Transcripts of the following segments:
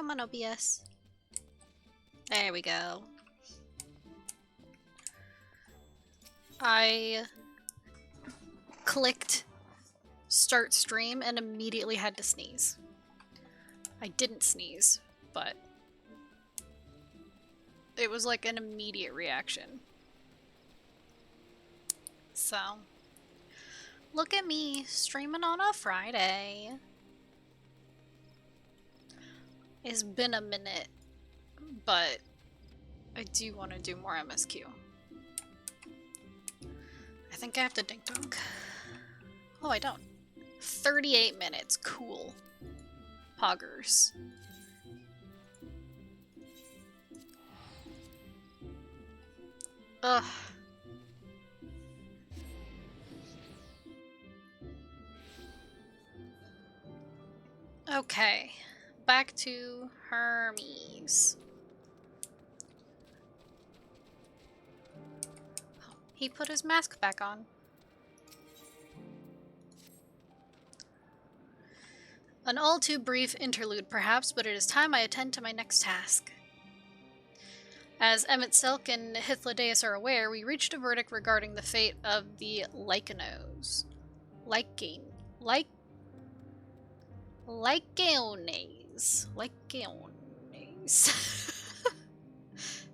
Come on, OBS. There we go. I clicked start stream and immediately had to sneeze. I didn't sneeze, but it was like an immediate reaction. So, look at me streaming on a Friday. It's been a minute, but I do want to do more MSQ. I think I have to dink dunk. Oh, I don't. 38 minutes. Cool. Poggers. Ugh. Okay. Back to Hermes. Oh, he put his mask back on. An all too brief interlude, perhaps, but it is time I attend to my next task. As Emmett Silk and Hythlodaeus are aware, we reached a verdict regarding the fate of the Lycaones. Lycaones.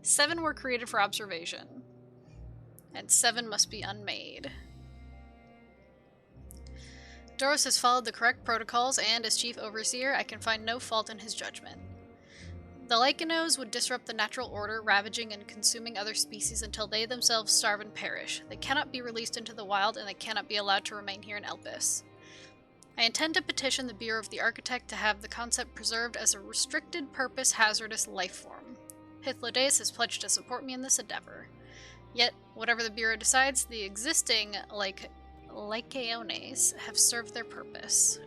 7 were created for observation, and 7 must be unmade. Doros has followed the correct protocols, and as Chief Overseer, I can find no fault in his judgment. The Lycaones would disrupt the natural order, ravaging and consuming other species until they themselves starve and perish. They cannot be released into the wild, and they cannot be allowed to remain here in Elpis. I intend to petition the Bureau of the Architect to have the concept preserved as a restricted purpose hazardous life form. Hythlodaeus has pledged to support me in this endeavor. Yet, whatever the Bureau decides, the existing Lycaones have served their purpose.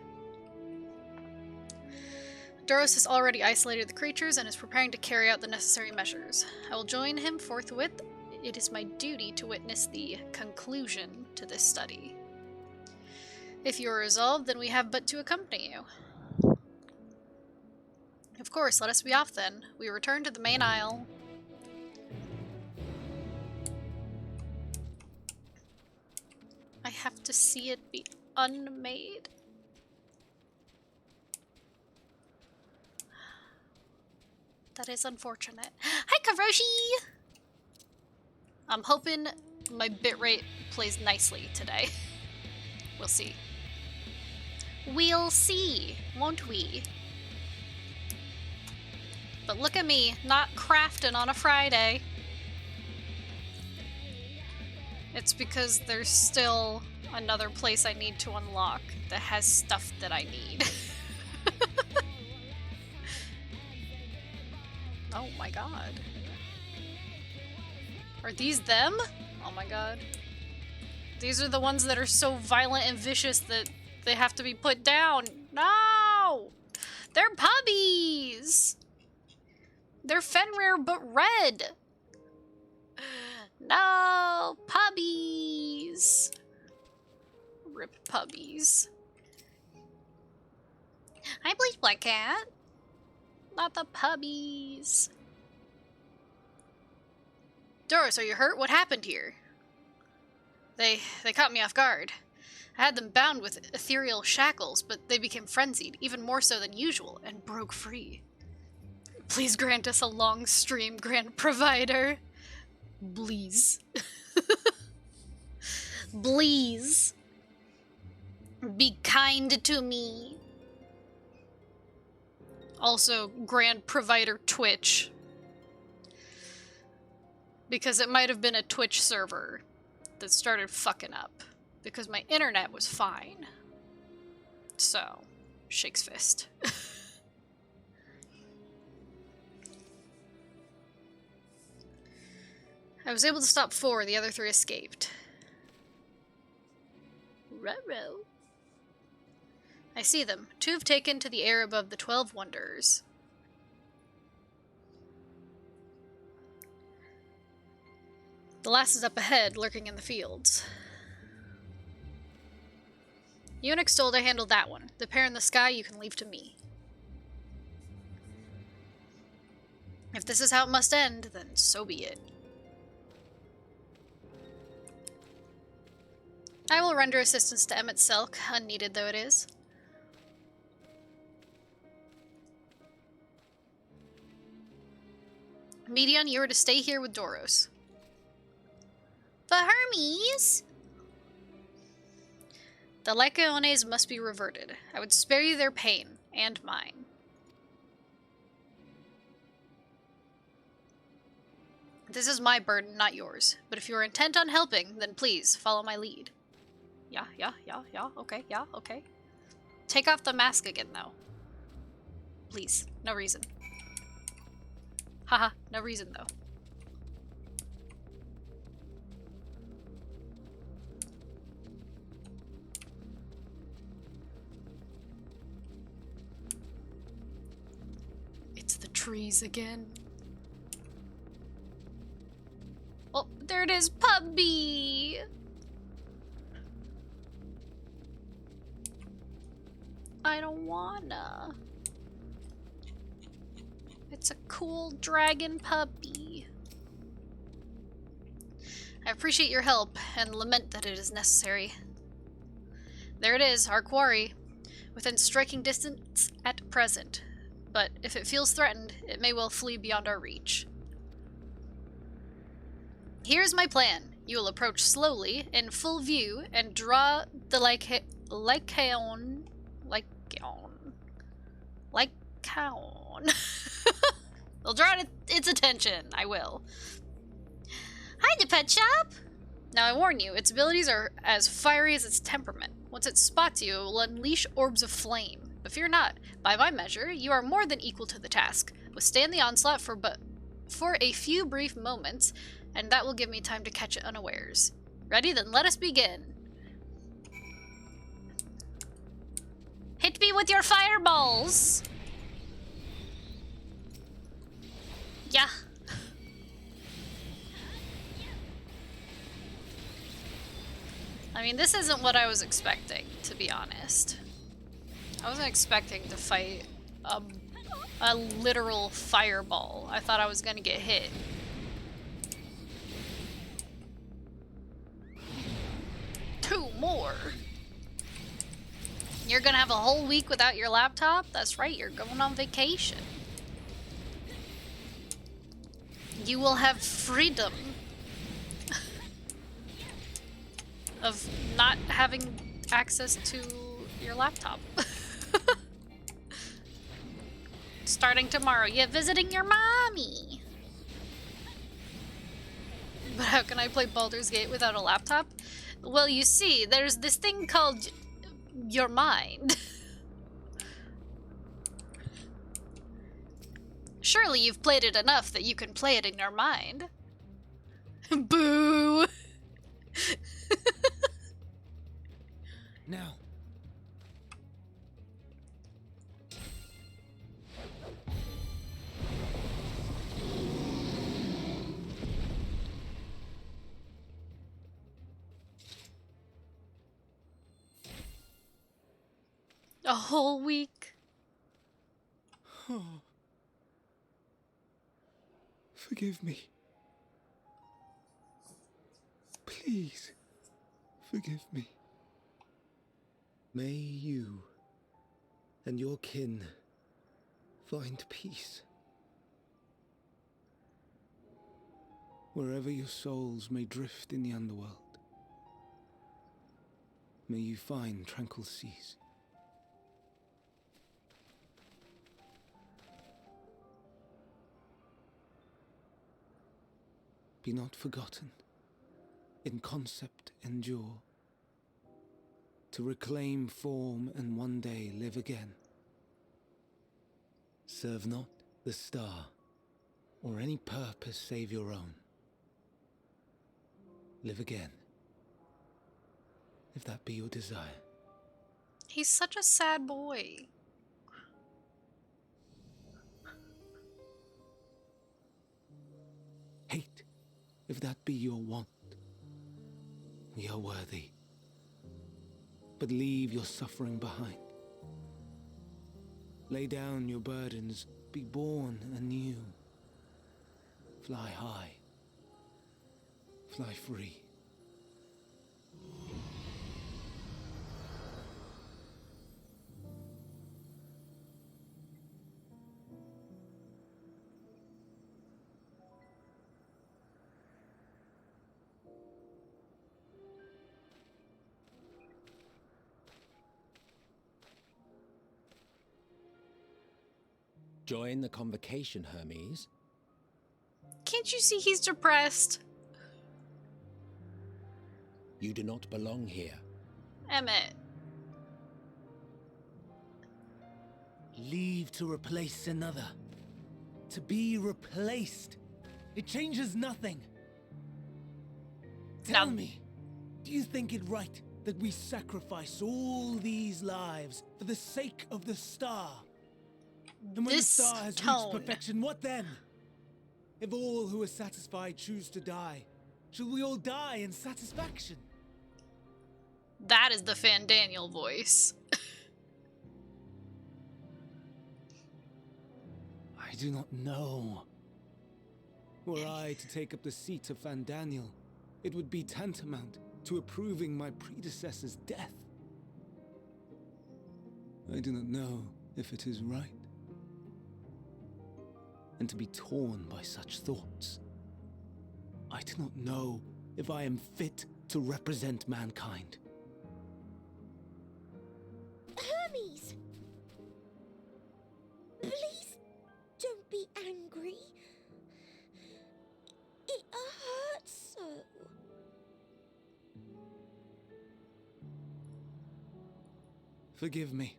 Doros has already isolated the creatures and is preparing to carry out the necessary measures. I will join him forthwith. It is my duty to witness the conclusion to this study. If you are resolved, then we have but to accompany you. Of course, let us be off then. We return to the main aisle. I have to see it be unmade. That is unfortunate. Hi, Karoshi! I'm hoping my bitrate plays nicely today. We'll see. We'll see, won't we? But look at me, not crafting on a Friday. It's because there's still another place I need to unlock that has stuff that I need. Oh my god. Are these them? Oh my god. These are the ones that are so violent and vicious that they have to be put down. No! They're puppies! They're Fenrir but red! No! Puppies! Rip puppies. Hi, Bleach Black Cat. Not the puppies. Doros, are you hurt? What happened here? They caught me off guard. I had them bound with ethereal shackles, but they became frenzied, even more so than usual, and broke free. Please grant us a long stream, Grand Provider. Please. Please. Be kind to me. Also, Grand Provider Twitch. Because it might have been a Twitch server that started fucking up. Because my internet was fine. So, shakes fist. I was able to stop 4, the other 3 escaped. Ruh-roh. I see them. 2 have taken to the air above the 12 Wonders. The last is up ahead, lurking in the fields. Eunuch's told I handled that one. The pair in the sky you can leave to me. If this is how it must end, then so be it. I will render assistance to Emmett Selk, unneeded though it is. Medion, you are to stay here with Doros. But Hermes! The Lycaones must be reverted. I would spare you their pain, and mine. This is my burden, not yours. But if you are intent on helping, then please, follow my lead. Yeah, okay. Take off the mask again, though. Please, no reason. Haha, no reason, though. It's the trees again. Oh, there it is, puppy! I don't wanna. It's a cool dragon puppy. I appreciate your help and lament that it is necessary. There it is, our quarry. Within striking distance at present. But if it feels threatened, it may well flee beyond our reach. Here's my plan. You will approach slowly, in full view, and draw the Lycaon. I'll draw its attention. I will. Hi, the pet shop! Now I warn you, its abilities are as fiery as its temperament. Once it spots you, it will unleash orbs of flame. But fear not. By my measure, you are more than equal to the task. Withstand the onslaught for a few brief moments, and that will give me time to catch it unawares. Ready? Then let us begin. Hit me with your fireballs! Yeah. I mean, this isn't what I was expecting, to be honest. I wasn't expecting to fight a literal fireball. I thought I was gonna get hit. Two more. You're gonna have a whole week without your laptop? That's right, you're going on vacation. You will have freedom of not having access to your laptop. Starting tomorrow, yeah, visiting your mommy. But how can I play Baldur's Gate without a laptop? Well, you see, there's this thing called your mind. Surely you've played it enough that you can play it in your mind. Boo! Now. A whole week. Oh. Forgive me. Please, forgive me. May you and your kin find peace. Wherever your souls may drift in the underworld, may you find tranquil seas. Be not forgotten, in concept endure, to reclaim form and one day live again. Serve not the star, or any purpose save your own. Live again, if that be your desire. He's such a sad boy. Hate, if that be your want. We are worthy. But leave your suffering behind. Lay down your burdens, be born anew. Fly high. Fly free. Join the convocation, Hermes. Can't you see he's depressed? You do not belong here. Emmett. Leave to replace another. To be replaced. It changes nothing. Tell me, do you think it right that we sacrifice all these lives for the sake of the star? And when This the star has tone. reached perfection, what then? If all who are satisfied choose to die, shall we all die in satisfaction? That is the Fan Daniel voice. I do not know. Were I to take up the seat of Fandaniel, it would be tantamount to approving my predecessor's death. I do not know if it is right. And to be torn by such thoughts, I do not know if I am fit to represent mankind. Hermes! Please don't be angry. It hurts so. Forgive me.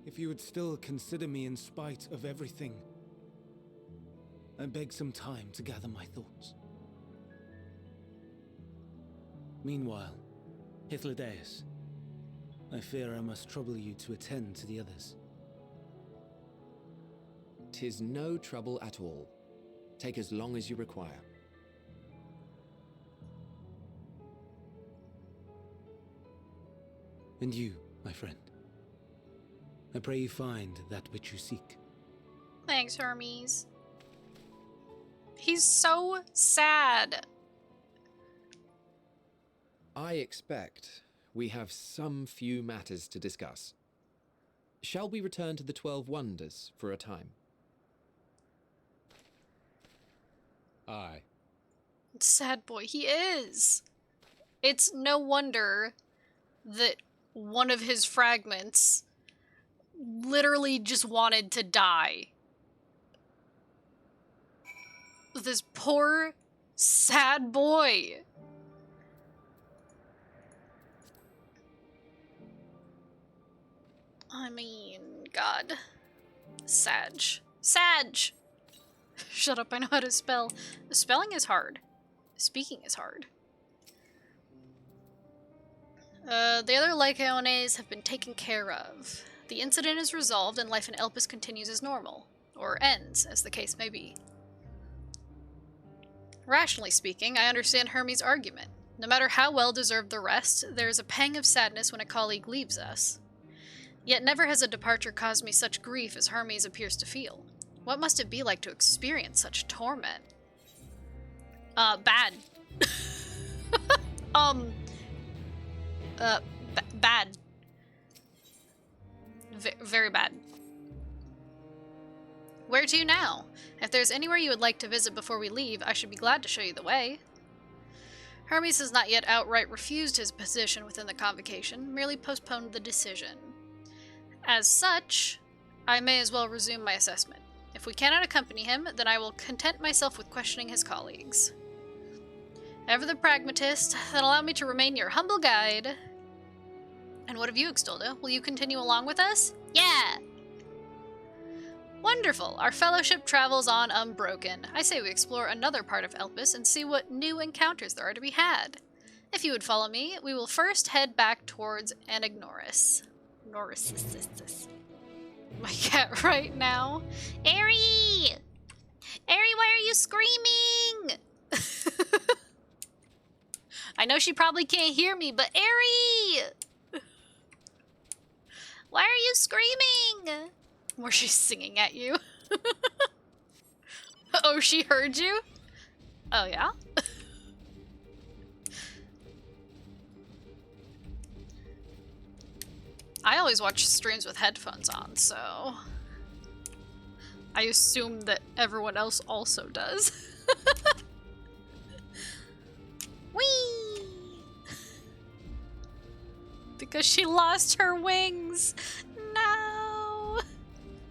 If you would still consider me in spite of everything, I beg some time to gather my thoughts. Meanwhile, Hythlodaeus, I fear I must trouble you to attend to the others. 'Tis no trouble at all. Take as long as you require. And you, my friend, I pray you find that which you seek. Thanks, Hermes. He's so sad. I expect we have some few matters to discuss. Shall we return to the 12 Wonders for a time? Aye. Sad boy, he is. It's no wonder that one of his fragments literally just wanted to die. This poor, sad boy. I mean, God. Sag. Sag! Shut up, I know how to spell. Spelling is hard. Speaking is hard. The other Lycaones have been taken care of. The incident is resolved and life in Elpis continues as normal. Or ends, as the case may be. Rationally speaking, I understand Hermes' argument. No matter how well deserved the rest, there is a pang of sadness when a colleague leaves us. Yet never has a departure caused me such grief as Hermes appears to feel. What must it be like to experience such torment? Bad. Bad. Very bad. Where to now? If there's anywhere you would like to visit before we leave, I should be glad to show you the way. Hermes has not yet outright refused his position within the convocation, merely postponed the decision. As such, I may as well resume my assessment. If we cannot accompany him, then I will content myself with questioning his colleagues. Ever the pragmatist, then allow me to remain your humble guide. And what of you, Extolda? Will you continue along with us? Yeah! Wonderful! Our fellowship travels on unbroken. I say we explore another part of Elpis and see what new encounters there are to be had. If you would follow me, we will first head back towards Anagnoris. My cat right now. Aerie! Aerie, why are you screaming? I know she probably can't hear me, but Aerie! Why are you screaming? Or she's singing at you. Oh, she heard you? Oh, yeah? I always watch streams with headphones on, so I assume that everyone else also does. Whee! Because she lost her wings. No!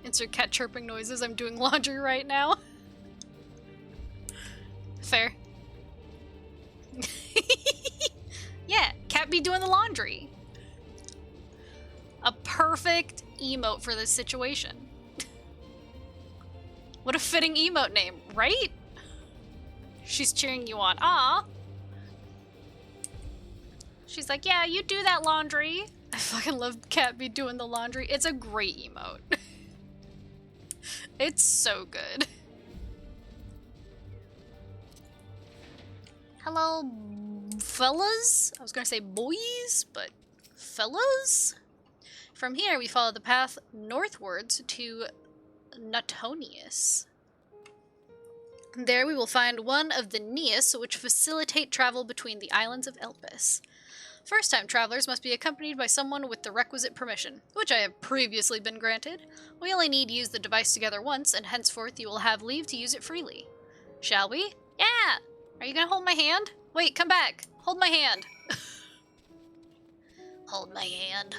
Insert cat chirping noises. I'm doing laundry right now. Fair. Yeah, cat be doing the laundry. A perfect emote for this situation. What a fitting emote name, right? She's cheering you on. Aw. She's like, yeah, you do that laundry. I fucking love cat be doing the laundry. It's a great emote. It's so good. Hello, fellas? I was gonna say boys, but fellas? From here, we follow the path northwards to Natonius. There we will find one of the Neas, which facilitate travel between the islands of Elpis. First-time travelers must be accompanied by someone with the requisite permission, which I have previously been granted. We only need use the device together once, and henceforth you will have leave to use it freely. Shall we? Yeah! Are you gonna hold my hand? Wait, come back. Hold my hand. Hold my hand.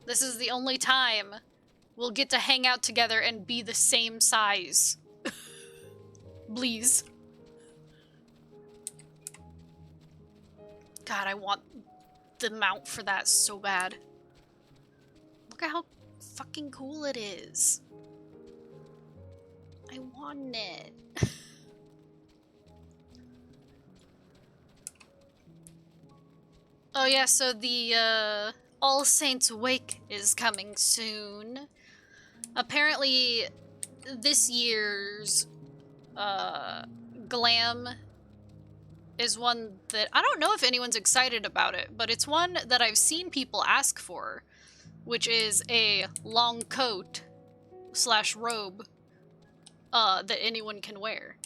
This is the only time we'll get to hang out together and be the same size. Please. God, I want the mount for that so bad. Look at how fucking cool it is. I want it. Oh yeah, so the All Saints Wake is coming soon. Apparently, this year's Glam is one that I don't know if anyone's excited about it, but it's one that I've seen people ask for, which is a long coat / robe that anyone can wear.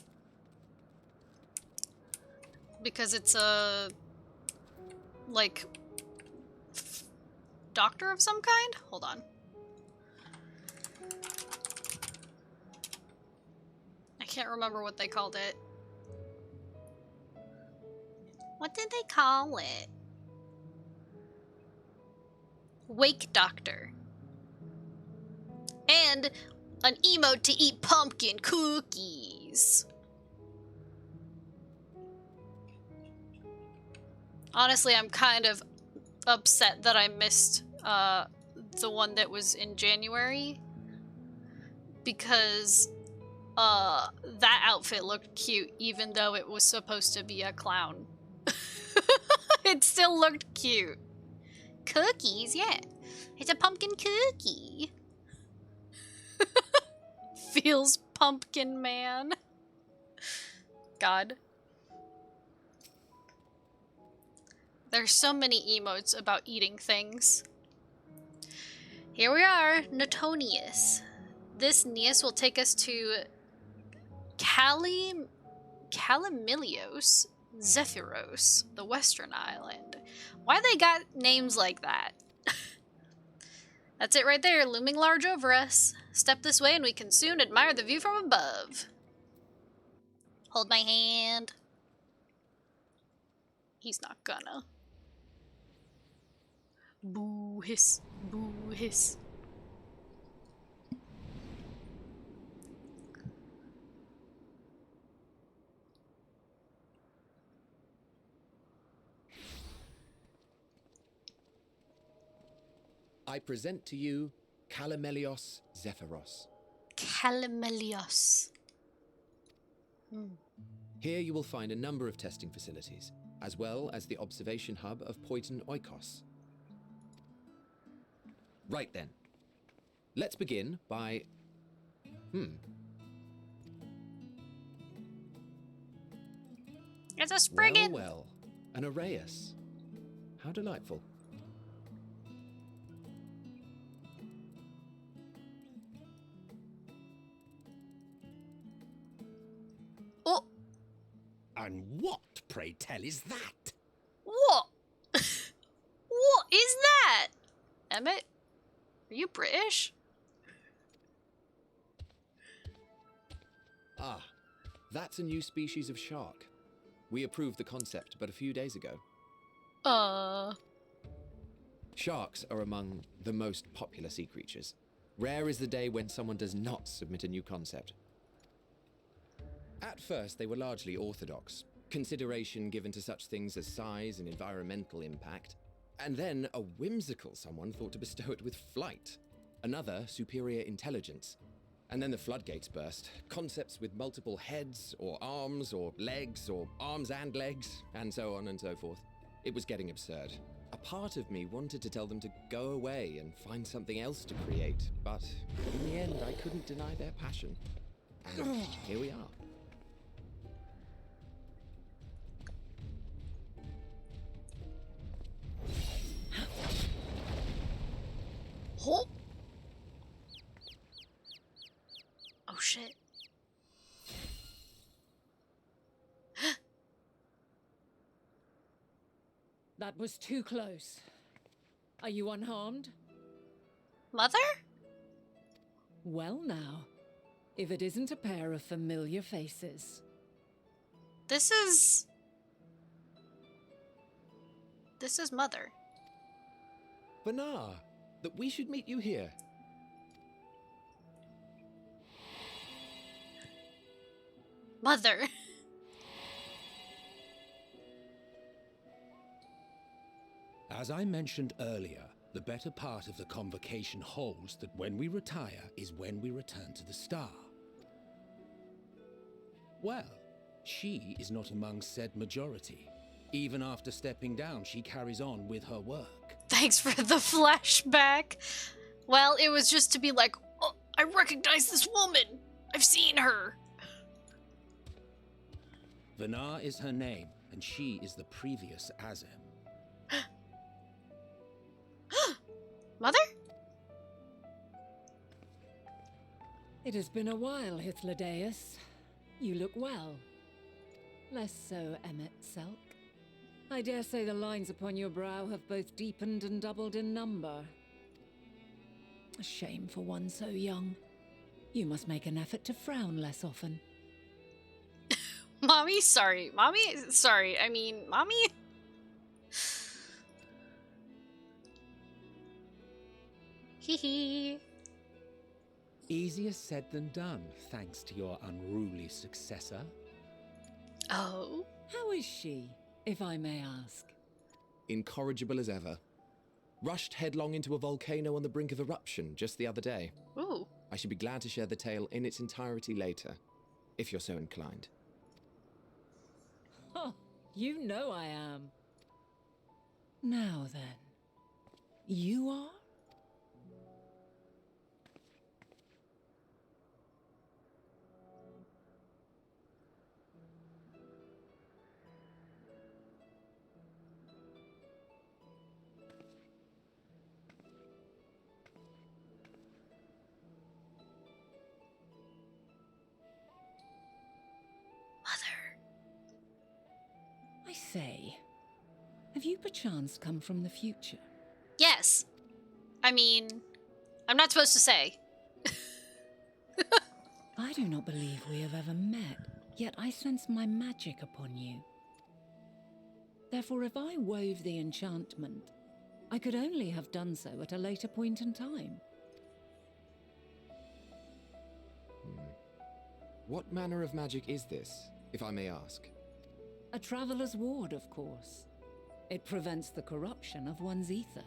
Because it's a like doctor of some kind? Hold on. I can't remember what they called it. What did they call it? Wake Doctor. And an emote to eat pumpkin cookies. Honestly, I'm kind of upset that I missed the one that was in January. Because that outfit looked cute, even though it was supposed to be a clown. It still looked cute. Cookies, yeah. It's a pumpkin cookie. Feels pumpkin man. God. There's so many emotes about eating things. Here we are, Natonius. This Neas will take us to Calimilios Zephyros, the Western Island. Why they got names like that? That's it right there, looming large over us. Step this way and we can soon admire the view from above. Hold my hand. He's not gonna. Boo hiss, boo hiss. I present to you Calimelios Zephyros. Calimelios. Here you will find a number of testing facilities, as well as the observation hub of Poiton Oikos. Right then. Let's begin by... It's a Spriggan! Well, an Arrayus. How delightful. And what, pray tell, is that? What? What is that? Emmett? Are you British? Ah, that's a new species of shark. We approved the concept but a few days ago. Sharks are among the most popular sea creatures. Rare is the day when someone does not submit a new concept. At first, they were largely orthodox, consideration given to such things as size and environmental impact, and then a whimsical someone thought to bestow it with flight, another superior intelligence. And then the floodgates burst, concepts with multiple heads, or arms and legs, and so on and so forth. It was getting absurd. A part of me wanted to tell them to go away and find something else to create, but in the end I couldn't deny their passion. And here we are. Oh, oh shit. That was too close. Are you unharmed? Mother? Well now, if it isn't a pair of familiar faces. This is Mother. Banar, that we should meet you here. Mother. As I mentioned earlier, the better part of the convocation holds that when we retire is when we return to the star. Well, she is not among said majority. Even after stepping down, she carries on with her work. Thanks for the flashback. Well, it was just to be like, oh, I recognize this woman. I've seen her. Vanar is her name, and she is the previous Azem. Mother? It has been a while, Hythlodaeus. You look well. Less so, Emmett Selk. I dare say the lines upon your brow have both deepened and doubled in number. A shame for one so young. You must make an effort to frown less often. Mommy? Sorry. Mommy? Sorry. I mean, Mommy? Hee hee. Easier said than done, thanks to your unruly successor. Oh. How is she, if I may ask? Incorrigible as ever. Rushed headlong into a volcano on the brink of eruption just the other day. Ooh. I should be glad to share the tale in its entirety later, if you're so inclined. Oh, you know I am. Now then, you are? Mother. I say, have you perchance come from the future? Yes. I mean, I'm not supposed to say. I do not believe we have ever met, yet I sense my magic upon you. Therefore, if I wove the enchantment, I could only have done so at a later point in time. What manner of magic is this, if I may ask? A traveler's ward, of course. It prevents the corruption of one's ether.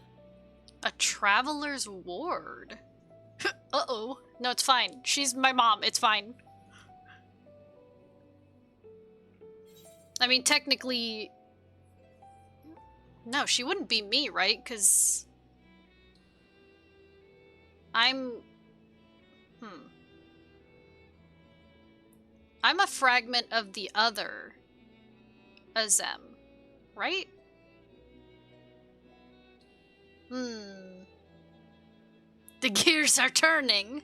A traveler's ward? Uh-oh. No, it's fine. She's my mom. It's fine. I mean, technically... No, she wouldn't be me, right? Because... I'm a fragment of the other Azem, right? The gears are turning.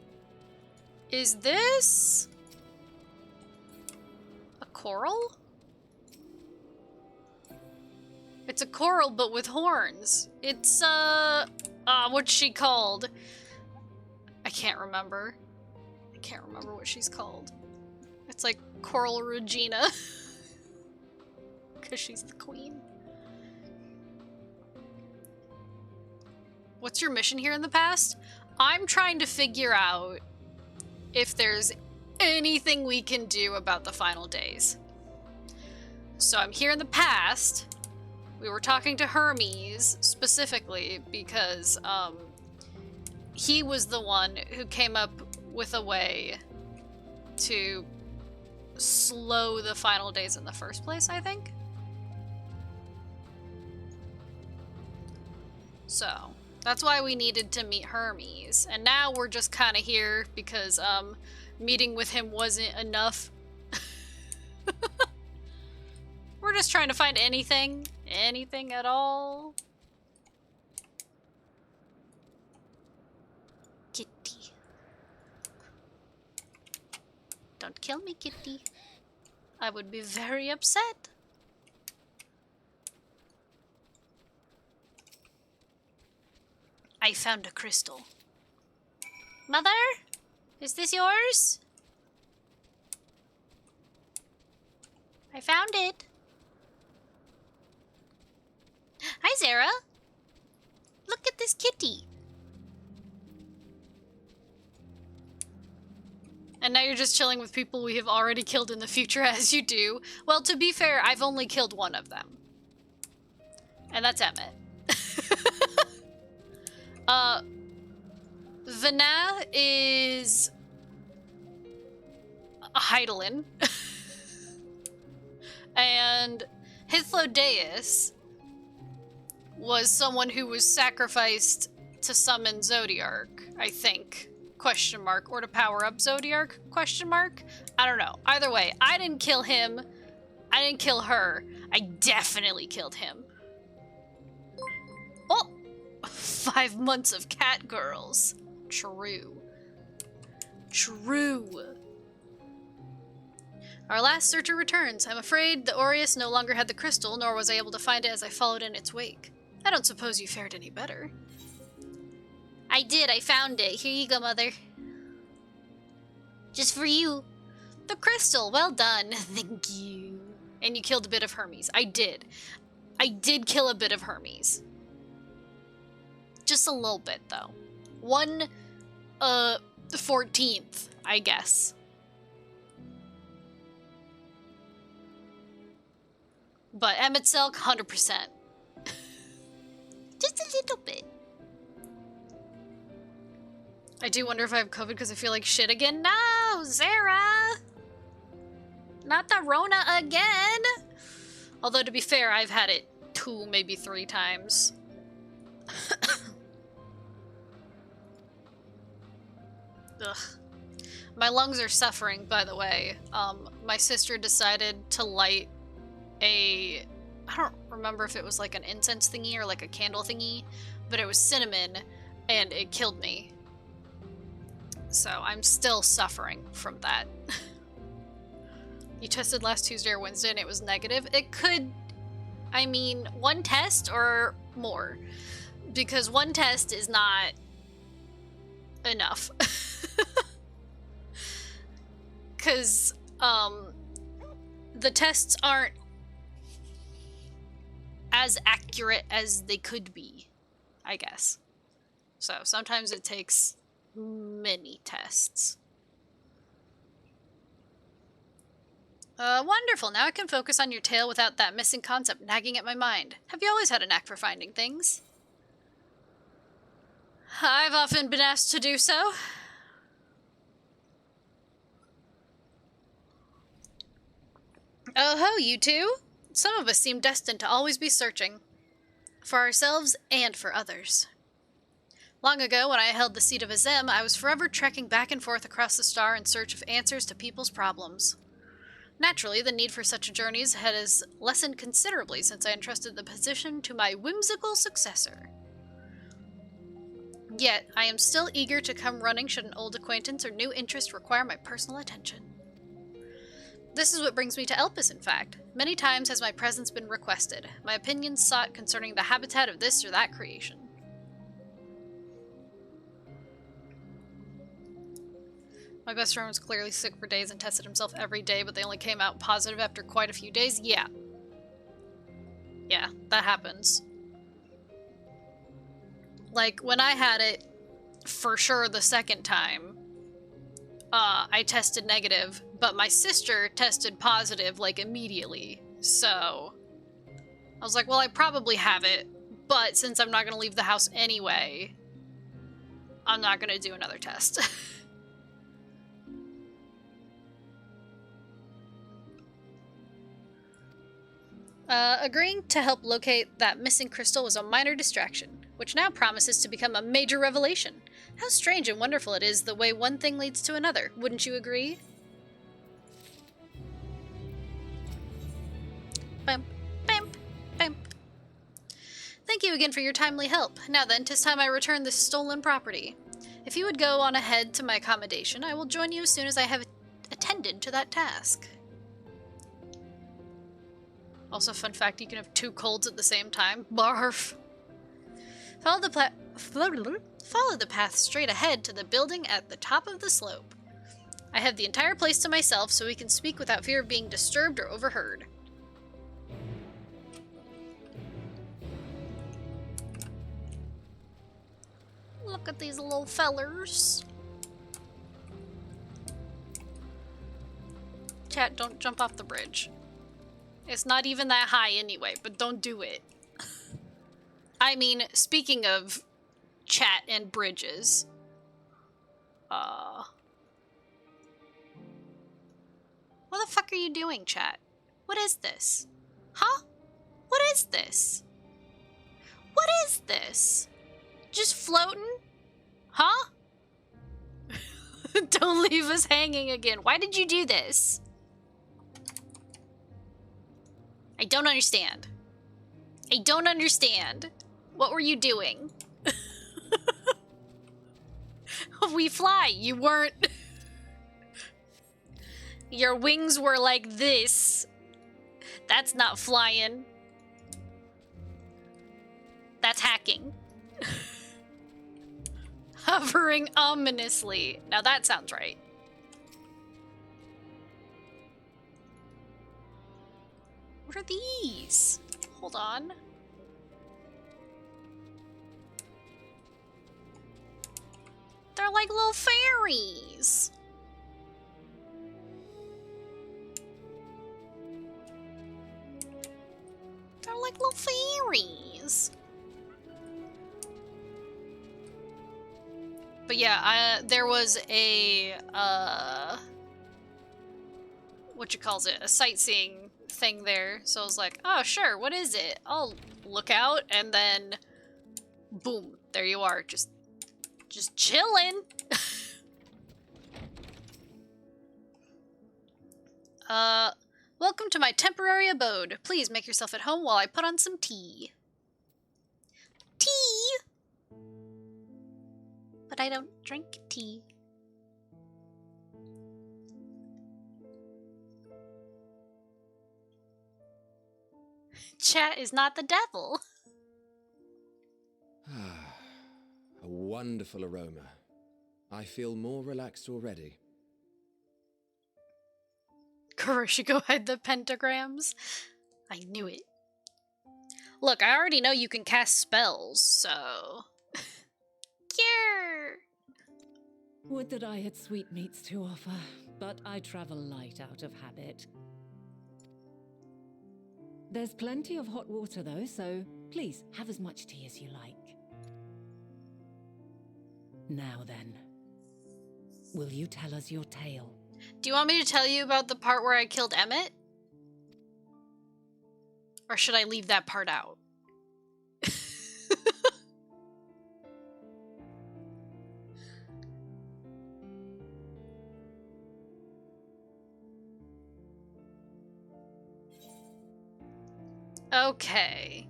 Is this a coral? It's a coral, but with horns. It's, what's she called? I can't remember. I can't remember what she's called. It's like Coral Regina. Because she's the queen. What's your mission here in the past? I'm trying to figure out if there's anything we can do about the final days. So I'm here in the past. We were talking to Hermes specifically because he was the one who came up with a way to slow the final days in the first place, I think. So that's why we needed to meet Hermes. And now we're just kind of here because meeting with him wasn't enough. We're just trying to find anything at all. Kitty. Don't kill me, kitty. I would be very upset. I found a crystal. Mother? Is this yours? I found it. Hi, Zara. Look at this kitty. And now you're just chilling with people we have already killed in the future, as you do. Well, to be fair, I've only killed one of them. And that's Emmett. Vana is a Heidelin. And Hythlodeus was someone who was sacrificed to summon Zodiark, I think. Question mark. Or to power up Zodiark? Question mark. I don't know. Either way, I didn't kill him. I didn't kill her. I definitely killed him. Oh! 5 months of cat girls. True. True. Our last searcher returns. I'm afraid the Aureus no longer had the crystal, nor was I able to find it as I followed in its wake. I don't suppose you fared any better. I did. I found it. Here you go, Mother. Just for you. The crystal. Well done. Thank you. And you killed a bit of Hermes. I did. I did kill a bit of Hermes. Just a little bit, though. 1/14th, I guess. But Emmett Selk, 100%. Just a little bit. I do wonder if I have COVID because I feel like shit again. No, Zara! Not the Rona again! Although, to be fair, I've had it 2, maybe 3 times. Ugh. My lungs are suffering, by the way. My sister decided to light I don't remember if it was like an incense thingy or like a candle thingy, but it was cinnamon and it killed me. So I'm still suffering from that. You tested last Tuesday or Wednesday and it was negative. It could, I mean, 1 test or more, because 1 test is not enough. Because the tests aren't as accurate as they could be, I guess. So sometimes it takes many tests. Wonderful. Now I can focus on your tale without that missing concept nagging at my mind. Have you always had a knack for finding things? I've often been asked to do so. Oh ho, you two! Some of us seem destined to always be searching. For ourselves and for others. Long ago, when I held the seat of Azem, I was forever trekking back and forth across the star in search of answers to people's problems. Naturally, the need for such journeys has lessened considerably since I entrusted the position to my whimsical successor. Yet, I am still eager to come running should an old acquaintance or new interest require my personal attention. This is what brings me to Elpis, in fact. Many times has my presence been requested, my opinions sought concerning the habitat of this or that creation. My best friend was clearly sick for days and tested himself every day, but they only came out positive after quite a few days. Yeah. Yeah, that happens. Like, when I had it, for sure the second time, I tested negative, but my sister tested positive, like, immediately. So, I was like, well, I probably have it, but since I'm not going to leave the house anyway, I'm not going to do another test. Agreeing to help locate that missing crystal was a minor distraction, which now promises to become a major revelation. How strange and wonderful it is the way one thing leads to another, wouldn't you agree? Bump, bump, bump. Thank you again for your timely help. Now then, 'tis time I return this stolen property. If you would go on ahead to my accommodation, I will join you as soon as I have attended to that task. Also, fun fact, you can have 2 colds at the same time. Barf. Follow the path straight ahead to the building at the top of the slope. I have the entire place to myself, so we can speak without fear of being disturbed or overheard. Look at these little fellers. Chat, don't jump off the bridge. It's not even that high anyway, but don't do it. I mean, speaking of chat and bridges. What the fuck are you doing, chat? What is this? Huh? What is this? What is this? Just floating? Huh? Don't leave us hanging again. Why did you do this? I don't understand. I don't understand. What were you doing? We fly. You weren't... Your wings were like this. That's not flying. That's hacking. Hovering ominously. Now that sounds right. What are these? Hold on. They're like little fairies. They're like little fairies. But yeah, there was a, a sightseeing thing there. So I was like, oh, sure, what is it? I'll look out, and then, boom, there you are, just chilling. Welcome to my temporary abode. Please make yourself at home while I put on some tea. Tea? But I don't drink tea. Chat is not the devil. A wonderful aroma. I feel more relaxed already. Kuroshigo had the pentagrams. I knew it. Look, I already know you can cast spells, so... Cure! Would that I had sweetmeats to offer, but I travel light out of habit. There's plenty of hot water though, so please have as much tea as you like. Now then, will you tell us your tale? Do you want me to tell you about the part where I killed Emmett? Or should I leave that part out? Okay.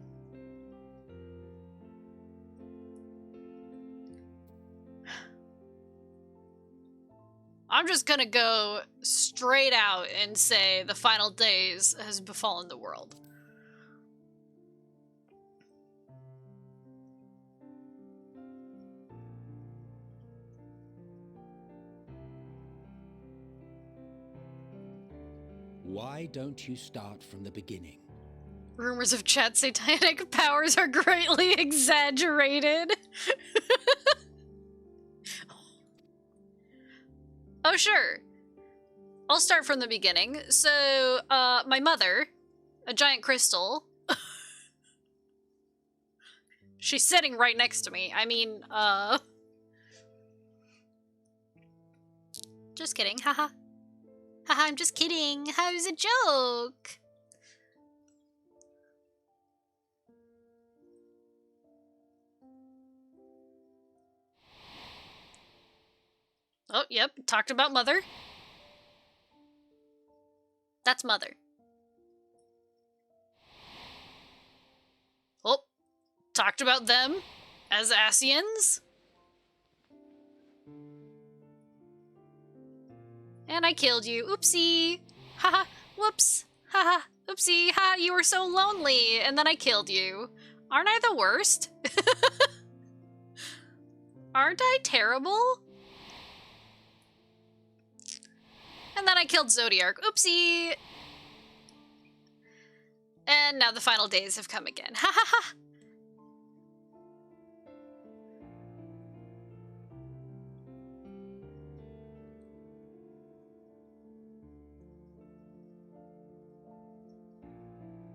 I'm just gonna go straight out and say the final days has befallen the world. Why don't you start from the beginning? Rumors of Chat's satanic powers are greatly exaggerated. Oh, sure. I'll start from the beginning. So, my mother, a giant crystal, she's sitting right next to me. I mean, just kidding. Haha. Haha, I'm just kidding. How's a joke? Oh, yep. Talked about mother. That's mother. Oh, talked about them as Asians. And I killed you. Oopsie. Haha. Whoops. Haha. Oopsie. Ha, you were so lonely. And then I killed you. Aren't I the worst? Aren't I terrible? And then I killed Zodiark. Oopsie. And now the final days have come again. Ha ha ha.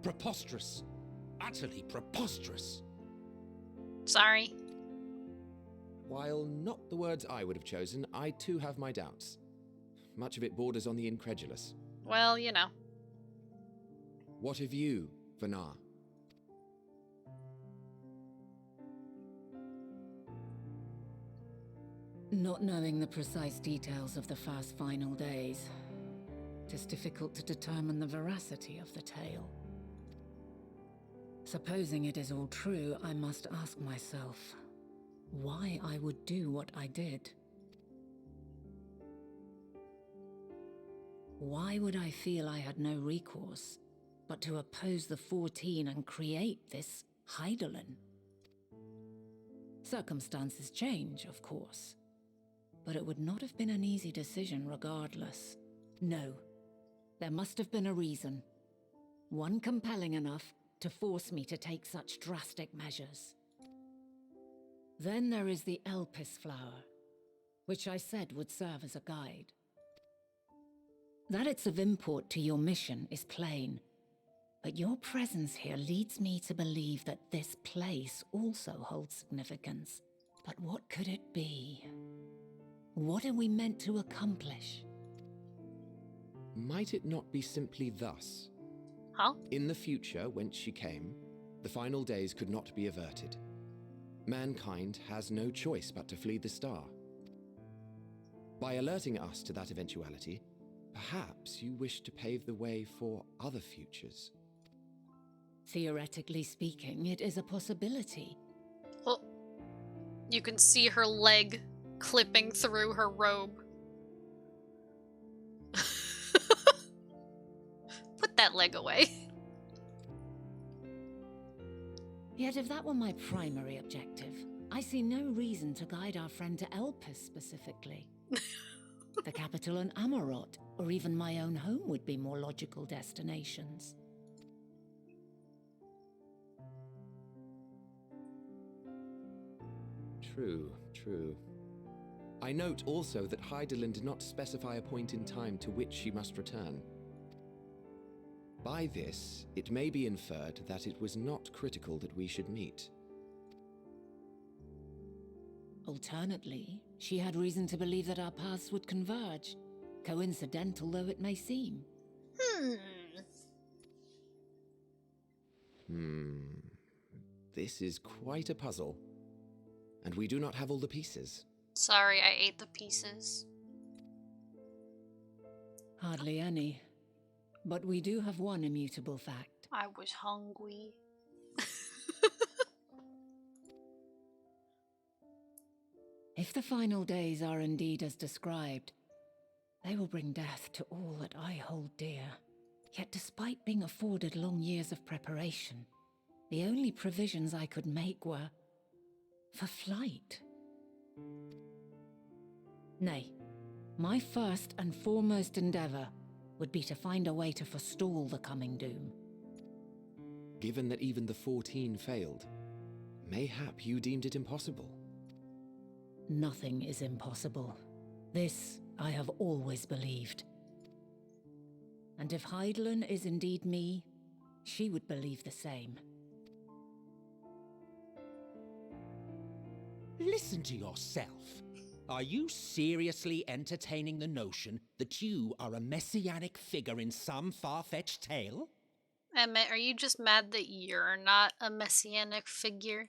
Preposterous. Utterly preposterous. Sorry. While not the words I would have chosen, I too have my doubts. Much of it borders on the incredulous. Well, you know. What of you, Vanar? Not knowing the precise details of the first final days, it is difficult to determine the veracity of the tale. Supposing it is all true, I must ask myself why I would do what I did. Why would I feel I had no recourse but to oppose the 14 and create this Hydaelyn? Circumstances change, of course, but it would not have been an easy decision regardless. No, there must have been a reason. One compelling enough to force me to take such drastic measures. Then there is the Elpis flower, which I said would serve as a guide. That it's of import to your mission is plain, but your presence here leads me to believe that this place also holds significance. But what could it be? What are we meant to accomplish? Might it not be simply thus? Huh? In the future, whence she came, the final days could not be averted. Mankind has no choice but to flee the star. By alerting us to that eventuality, perhaps you wish to pave the way for other futures. Theoretically speaking, it is a possibility. Well, you can see her leg clipping through her robe. Put that leg away. Yet if that were my primary objective, I see no reason to guide our friend to Elpis specifically. The capital and Amarot, or even my own home would be more logical destinations. True, true. I note also that Hydaelyn did not specify a point in time to which she must return. By this, it may be inferred that it was not critical that we should meet. Alternately, she had reason to believe that our paths would converge, coincidental though it may seem. This is quite a puzzle. And we do not have all the pieces. Sorry, I ate the pieces. Hardly any. But we do have one immutable fact. I was hungry. If the final days are indeed as described, They will bring death to all that I hold dear. Yet despite being afforded long years of preparation, the only provisions I could make were for flight. Nay, my first and foremost endeavor would be to find a way to forestall the coming doom. Given that even the 14 failed, mayhap you deemed it impossible. Nothing is impossible. This I have always believed. And if Hydaelyn is indeed me, she would believe the same. Listen to yourself. Are you seriously entertaining the notion that you are a messianic figure in some far-fetched tale? Emmett, are you just mad that you're not a messianic figure?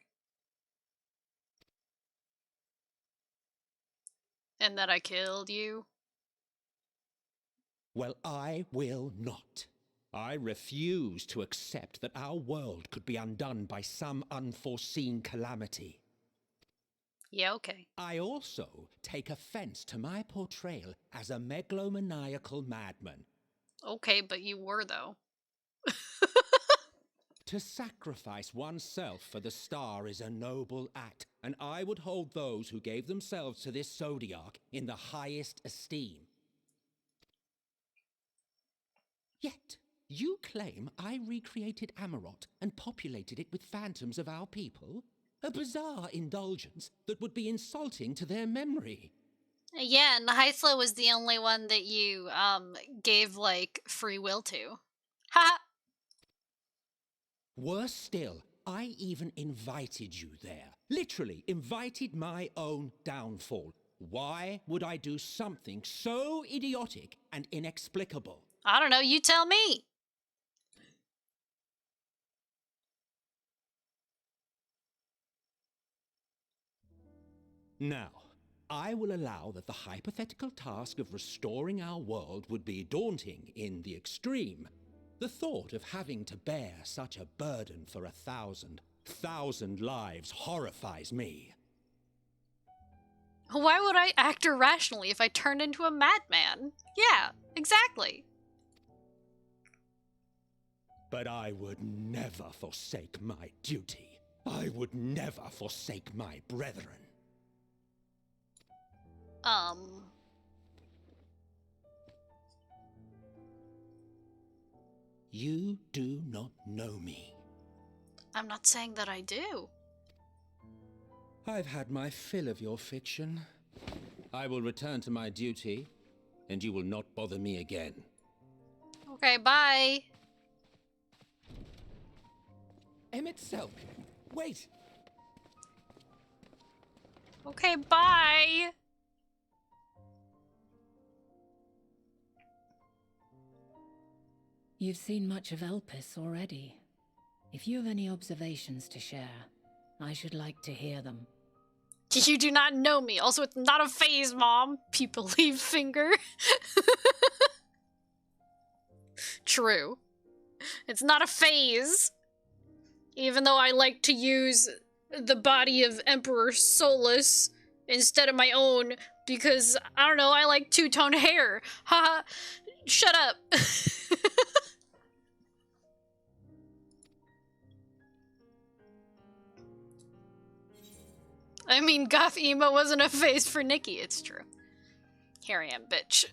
And that I killed you? Well, I will not. I refuse to accept that our world could be undone by some unforeseen calamity. Yeah, okay. I also take offense to my portrayal as a megalomaniacal madman. Okay, but you were, though. To sacrifice oneself for the star is a noble act, and I would hold those who gave themselves to this zodiac in the highest esteem. Yet, you claim I recreated Amarot and populated it with phantoms of our people? A bizarre indulgence that would be insulting to their memory. Yeah, and Hythla was the only one that you, gave, like, free will to. Ha! Worse still, I even invited you there. Literally invited my own downfall. Why would I do something so idiotic and inexplicable? I don't know, you tell me! Now, I will allow that the hypothetical task of restoring our world would be daunting in the extreme. The thought of having to bear such a burden for 1,000 lives horrifies me. Why would I act irrationally if I turned into a madman? Yeah, exactly. But I would never forsake my duty. I would never forsake my brethren. You do not know me. I'm not saying that I do. I've had my fill of your fiction. I will return to my duty, and you will not bother me again. Okay, bye. Emmett Selk, wait! Okay, bye. You've seen much of Elpis already. If you have any observations to share, I should like to hear them. You do not know me. Also, it's not a phase, Mom. People leave finger. True. It's not a phase. Even though I like to use the body of Emperor Solus instead of my own because, I don't know, I like two-tone hair. Haha. Shut up. I mean, goth emo wasn't a phase for Nikki, it's true. Here I am, bitch.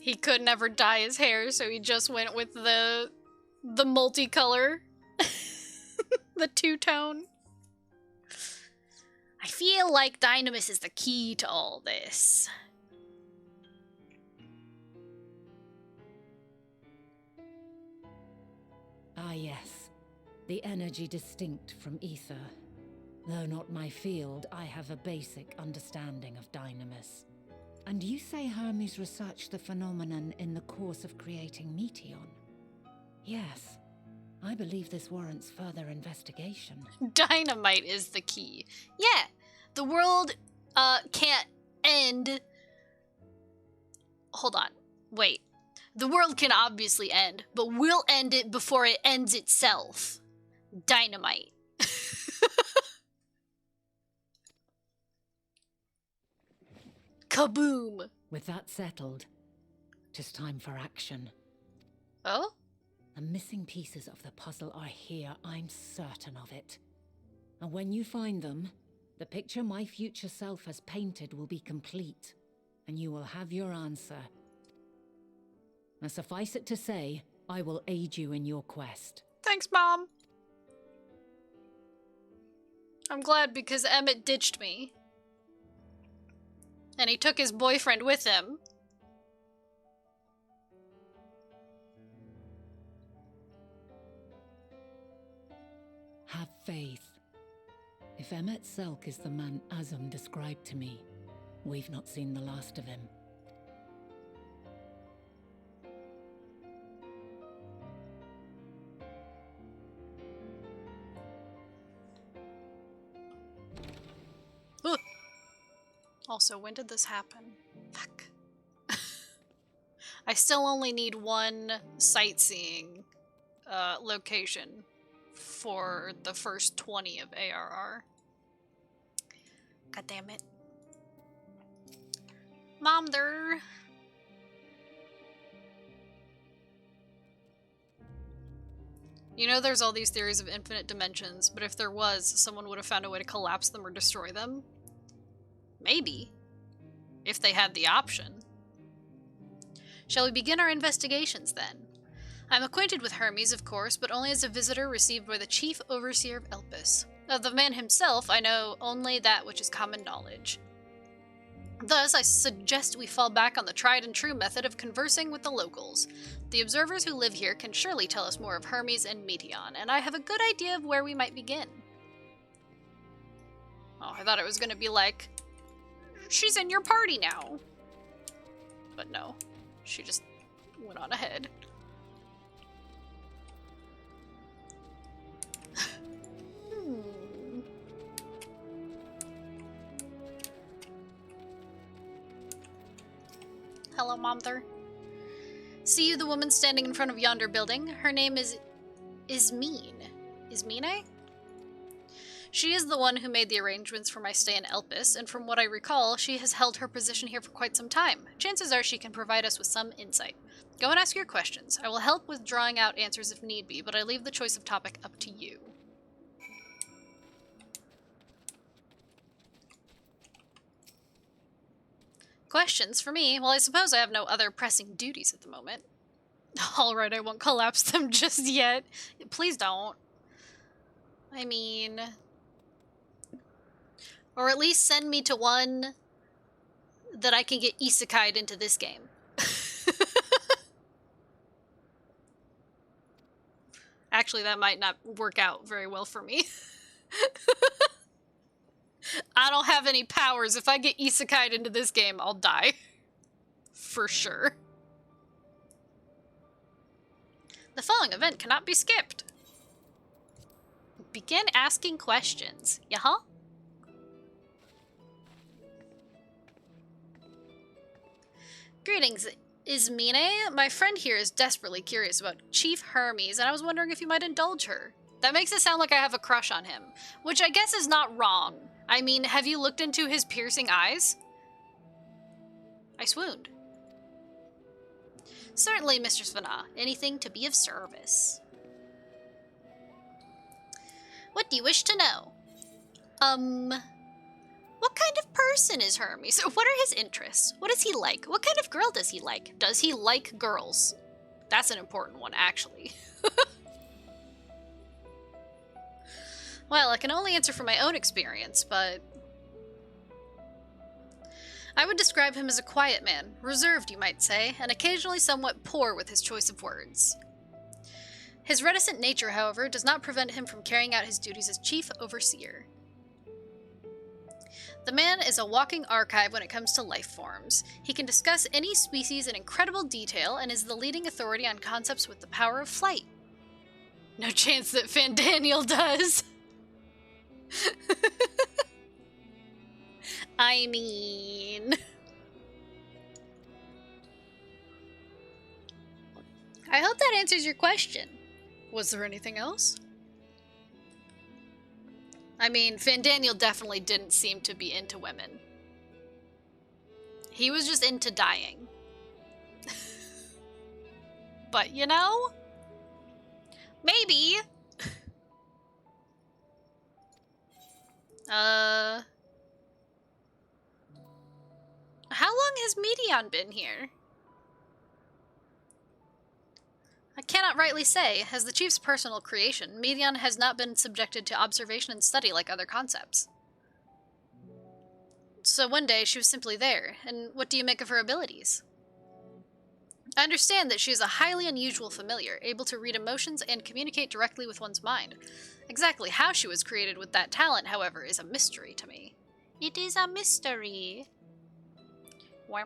He could never dye his hair, so he just went with the multicolor. The two-tone. I feel like Dynamis is the key to all this. Ah yes, the energy distinct from ether. Though not my field, I have a basic understanding of Dynamis. And you say Hermes researched the phenomenon in the course of creating Meteon? Yes, I believe this warrants further investigation. Dynamite is the key. Yeah, the world can't end. Hold on, wait. The world can obviously end, but we'll end it before it ends itself. Dynamite. Kaboom! With that settled, tis time for action. Oh? The missing pieces of the puzzle are here, I'm certain of it. And when you find them, the picture my future self has painted will be complete, and you will have your answer. Now suffice it to say, I will aid you in your quest. Thanks, Mom. I'm glad because Emmett ditched me. And he took his boyfriend with him. Have faith. If Emmett Selk is the man Azum described to me, we've not seen the last of him. Ugh. Also, when did this happen? Fuck. I still only need one sightseeing location for the first 20 of ARR. God damn it. Mom, there. You know there's all these theories of infinite dimensions, but if there was, someone would have found a way to collapse them or destroy them? Maybe. If they had the option. Shall we begin our investigations, then? I'm acquainted with Hermes, of course, but only as a visitor received by the Chief Overseer of Elpis. Of the man himself, I know only that which is common knowledge. Thus, I suggest we fall back on the tried-and-true method of conversing with the locals. The observers who live here can surely tell us more of Hermes and Meteon, and I have a good idea of where we might begin. Oh, I thought it was going to be like, she's in your party now. But no, she just went on ahead. Hello, Momther. See you, the woman standing in front of yonder building. Her name is Ismene. Ismene? She is the one who made the arrangements for my stay in Elpis, and from what I recall, she has held her position here for quite some time. Chances are she can provide us with some insight. Go and ask your questions. I will help with drawing out answers if need be, but I leave the choice of topic up to you. Questions for me? Well, I suppose I have no other pressing duties at the moment. Alright, I won't collapse them just yet. Please don't. I mean... Or at least send me to one that I can get isekai'd into this game. Actually, that might not work out very well for me. I don't have any powers. If I get isekai'd into this game, I'll die. For sure. The following event cannot be skipped. Begin asking questions. Yeah? Greetings, Ismene. My friend here is desperately curious about Chief Hermes, and I was wondering if you might indulge her. That makes it sound like I have a crush on him, which I guess is not wrong. I mean, have you looked into his piercing eyes? I swooned. Certainly, Mistress Vana. Anything to be of service. What do you wish to know? What kind of person is Hermes? What are his interests? What is he like? What kind of girl does he like? Does he like girls? That's an important one, actually. Well, I can only answer from my own experience, but... I would describe him as a quiet man, reserved, you might say, and occasionally somewhat poor with his choice of words. His reticent nature, however, does not prevent him from carrying out his duties as Chief Overseer. The man is a walking archive when it comes to life forms. He can discuss any species in incredible detail and is the leading authority on concepts with the power of flight. No chance that Fandaniel does. I mean... I hope that answers your question. Was there anything else? I mean, Fandaniel definitely didn't seem to be into women. He was just into dying. But, you know? Maybe. How long has Medion been here? I cannot rightly say. As the chief's personal creation, Medion has not been subjected to observation and study like other concepts. So one day she was simply there, and what do you make of her abilities? I understand that she is a highly unusual familiar, able to read emotions and communicate directly with one's mind. Exactly how she was created with that talent, however, is a mystery to me. It is a mystery. My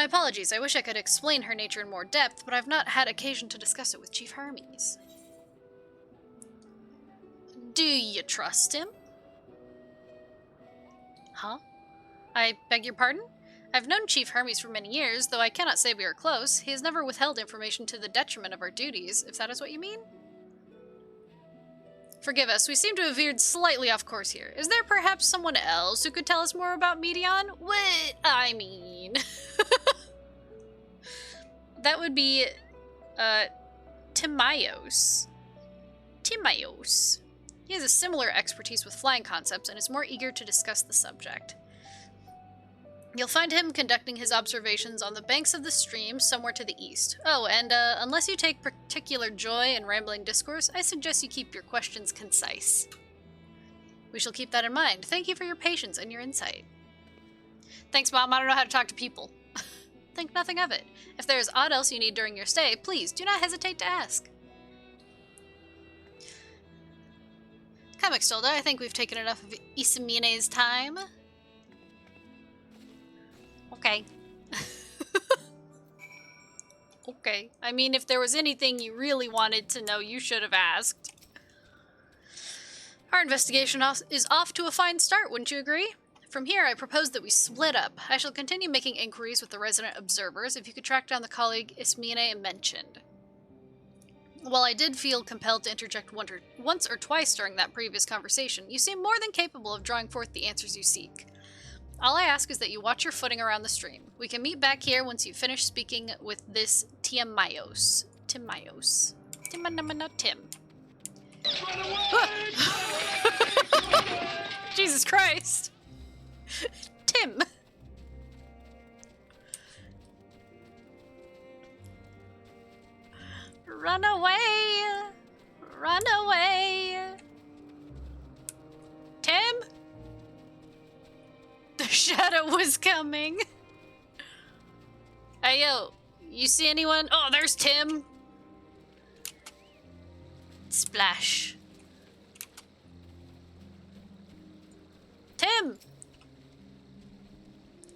apologies, I wish I could explain her nature in more depth, but I've not had occasion to discuss it with Chief Hermes. Do you trust him? Huh? I beg your pardon? I've known Chief Hermes for many years, though I cannot say we are close. He has never withheld information to the detriment of our duties, if that is what you mean. Forgive us, we seem to have veered slightly off course here. Is there perhaps someone else who could tell us more about Medion? What? I mean... that would be, Timaeus. Timaeus. He has a similar expertise with flying concepts and is more eager to discuss the subject. You'll find him conducting his observations on the banks of the stream somewhere to the east. Oh, and unless you take particular joy in rambling discourse, I suggest you keep your questions concise. We shall keep that in mind. Thank you for your patience and your insight. Thanks, Mom. I don't know how to talk to people. Think nothing of it. If there is aught else you need during your stay, please do not hesitate to ask. Come, Extolda, I think we've taken enough of Isamine's time. Okay. Okay. I mean, if there was anything you really wanted to know, you should have asked. Our investigation is off to a fine start, wouldn't you agree? From here, I propose that we split up. I shall continue making inquiries with the resident observers if you could track down the colleague Ismene mentioned. While I did feel compelled to interject once or twice during that previous conversation, you seem more than capable of drawing forth the answers you seek. All I ask is that you watch your footing around the stream. We can meet back here once you've finished speaking with this Timaeus. Tim. Jesus Christ! Tim! Run away! Run away! Tim? The shadow was coming. Hey, yo. You see anyone? Oh, there's Tim. Splash. Tim!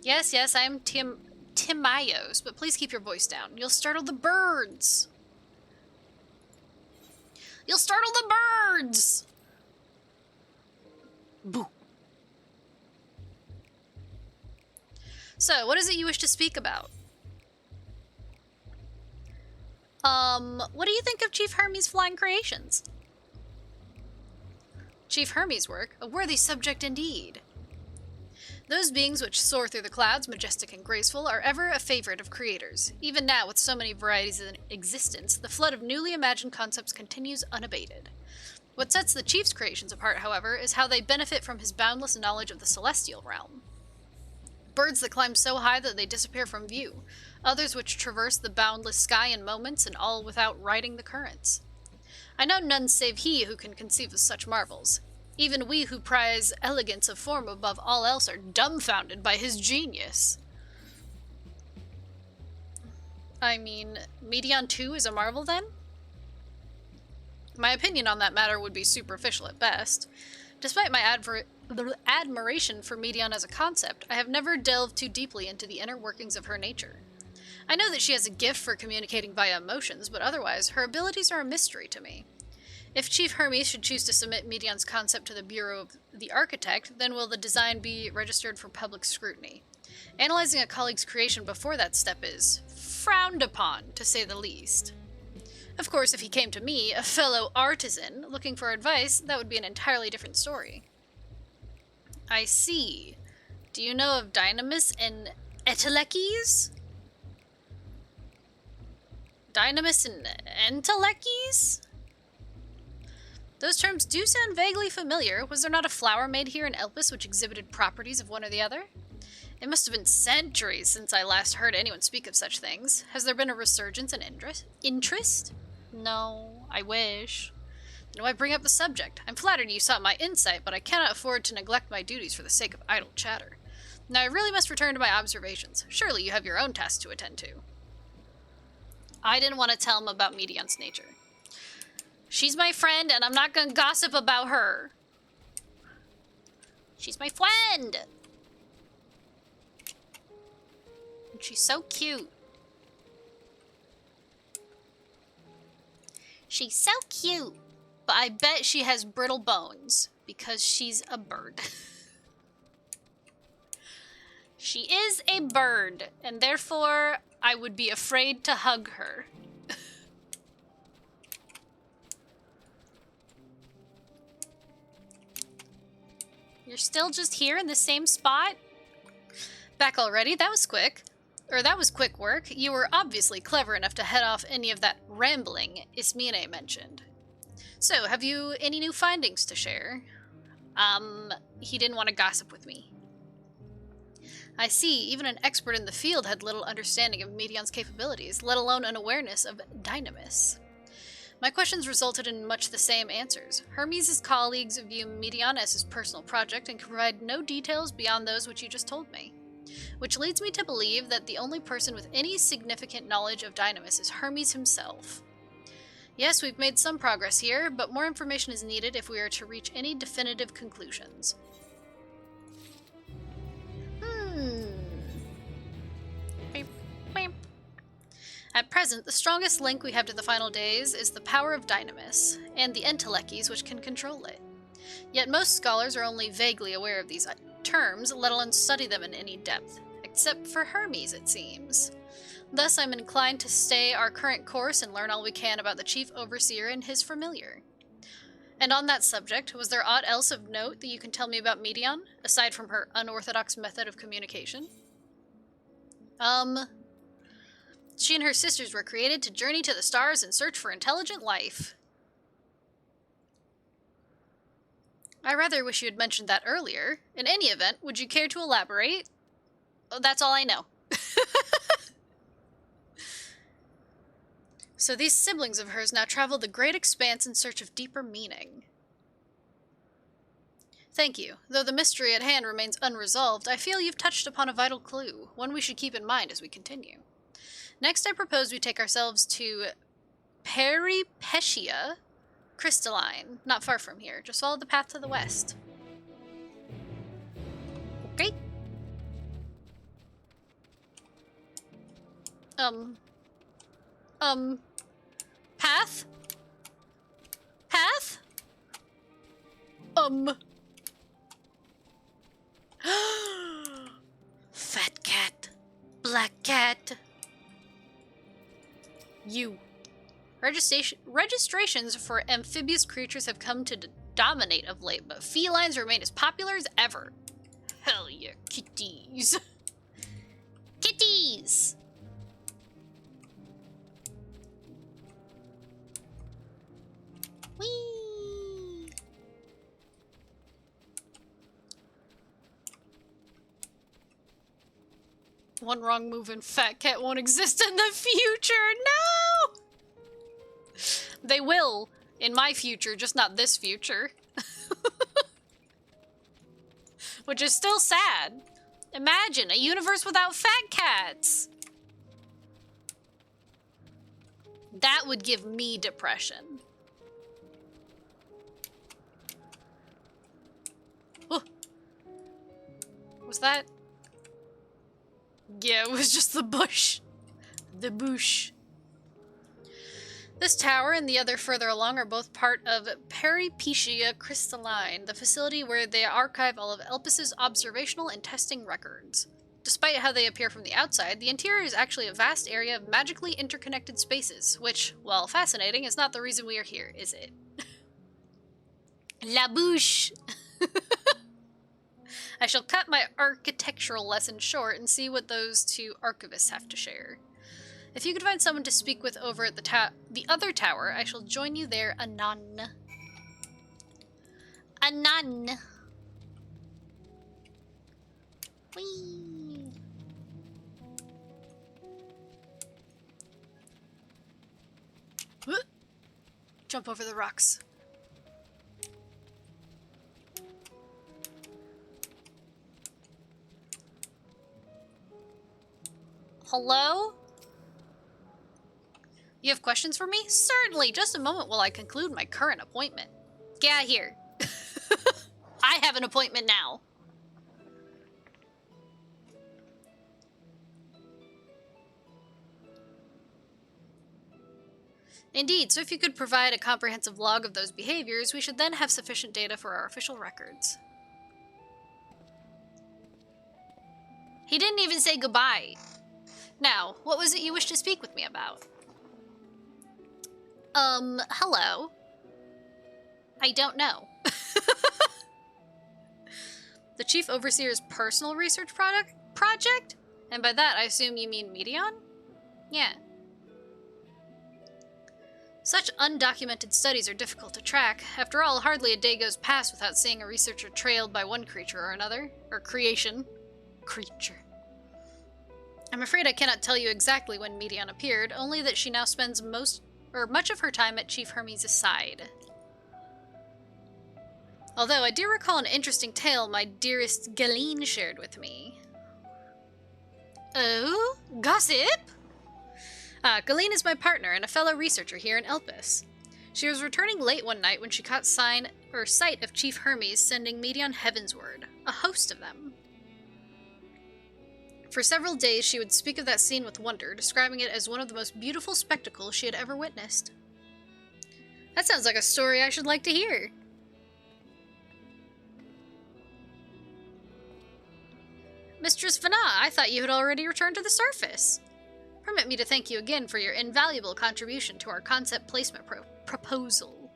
Yes, I'm Timaeus, but please keep your voice down. You'll startle the birds. You'll startle the birds! Boo. So, what is it you wish to speak about? What do you think of Chief Hermes' flying creations? Chief Hermes' work? A worthy subject indeed. Those beings which soar through the clouds, majestic and graceful, are ever a favorite of creators. Even now, with so many varieties in existence, the flood of newly imagined concepts continues unabated. What sets the Chief's creations apart, however, is how they benefit from his boundless knowledge of the celestial realm. Birds that climb so high that they disappear from view, others which traverse the boundless sky in moments, and all without riding the currents. I know none save he who can conceive of such marvels. Even we who prize elegance of form above all else are dumbfounded by his genius. I mean, Medion 2 is a marvel then? My opinion on that matter would be superficial at best. Despite my admiration for Medion as a concept, I have never delved too deeply into the inner workings of her nature. I know that she has a gift for communicating via emotions, but otherwise, her abilities are a mystery to me. If Chief Hermes should choose to submit Medion's concept to the Bureau of the Architect, then will the design be registered for public scrutiny. Analyzing a colleague's creation before that step is frowned upon, to say the least. Of course, if he came to me, a fellow artisan, looking for advice, that would be an entirely different story. I see. Do you know of Dynamis and Entelekes? Dynamis and Entelekes? Those terms do sound vaguely familiar. Was there not a flower made here in Elpis which exhibited properties of one or the other? It must have been centuries since I last heard anyone speak of such things. Has there been a resurgence in interest? No, I wish. Then why bring up the subject? I'm flattered you sought my insight, but I cannot afford to neglect my duties for the sake of idle chatter. Now I really must return to my observations. Surely you have your own tasks to attend to. I didn't want to tell him about Medion's nature. She's my friend, and I'm not gonna gossip about her. She's my friend! And she's so cute. She's so cute. But I bet she has brittle bones, because she's a bird. She is a bird, and therefore I would be afraid to hug her. You're still just here in the same spot? Back already? That was quick. Or that was quick work. You were obviously clever enough to head off any of that rambling Ismene mentioned. So, have you any new findings to share? He didn't want to gossip with me. I see, even an expert in the field had little understanding of Medion's capabilities, let alone an awareness of Dynamis. My questions resulted in much the same answers. Hermes' colleagues view Medion as his personal project and can provide no details beyond those which you just told me. Which leads me to believe that the only person with any significant knowledge of Dynamis is Hermes himself. Yes, we've made some progress here, but more information is needed if we are to reach any definitive conclusions. Beep, beep. At present, the strongest link we have to the final days is the power of Dynamis, and the Entelekes which can control it. Yet most scholars are only vaguely aware of these terms, let alone study them in any depth. Except for Hermes, it seems. Thus, I'm inclined to stay our current course and learn all we can about the Chief Overseer and his familiar. And on that subject, was there aught else of note that you can tell me about Medion, aside from her unorthodox method of communication? She and her sisters were created to journey to the stars and search for intelligent life. I rather wish you had mentioned that earlier. In any event, would you care to elaborate? Oh, that's all I know. So these siblings of hers now travel the great expanse in search of deeper meaning. Thank you. Though the mystery at hand remains unresolved, I feel you've touched upon a vital clue, one we should keep in mind as we continue. Next, I propose we take ourselves to Peripetia Crystalline, not far from here. Just follow the path to the west. Okay. Path? Path? Fat cat. Black cat. You. Registrations for amphibious creatures have come to dominate of late, but felines remain as popular as ever. Hell yeah, kitties. Kitties! Whee! One wrong move and Fat Cat won't exist in the future. No! They will in my future, just not this future. Which is still sad. Imagine a universe without fat cats. That would give me depression. Oh. Was that? Yeah, it was just the bush. The bush. This tower and the other further along are both part of Peripetia Crystalline, the facility where they archive all of Elpis's observational and testing records. Despite how they appear from the outside, the interior is actually a vast area of magically interconnected spaces, which, while fascinating, is not the reason we are here, is it? La bouche! I shall cut my architectural lesson short and see what those two archivists have to share. If you could find someone to speak with over at the other tower, I shall join you there anon. Anon. Whee! Jump over the rocks. Hello? You have questions for me? Certainly! Just a moment while I conclude my current appointment. Get out of here. I have an appointment now. Indeed, so if you could provide a comprehensive log of those behaviors, we should then have sufficient data for our official records. He didn't even say goodbye. Now, what was it you wished to speak with me about? Hello? I don't know. The Chief Overseer's personal research project? And by that, I assume you mean Medion? Yeah. Such undocumented studies are difficult to track. After all, hardly a day goes past without seeing a researcher trailed by one creature or another. Or creation. Creature. I'm afraid I cannot tell you exactly when Medion appeared, only that she now spends much of her time at Chief Hermes' side. Although I do recall an interesting tale my dearest Galeen shared with me. Oh? Gossip? Galeen is my partner and a fellow researcher here in Elpis. She was returning late one night when she caught sight of Chief Hermes sending Medion heavensward, a host of them. For several days she would speak of that scene with wonder, describing it as one of the most beautiful spectacles she had ever witnessed. That sounds like a story I should like to hear. Mistress Vana, I thought you had already returned to the surface. Permit me to thank you again for your invaluable contribution to our concept placement proposal.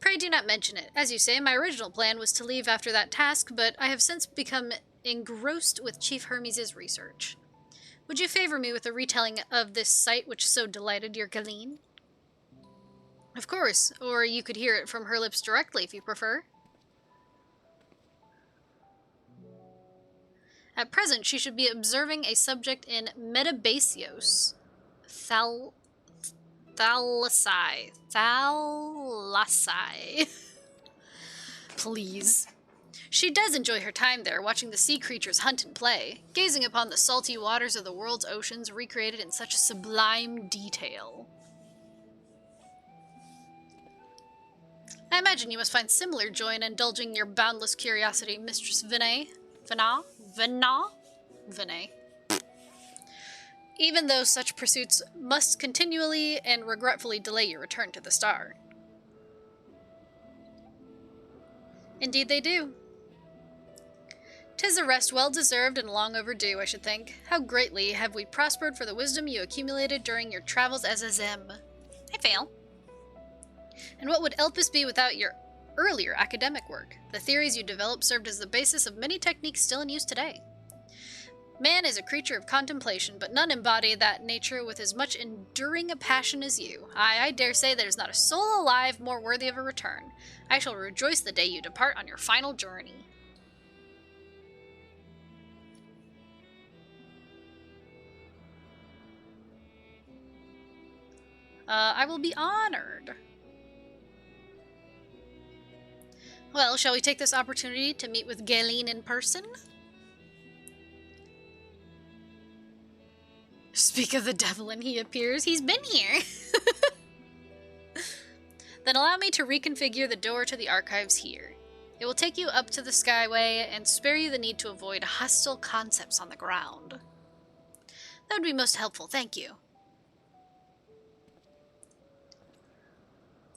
Pray do not mention it. As you say, my original plan was to leave after that task, but I have since become engrossed with Chief Hermes' research. Would you favor me with a retelling of this sight which so delighted your Galeen? Of course, or you could hear it from her lips directly if you prefer. At present, she should be observing a subject in Metabasios. Thalasai. Please. She does enjoy her time there, watching the sea creatures hunt and play, gazing upon the salty waters of the world's oceans recreated in such sublime detail. I imagine you must find similar joy in indulging your boundless curiosity, Mistress Vinay. Vinay. Even though such pursuits must continually and regretfully delay your return to the star. Indeed they do. 'Tis a rest well-deserved and long overdue, I should think. How greatly have we prospered for the wisdom you accumulated during your travels as a Zem. I fail. And what would Elpis be without your earlier academic work? The theories you developed served as the basis of many techniques still in use today. Man is a creature of contemplation, but none embody that nature with as much enduring a passion as you. I dare say there is not a soul alive more worthy of a return. I shall rejoice the day you depart on your final journey. I will be honored. Well, shall we take this opportunity to meet with Galeen in person? Speak of the devil and he appears. He's been here. Then allow me to reconfigure the door to the archives here. It will take you up to the Skyway and spare you the need to avoid hostile concepts on the ground. That would be most helpful, thank you.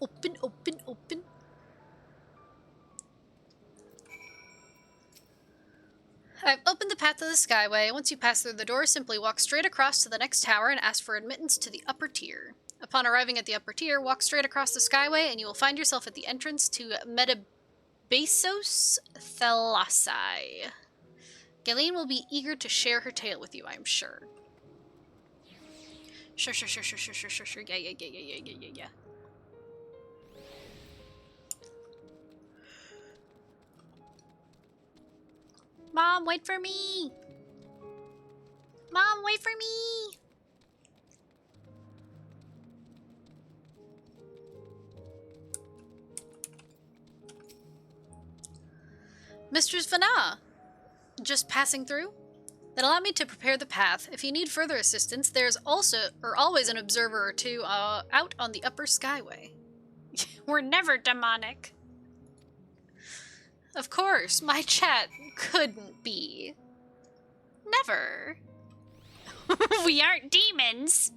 Open, open, open. I've opened the path to the Skyway. Once you pass through the door, simply walk straight across to the next tower and ask for admittance to the upper tier. Upon arriving at the upper tier, walk straight across the Skyway and you will find yourself at the entrance to Besos Thalasai. Galeen will be eager to share her tale with you, I'm sure. Sure. Yeah. Mom, wait for me! Mom, wait for me! Mistress Vana! Just passing through? Then allow me to prepare the path. If you need further assistance, there's always an observer or two out on the upper skyway. We're never demonic. Of course, my chat couldn't be. Never. We aren't demons.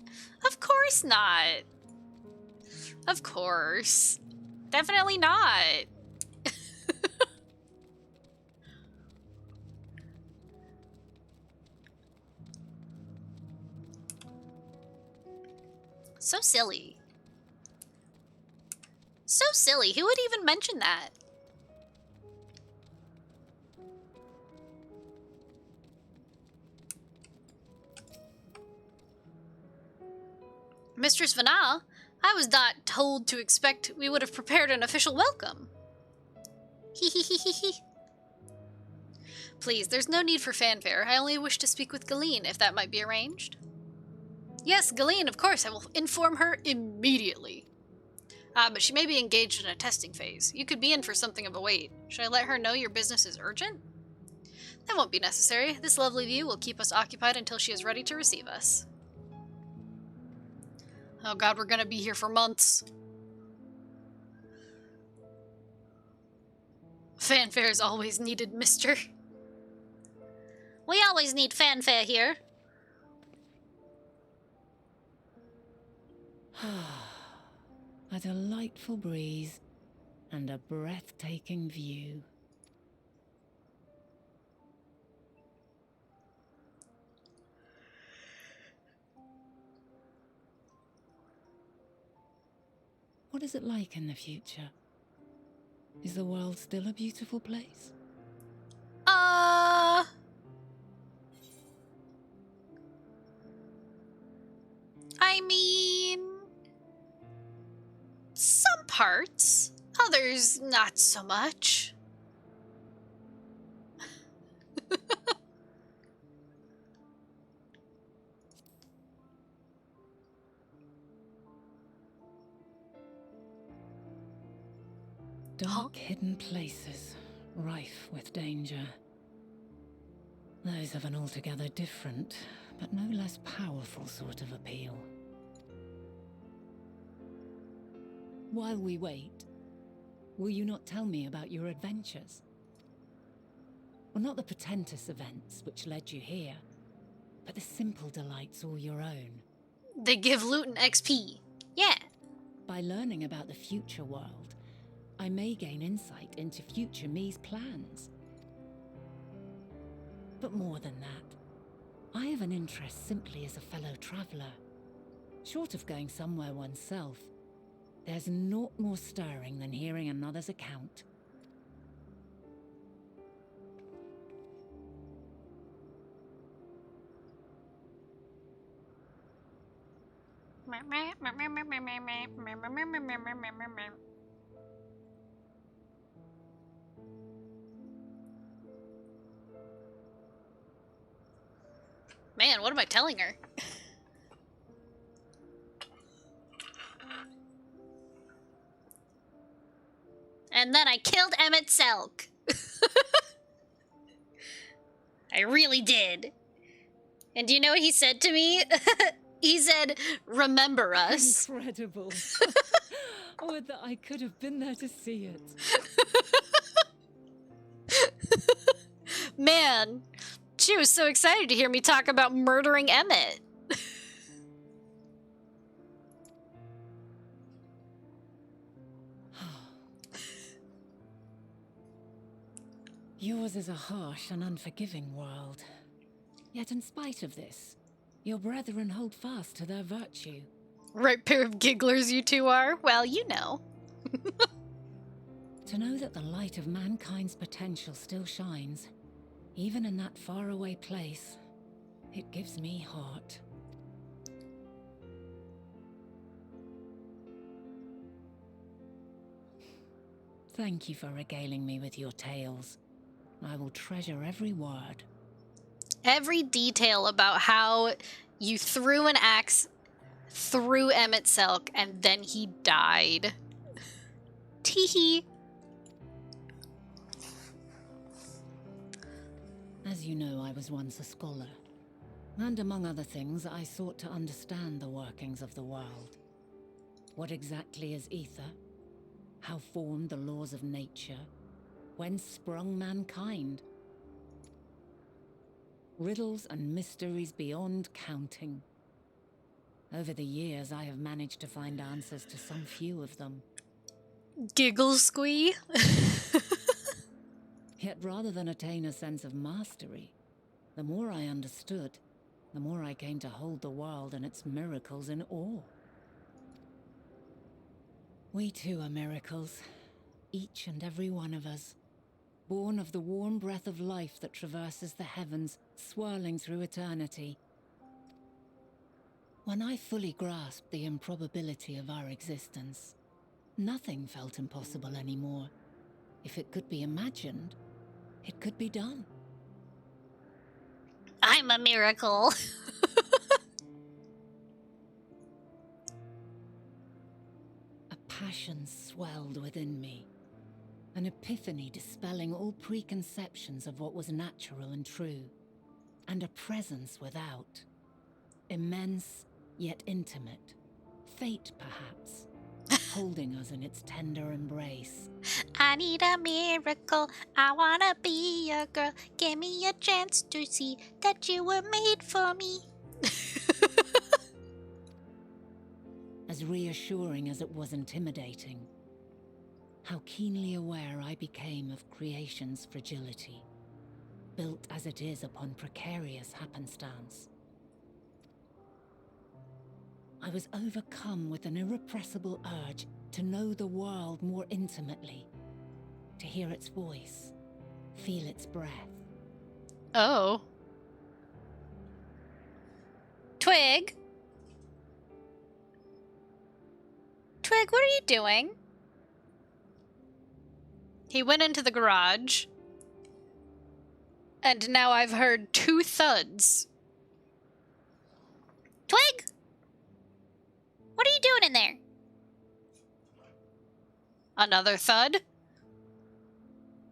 Of course not. Of course. Definitely not. So silly. So silly. Who would even mention that? Mistress Vanal, I was not told to expect we would have prepared an official welcome. Hee. Please, there's no need for fanfare. I only wish to speak with Galeen, if that might be arranged. Yes, Galeen, of course. I will inform her immediately. But she may be engaged in a testing phase. You could be in for something of a wait. Should I let her know your business is urgent? That won't be necessary. This lovely view will keep us occupied until she is ready to receive us. Oh god, we're gonna be here for months. Fanfare is always needed, mister. We always need fanfare here. A delightful breeze and a breathtaking view. What is it like in the future? Is the world still a beautiful place? I mean, some parts, others not so much. Dark, hidden places, rife with danger. Those have an altogether different, but no less powerful sort of appeal. While we wait, will you not tell me about your adventures? Well, not the portentous events which led you here, but the simple delights all your own. They give loot and XP. Yeah. By learning about the future world, I may gain insight into future me's plans. But more than that, I have an interest simply as a fellow traveller. Short of going somewhere oneself, there's naught more stirring than hearing another's account. Man, what am I telling her? And then I killed Emmett Selk. I really did. And do you know what he said to me? He said, "Remember us." Incredible. Would that I could have been there to see it. Man, she was so excited to hear me talk about murdering Emmett. Yours is a harsh and unforgiving world. Yet in spite of this, your brethren hold fast to their virtue. Right pair of gigglers you two are. Well, you know. To know that the light of mankind's potential still shines, even in that faraway place, it gives me heart. Thank you for regaling me with your tales. I will treasure every word. Every detail about how you threw an axe through Emmett Selk and then he died. Teehee. As you know, I was once a scholar. And among other things, I sought to understand the workings of the world. What exactly is ether? How formed the laws of nature? Whence sprung mankind? Riddles and mysteries beyond counting. Over the years, I have managed to find answers to some few of them. Giggle squee. Yet rather than attain a sense of mastery, the more I understood, the more I came to hold the world and its miracles in awe. We too are miracles, each and every one of us, born of the warm breath of life that traverses the heavens, swirling through eternity. When I fully grasped the improbability of our existence, nothing felt impossible anymore. If it could be imagined, it could be done. I'm a miracle. A passion swelled within me, an epiphany dispelling all preconceptions of what was natural and true, and a presence without, immense yet intimate, fate perhaps, holding us in its tender embrace. I need a miracle. I wanna be a girl. Give me a chance to see that you were made for me. As reassuring as it was intimidating, how keenly aware I became of creation's fragility, built as it is upon precarious happenstance. I was overcome with an irrepressible urge to know the world more intimately, to hear its voice, feel its breath. Oh. Twig? Twig, what are you doing? He went into the garage, and now I've heard 2 thuds. Twig? What are you doing in there? Another thud.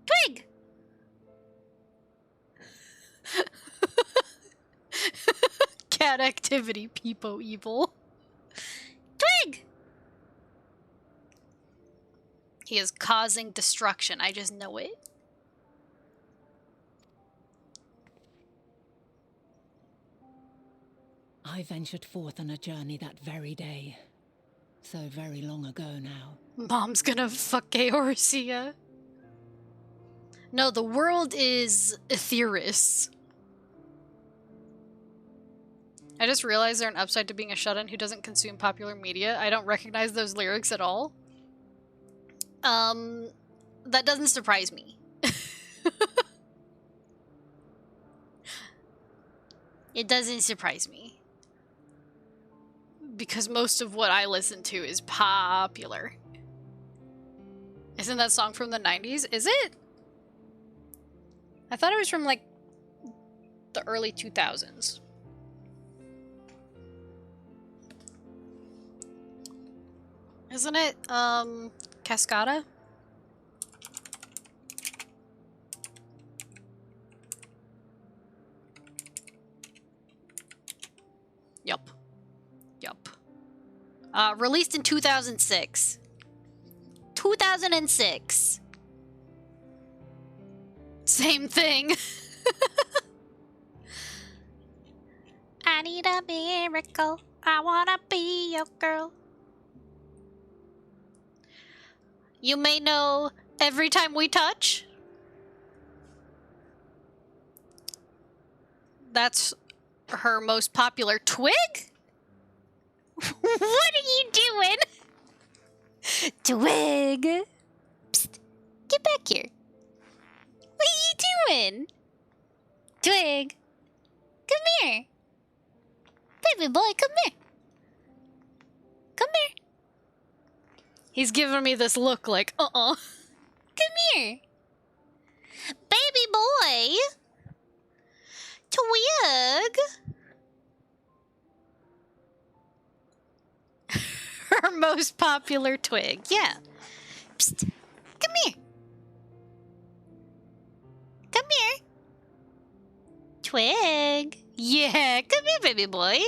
Twig! Cat activity, peepo evil. Twig! He is causing destruction. I just know it. I ventured forth on a journey that very day. So very long ago now. Mom's gonna fuck Eorzea. No, the world is Aetheris. I just realized there's an upside to being a shut-in who doesn't consume popular media. I don't recognize those lyrics at all. That doesn't surprise me. It doesn't surprise me. Because most of what I listen to is popular. Isn't that song from the 90s? Is it? I thought it was from, like, the early 2000s. Isn't it, Cascada? Yup. Yup. Released in 2006. 2006. Same thing. I need a miracle. I wanna be your girl. You may know Every Time We Touch. That's her most popular. Twig? What are you doing? Twig. Psst. Get back here. What are you doing? Twig. Come here. Baby boy, come here. Come here. He's giving me this look like, Come here. Baby boy. Twig. Her most popular twig. Yeah. Psst. Come here. Come here. Twig. Yeah, come here, baby boy.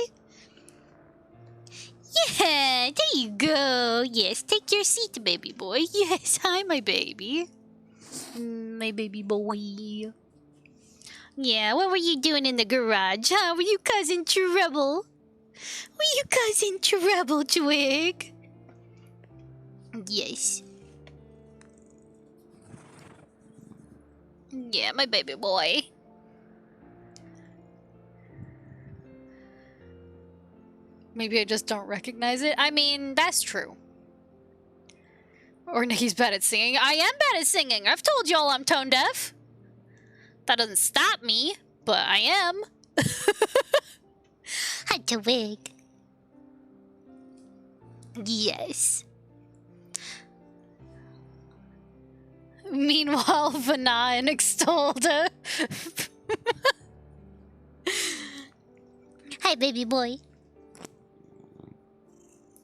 Yeah, there you go. Yes, take your seat, baby boy. Yes, hi, my baby. My baby boy. Yeah, what were you doing in the garage, huh? Were you causing trouble? Were you causing trouble, Twig? Yes. Yeah, my baby boy. Maybe I just don't recognize it. I mean, that's true. Or Nikki's bad at singing. I am bad at singing. I've told y'all I'm tone deaf. That doesn't stop me, but I am. Hi, Twig. Yes. Meanwhile, Vana and Extolda. Hi, baby boy.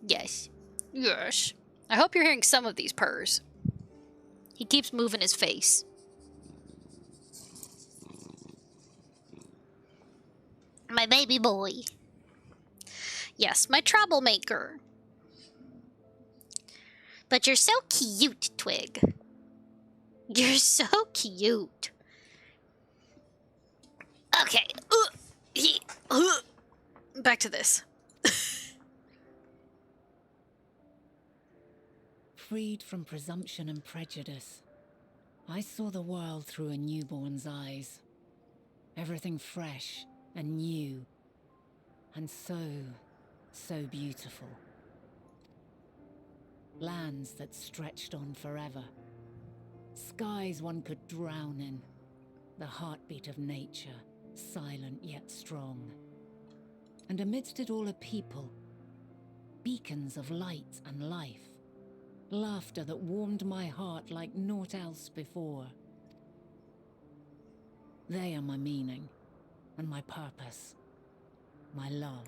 Yes. Yes. I hope you're hearing some of these purrs. He keeps moving his face. My baby boy. Yes, my troublemaker. But you're so cute, Twig. You're so cute. Okay. Back to this. Freed from presumption and prejudice, I saw the world through a newborn's eyes. Everything fresh and new, and so beautiful. Lands that stretched on forever. Skies one could drown in. The heartbeat of nature, silent yet strong. And amidst it all a people, beacons of light and life. Laughter that warmed my heart like naught else before. They are my meaning, and my purpose, my love.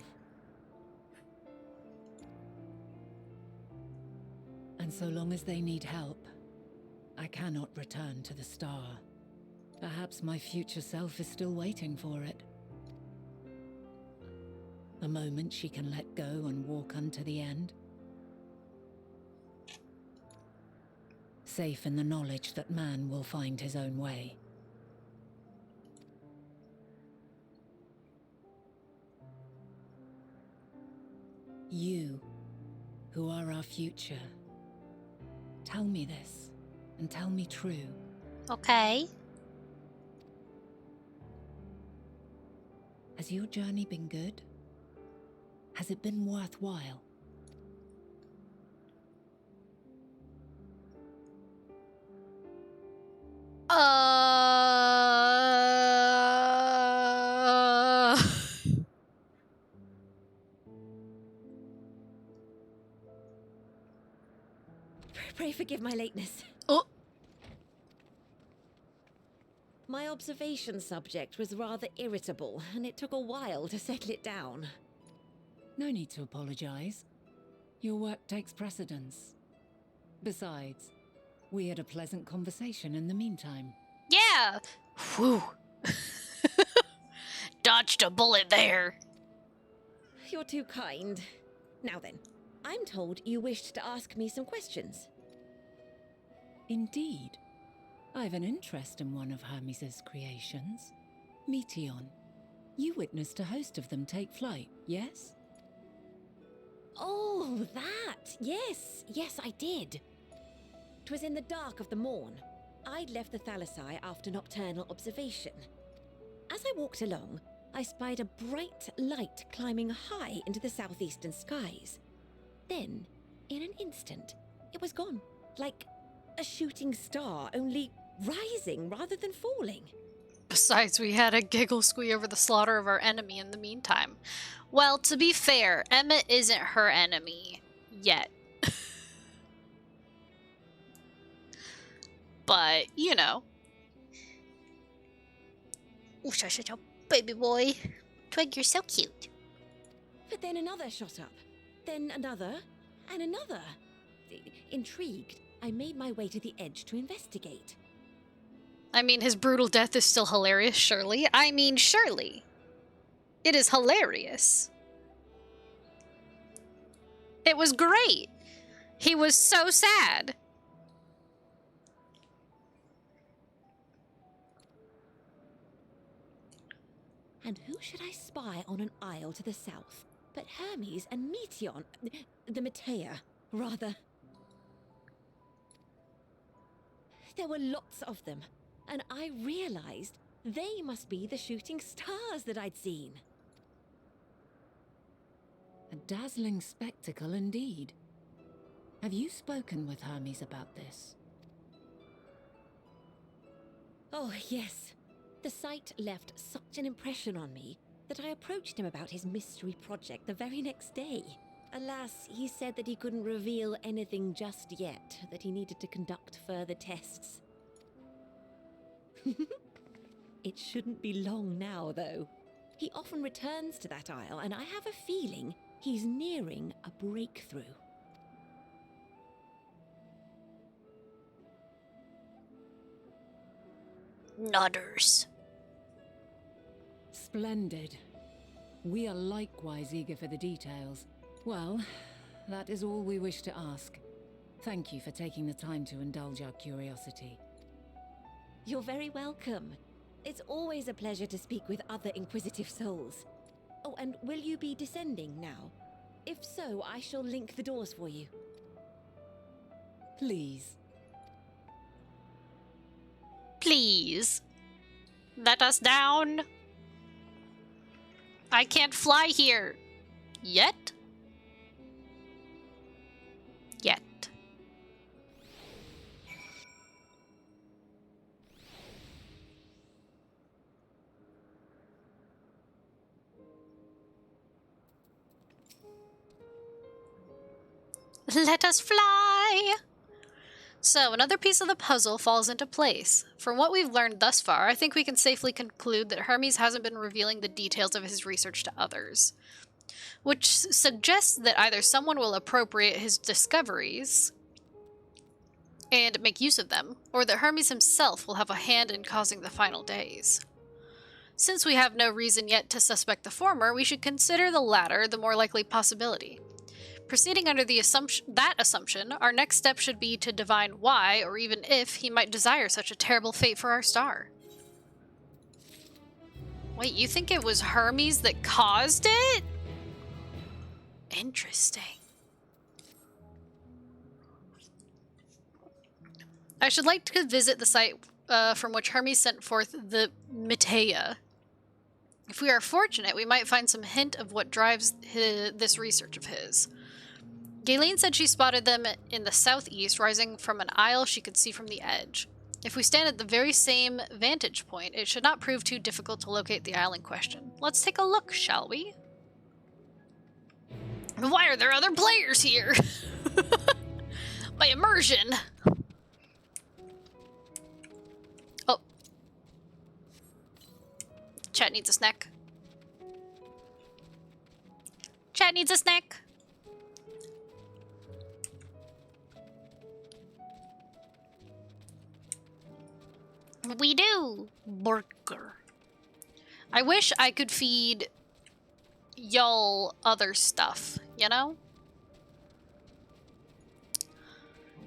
And so long as they need help, I cannot return to the star. Perhaps my future self is still waiting for it. The moment she can let go and walk unto the end. Safe in the knowledge that man will find his own way. You, who are our future, tell me this, and tell me true. Okay. Has your journey been good? Has it been worthwhile? Pray forgive my lateness. Oh. My observation subject was rather irritable, and it took a while to settle it down. No need to apologize. Your work takes precedence. Besides, we had a pleasant conversation in the meantime. Yeah. Whew. Dodged a bullet there. You're too kind. Now then, I'm told you wished to ask me some questions. Indeed. I've an interest in one of Hermes' creations. Meteon. You witnessed a host of them take flight, yes? Oh, that! Yes, I did. 'Twas in the dark of the morn. I'd left the Thalassai after nocturnal observation. As I walked along, I spied a bright light climbing high into the southeastern skies. Then, in an instant, it was gone, like a shooting star, only rising rather than falling. Besides, we had a giggle squee over the slaughter of our enemy in the meantime. Well, to be fair, Emmett isn't her enemy yet. But, you know. Ooh, shush, baby boy. Twig, you're so cute. But then another shot up, then another, and another. Intrigued, I made my way to the edge to investigate. I mean, his brutal death is still hilarious, surely. I mean, surely. It is hilarious. It was great. He was so sad. And who should I spy on an isle to the south but Hermes and Meteon, the Metea, rather. There were lots of them, and I realized they must be the shooting stars that I'd seen. A dazzling spectacle indeed. Have you spoken with Hermes about this? Oh, yes. The sight left such an impression on me that I approached him about his mystery project the very next day. Alas, he said that he couldn't reveal anything just yet, that he needed to conduct further tests. It shouldn't be long now, though. He often returns to that isle, and I have a feeling he's nearing a breakthrough. Nudders. Splendid. We are likewise eager for the details. Well, that is all we wish to ask. Thank you for taking the time to indulge our curiosity. You're very welcome. It's always a pleasure to speak with other inquisitive souls. Oh, and will you be descending now? If so, I shall link the doors for you. Please. Please. Let us down. I can't fly here. Yet? Yet. Let us fly! So, another piece of the puzzle falls into place. From what we've learned thus far, I think we can safely conclude that Hermes hasn't been revealing the details of his research to others. Which suggests that either someone will appropriate his discoveries and make use of them, or that Hermes himself will have a hand in causing the final days. Since we have no reason yet to suspect the former, we should consider the latter the more likely possibility. Proceeding under the assumption, our next step should be to divine why, or even if, he might desire such a terrible fate for our star. Wait, you think it was Hermes that caused it? Interesting. I should like to visit the site from which Hermes sent forth the Metea. If we are fortunate, we might find some hint of what drives this research of his. Galen said she spotted them in the southeast, rising from an isle she could see from the edge. If we stand at the very same vantage point, it should not prove too difficult to locate the isle in question. Let's take a look, shall we? Why are there other players here? My immersion! Oh. Chat needs a snack. Chat needs a snack. We do, burger. I wish I could feed y'all other stuff, you know?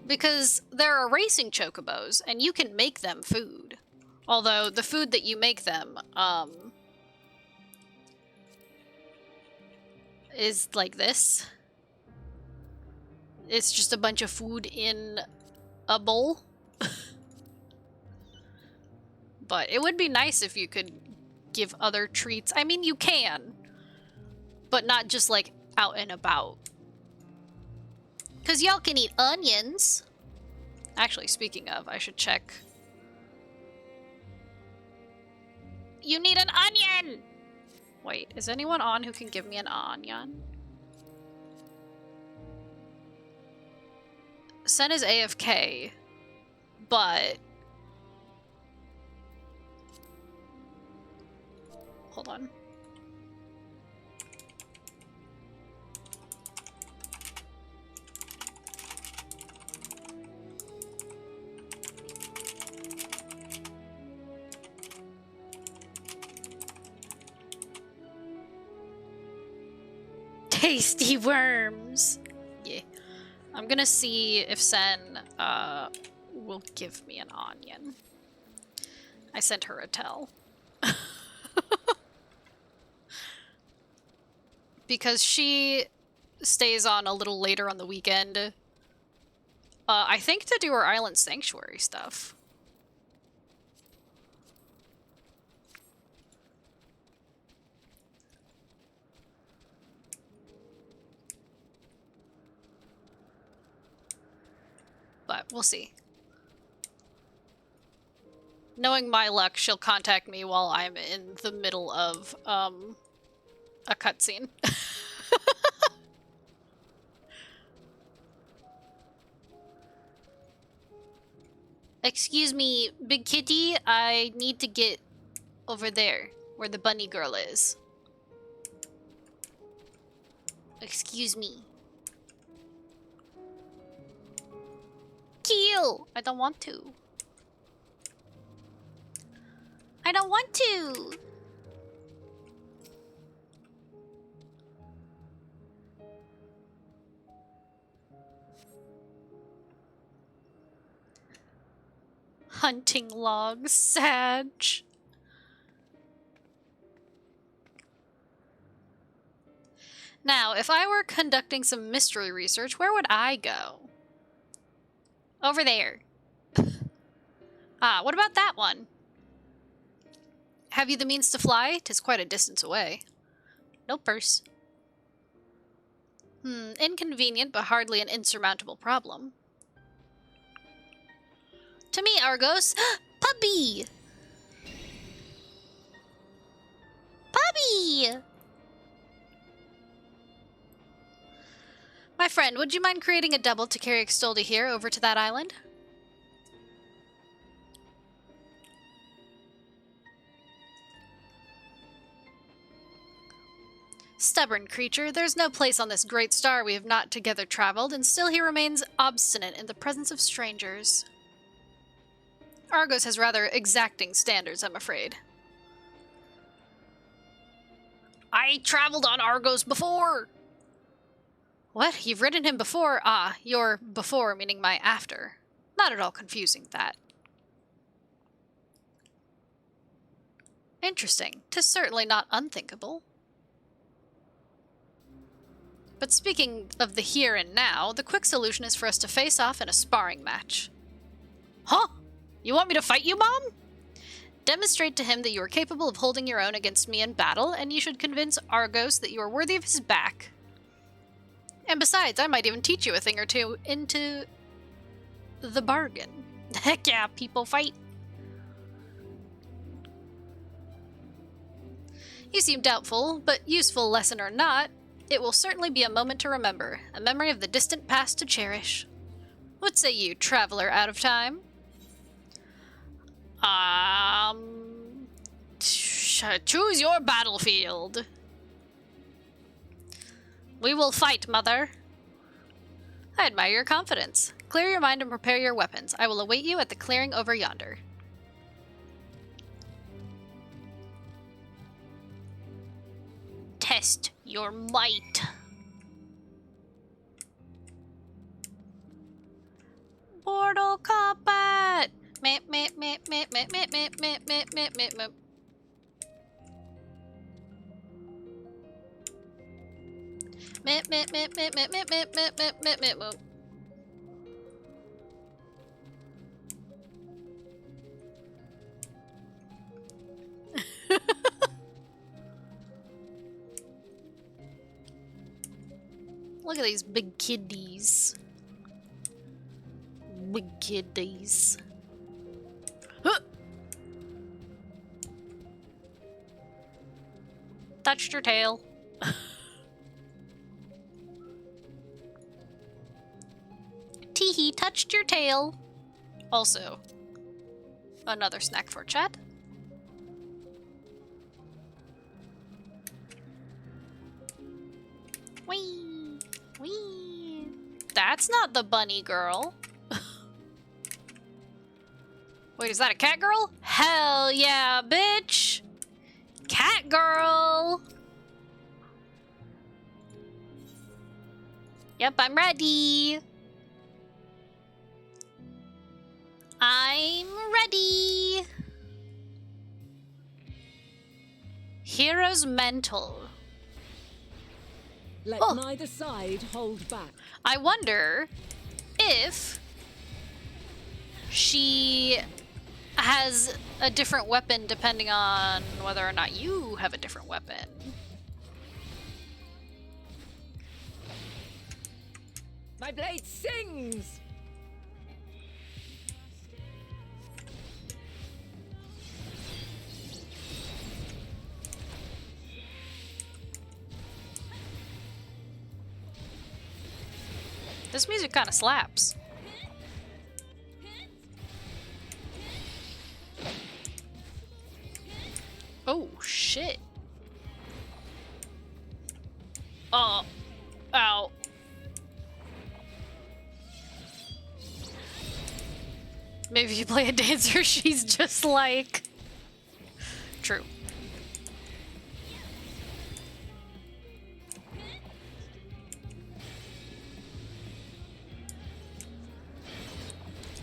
Because there are racing chocobos, and you can make them food. Although, the food that you make them, is like this. It's just a bunch of food in a bowl. But it would be nice if you could give other treats. I mean, you can. But not just, like, out and about. Because y'all can eat onions. Actually, speaking of, I should check. You need an onion! Wait, is anyone on who can give me an onion? Sen is AFK, but... Hold on. Tasty worms! Yeah. I'm gonna see if Sen will give me an onion. I sent her a tell. Because she stays on a little later on the weekend. I think to do her Island Sanctuary stuff. But we'll see. Knowing my luck, she'll contact me while I'm in the middle of, a cutscene. Excuse me, Big Kitty, I need to get over there, where the bunny girl is. Excuse me. Kill! I don't want to. I don't want to! Hunting log, Sag. Now, if I were conducting some mystery research, where would I go? Over there. Ah, what about that one? Have you the means to fly? 'Tis quite a distance away. No purse. Inconvenient, but hardly an insurmountable problem. To me, Argos. Puppy! Puppy! My friend, would you mind creating a double to carry Extoldi here over to that island? Stubborn creature, there's no place on this great star we have not together traveled, and still he remains obstinate in the presence of strangers. Argos has rather exacting standards, I'm afraid. I traveled on Argos before! What? You've ridden him before? Ah, your before meaning my after. Not at all confusing, that. Interesting. 'Tis certainly not unthinkable. But speaking of the here and now, the quick solution is for us to face off in a sparring match. Huh? You want me to fight you, Mom? Demonstrate to him that you are capable of holding your own against me in battle, and you should convince Argos that you are worthy of his back. And besides, I might even teach you a thing or two into the bargain. Heck yeah, people fight. You seem doubtful, but useful lesson or not, it will certainly be a moment to remember, a memory of the distant past to cherish. What say you, traveler out of time? Choose your battlefield. We will fight, Mother. I admire your confidence. Clear your mind and prepare your weapons. I will await you at the clearing over yonder. Test your might. Mortal Kombat! Meh, meh, meh, meh, meh, meh, meh, meh, meh, meh, meh, meh. Meh, meh, meh, meh, meh, meh, meh, meh, meh, meh, meh, meh. Look at these big kiddies. my goodness. Huh. Touched your tail. Teehee touched your tail. Also, another snack for chat. Wee, wee. That's not the bunny girl. Wait, is that a cat girl? Hell yeah, bitch! Cat girl! Yep, I'm ready. I'm ready. Hero's Mental. Let Oh. neither side hold back. I wonder if she has a different weapon depending on whether or not you have a different weapon. My blade sings! This music kind of slaps. Oh, shit. Oh. Ow. Maybe if you play a dancer, she's just like... True.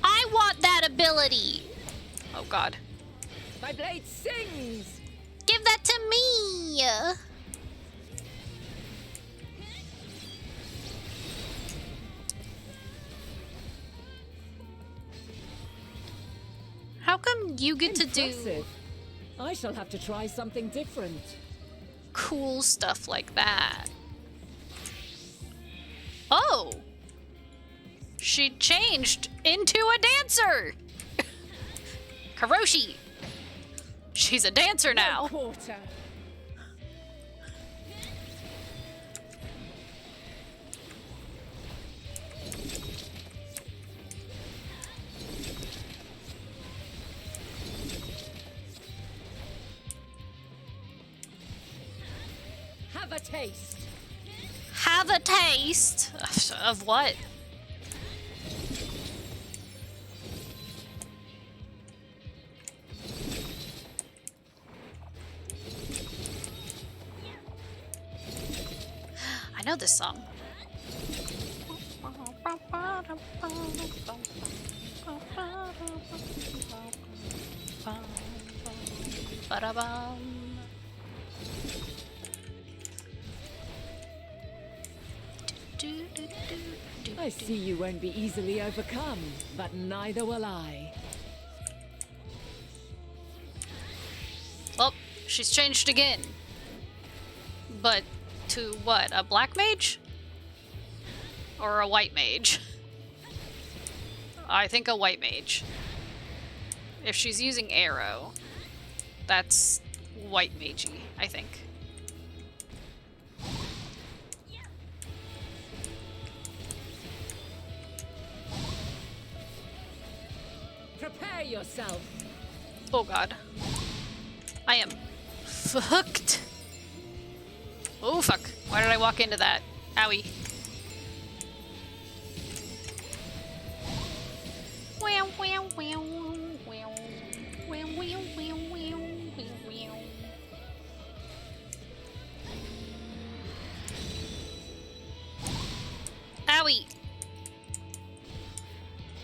I want that ability! Oh god. My blade sings! Give that to me! How come you get to do Impressive. I shall have to try something different. cool stuff like that? Oh! She changed into a dancer! Karoshi! She's a dancer now. Quarter. Have a taste. Have a taste of what? I know this song. Ba-da-bum. I see you won't be easily overcome, but neither will I. Oh, she's changed again. But to what? A black mage? Or a white mage? I think a white mage. If she's using arrow, that's white magey, I think. Prepare yourself. Oh god. I am fucked. Oh fuck. Why did I walk into that? Owie. Wow, wow, wow, wow. Wow, wow, wow, wow, wow, wow. Owie.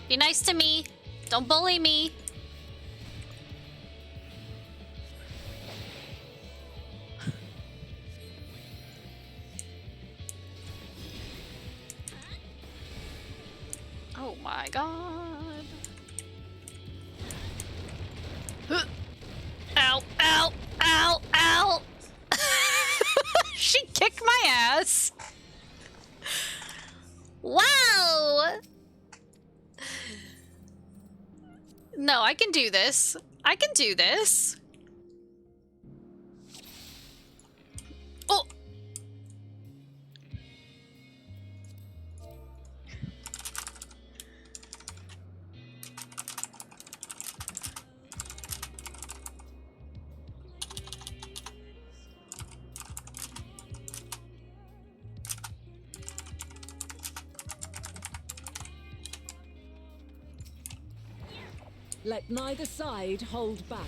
Be nice to me. Don't bully me. Oh my god. Huh. Ow, ow, ow, ow. She kicked my ass. Wow. No, I can do this. I can do this. Oh! Let neither side hold back.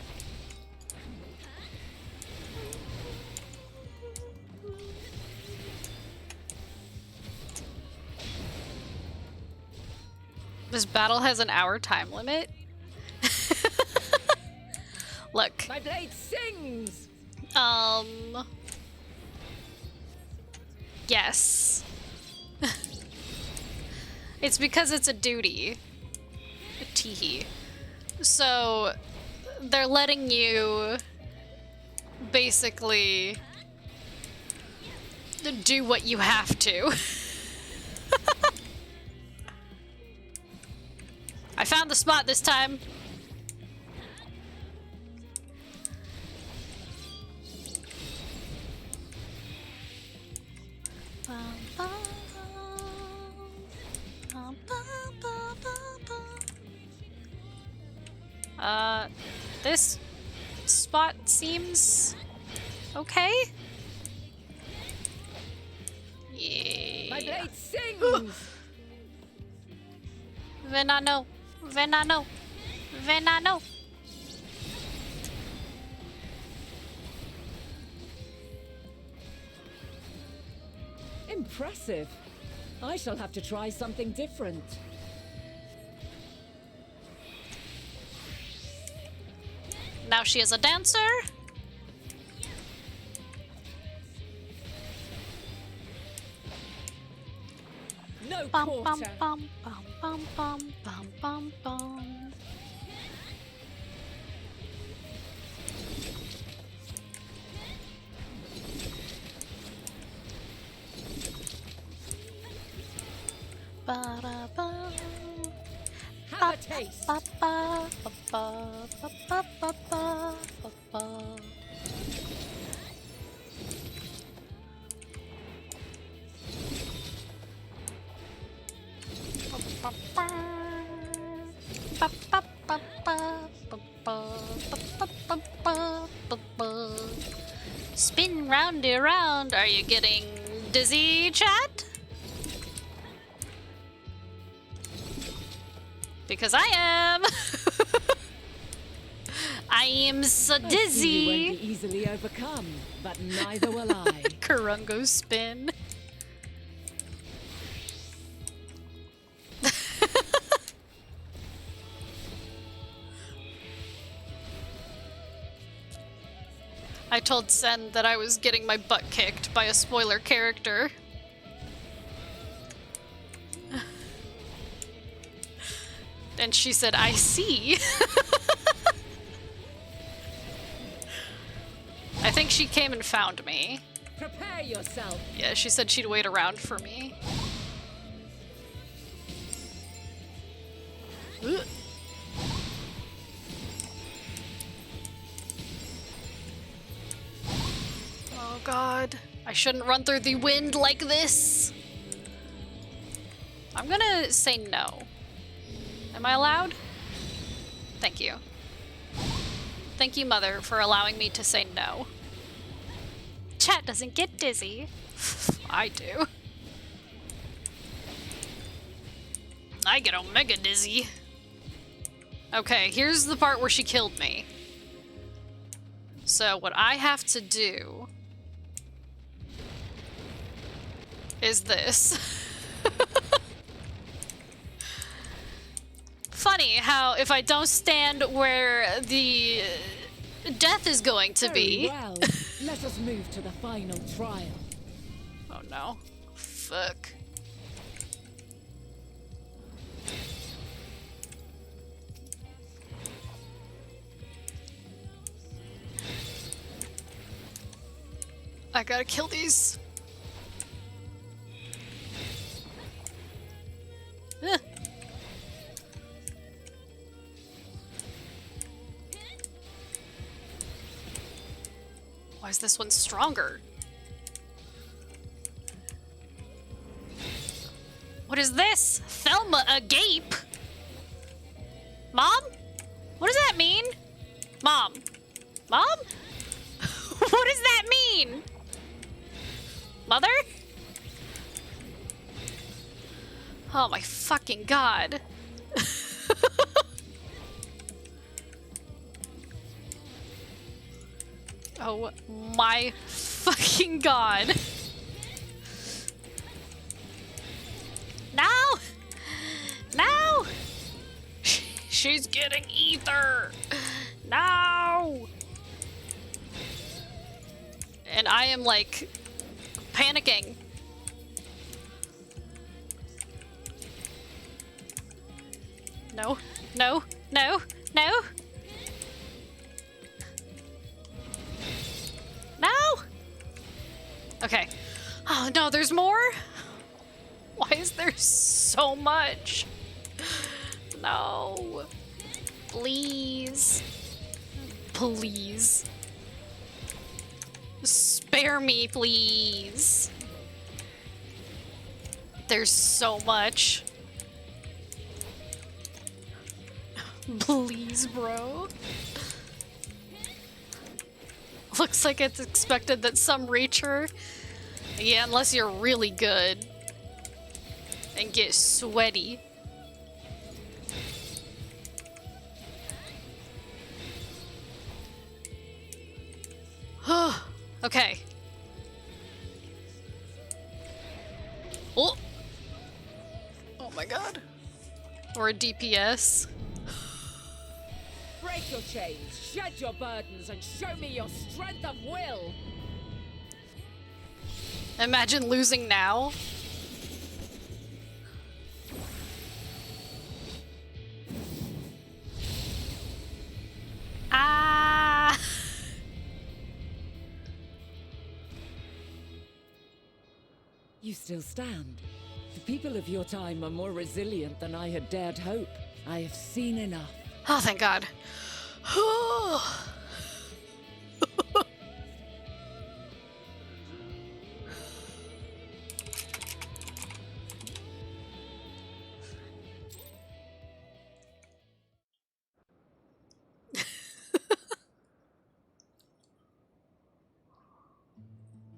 This battle has an hour time limit. Look. My blade sings! Yes. It's because it's a duty. A teehee. So, they're letting you basically do what you have to. I found the spot this time. This spot seems okay. Yeah. My blade sings! Venano. Venano. Venano. Impressive. I shall have to try something different. Now she is a dancer. No Bum quarter. bum bum bum bum bum bum bum. Ba-da-ba. Have a taste. Ba-ba-ba-ba-ba-ba-ba-ba-ba. Spin round around. Are you getting dizzy, chat? Because I am. I am so I see you dizzy. won't be easily overcome, but neither will I. Kurungo spin. I told Sen that I was getting my butt kicked by a spoiler character. And she said, I see. I think she came and found me. Prepare yourself. Yeah, she said she'd wait around for me. Ugh. Oh god. I shouldn't run through the wind like this. I'm gonna say no. Am I allowed? Thank you. Thank you, Mother, for allowing me to say no. Chat doesn't get dizzy. I do. I get omega dizzy. Okay, here's the part where she killed me. So what I have to do is this. Funny how if I don't stand where the death is going to Very be. well. Let us move to the final trial. Oh no. Fuck. I gotta kill these. Why is this one stronger? What is this? Thelma agape? Mom? What does that mean? Mom? Mom? What does that mean? Mother? Oh my fucking god. Oh my fucking god. No! No! She's getting ether! No! And I am like panicking. No, no, no, no! No! Okay. Oh no, there's more? Why is there so much? No. Please. Please. Spare me, please. There's so much. Please, bro. Looks like it's expected that some reacher. Yeah, unless you're really good. And get sweaty. Okay. Oh! Oh my god. Or a DPS. Break your chains, shed your burdens, and show me your strength of will! Imagine losing now. Ah! You still stand. The people of your time are more resilient than I had dared hope. I have seen enough. Oh, thank God.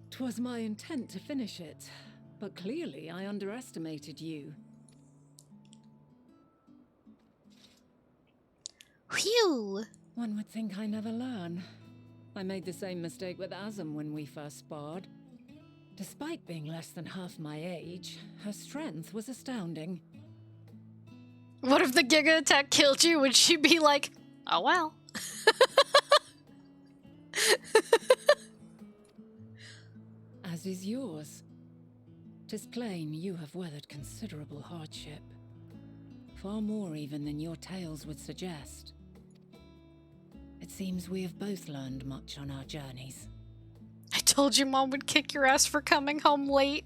Twas my intent to finish it, but clearly I underestimated you. Phew! One would think I never learn. I made the same mistake with Azam when we first sparred. Despite being less than half my age, her strength was astounding. What if the Giga attack killed you? Would she be like, oh well? As is yours. 'Tis plain you have weathered considerable hardship. Far more even than your tales would suggest. It seems we have both learned much on our journeys. I told you Mom would kick your ass for coming home late.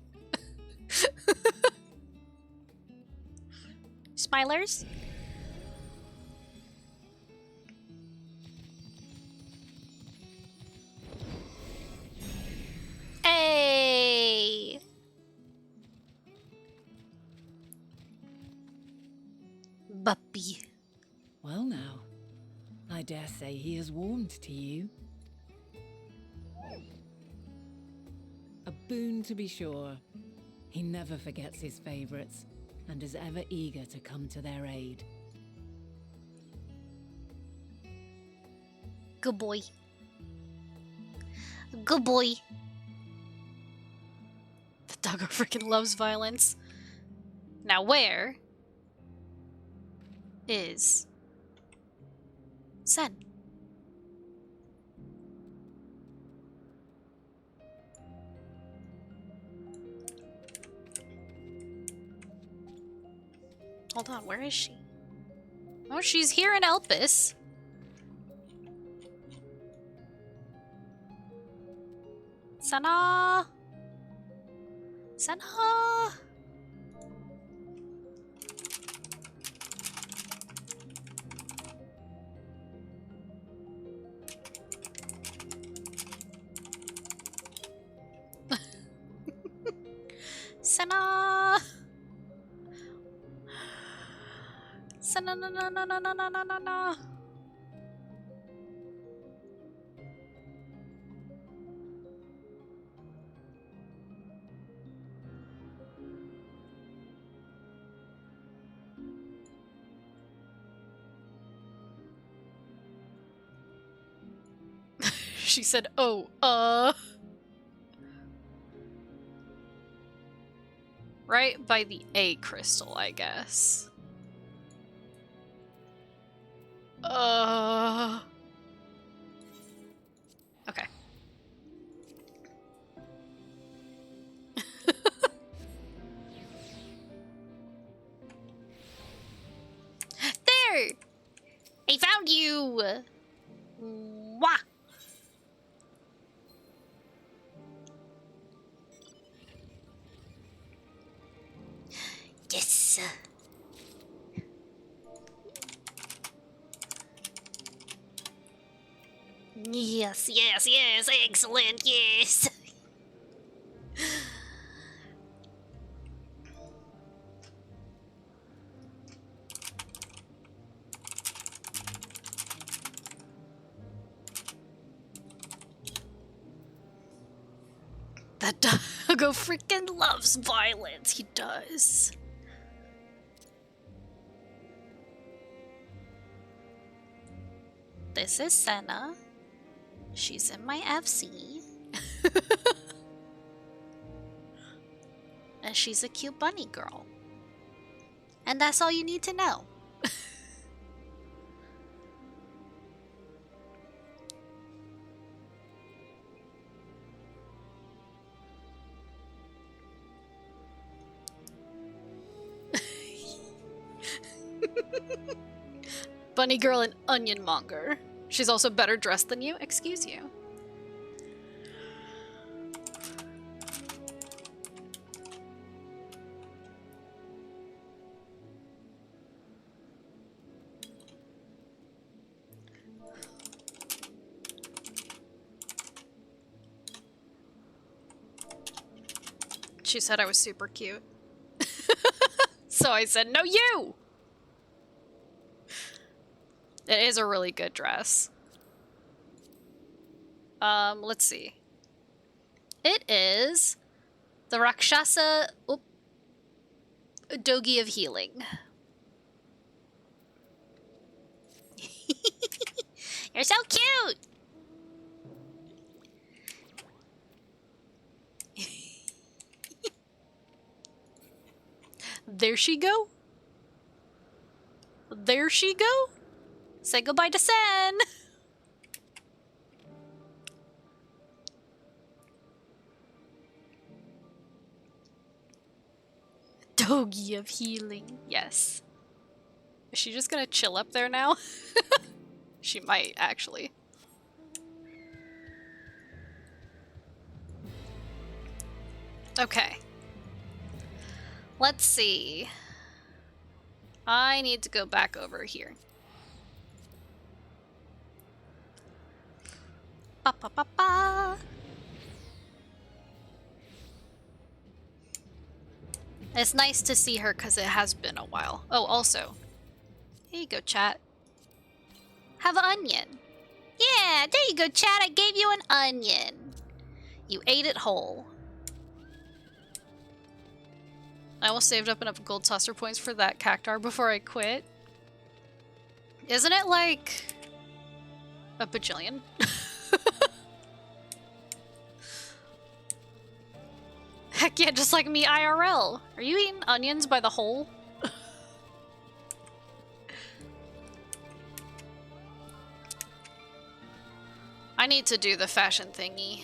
Smilers? Hey! Buppy. Well now, I dare say he is warmed to you. A boon to be sure. He never forgets his favorites, and is ever eager to come to their aid. Good boy. Good boy. The doggo freaking loves violence. Now where is Sen? Hold on, where is she? Oh, she's here in Elpis. Sana! Sana! Senna! Senna, no, no, no, no, no, no, no, no, no. She said, oh, right by the A crystal, I guess. Okay. There! I found you! Wah! Yes! Yes, yes, yes, excellent, yes! That doggo freaking loves violence, he does. This is Senna. She's in my FC. And she's a cute bunny girl. And that's all you need to know. Bunny girl and onion monger. She's also better dressed than you. Excuse you. She said I was super cute. So I said, no, you! It is a really good dress. Let's see. It is the Rakshasa Dogi of Healing. You're so cute! There she go. There she go. Say goodbye to Sen. Dogi of Healing. Yes. Is she just gonna chill up there now? She might, actually. Okay. Let's see. I need to go back over here. Ba ba ba ba. It's nice to see her because it has been a while. Oh, also. Here you go, chat. Have an onion. Yeah, there you go, chat. I gave you an onion. You ate it whole. I almost saved up enough gold saucer points for that cactar before I quit. Isn't it like a bajillion? Heck yeah, just like me IRL. Are you eating onions by the whole? I need to do the fashion thingy.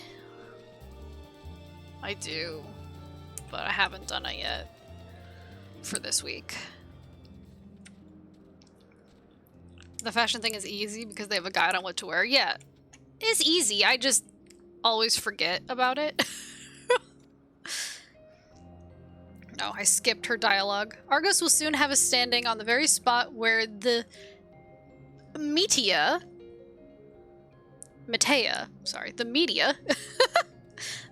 I do, but I haven't done it yet for this week. The fashion thing is easy because they have a guide on what to wear. Yeah, it's easy. I just always forget about it. No, I skipped her dialogue. Argos will soon have us standing on the very spot where the Metea, sorry, the media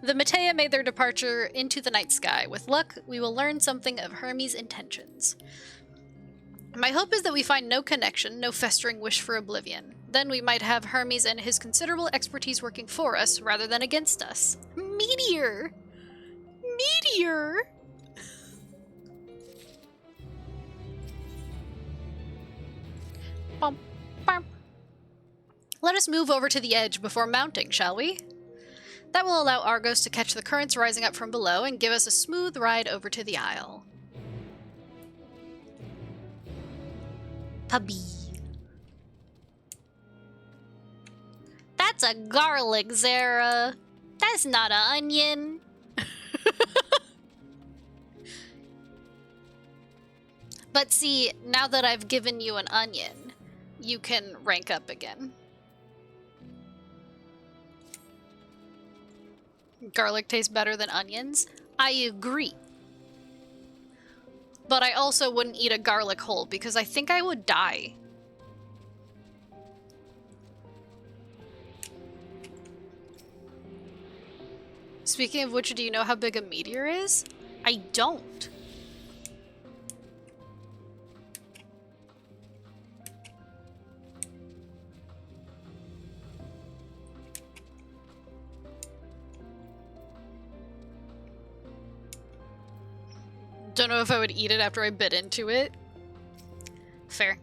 The Matea made their departure into the night sky. With luck, we will learn something of Hermes' intentions. My hope is that we find no connection, no festering wish for oblivion. Then we might have Hermes and his considerable expertise working for us rather than against us. Meteor! Meteor! Bum, bum. Let us move over to the edge before mounting, shall we? That will allow Argos to catch the currents rising up from below and give us a smooth ride over to the Isle. Puppy. That's a garlic, Zara. That's not an onion. But see, now that I've given you an onion, you can rank up again. Garlic tastes better than onions? I agree. But I also wouldn't eat a garlic whole because I think I would die. Speaking of which, do you know how big a meteor is? I don't. Don't know if I would eat it after I bit into it. Fair.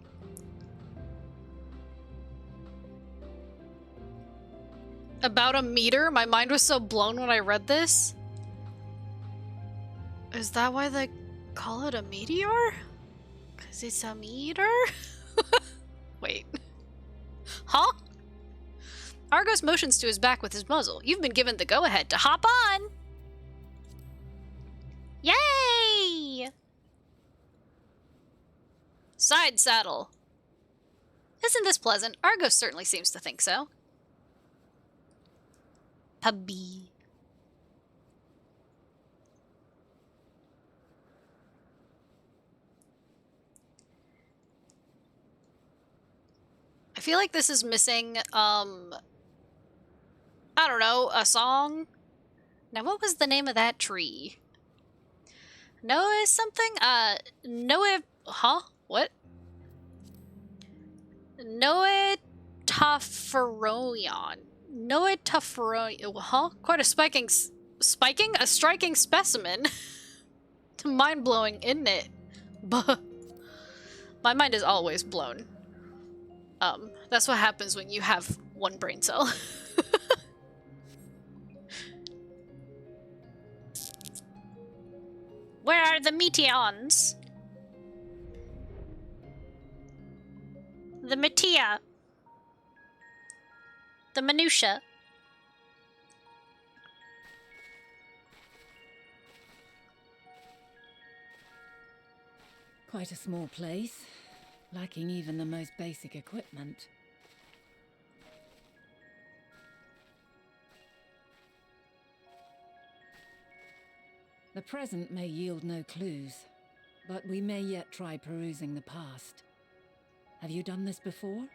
About a meter? My mind was so blown when I read this. Is that why they call it a meteor? 'Cause it's a meter? Wait. Huh? Argos motions to his back with his muzzle. You've been given the go-ahead to hop on! Yay! Side saddle. Isn't this pleasant? Argos certainly seems to think so. Puppy. I feel like this is missing, I don't know, a song? Now, what was the name of that tree? Noah something? Noah... Huh? What? Noetopheroion. Noetopheroion. Huh? Quite a spiking... Spiking? A striking specimen. Mind-blowing, isn't it? Buh. My mind is always blown. That's what happens when you have one brain cell. Where are the meteons? The Metea. The minutia. Quite a small place, lacking even the most basic equipment. The present may yield no clues, but we may yet try perusing the past. Have you done this before?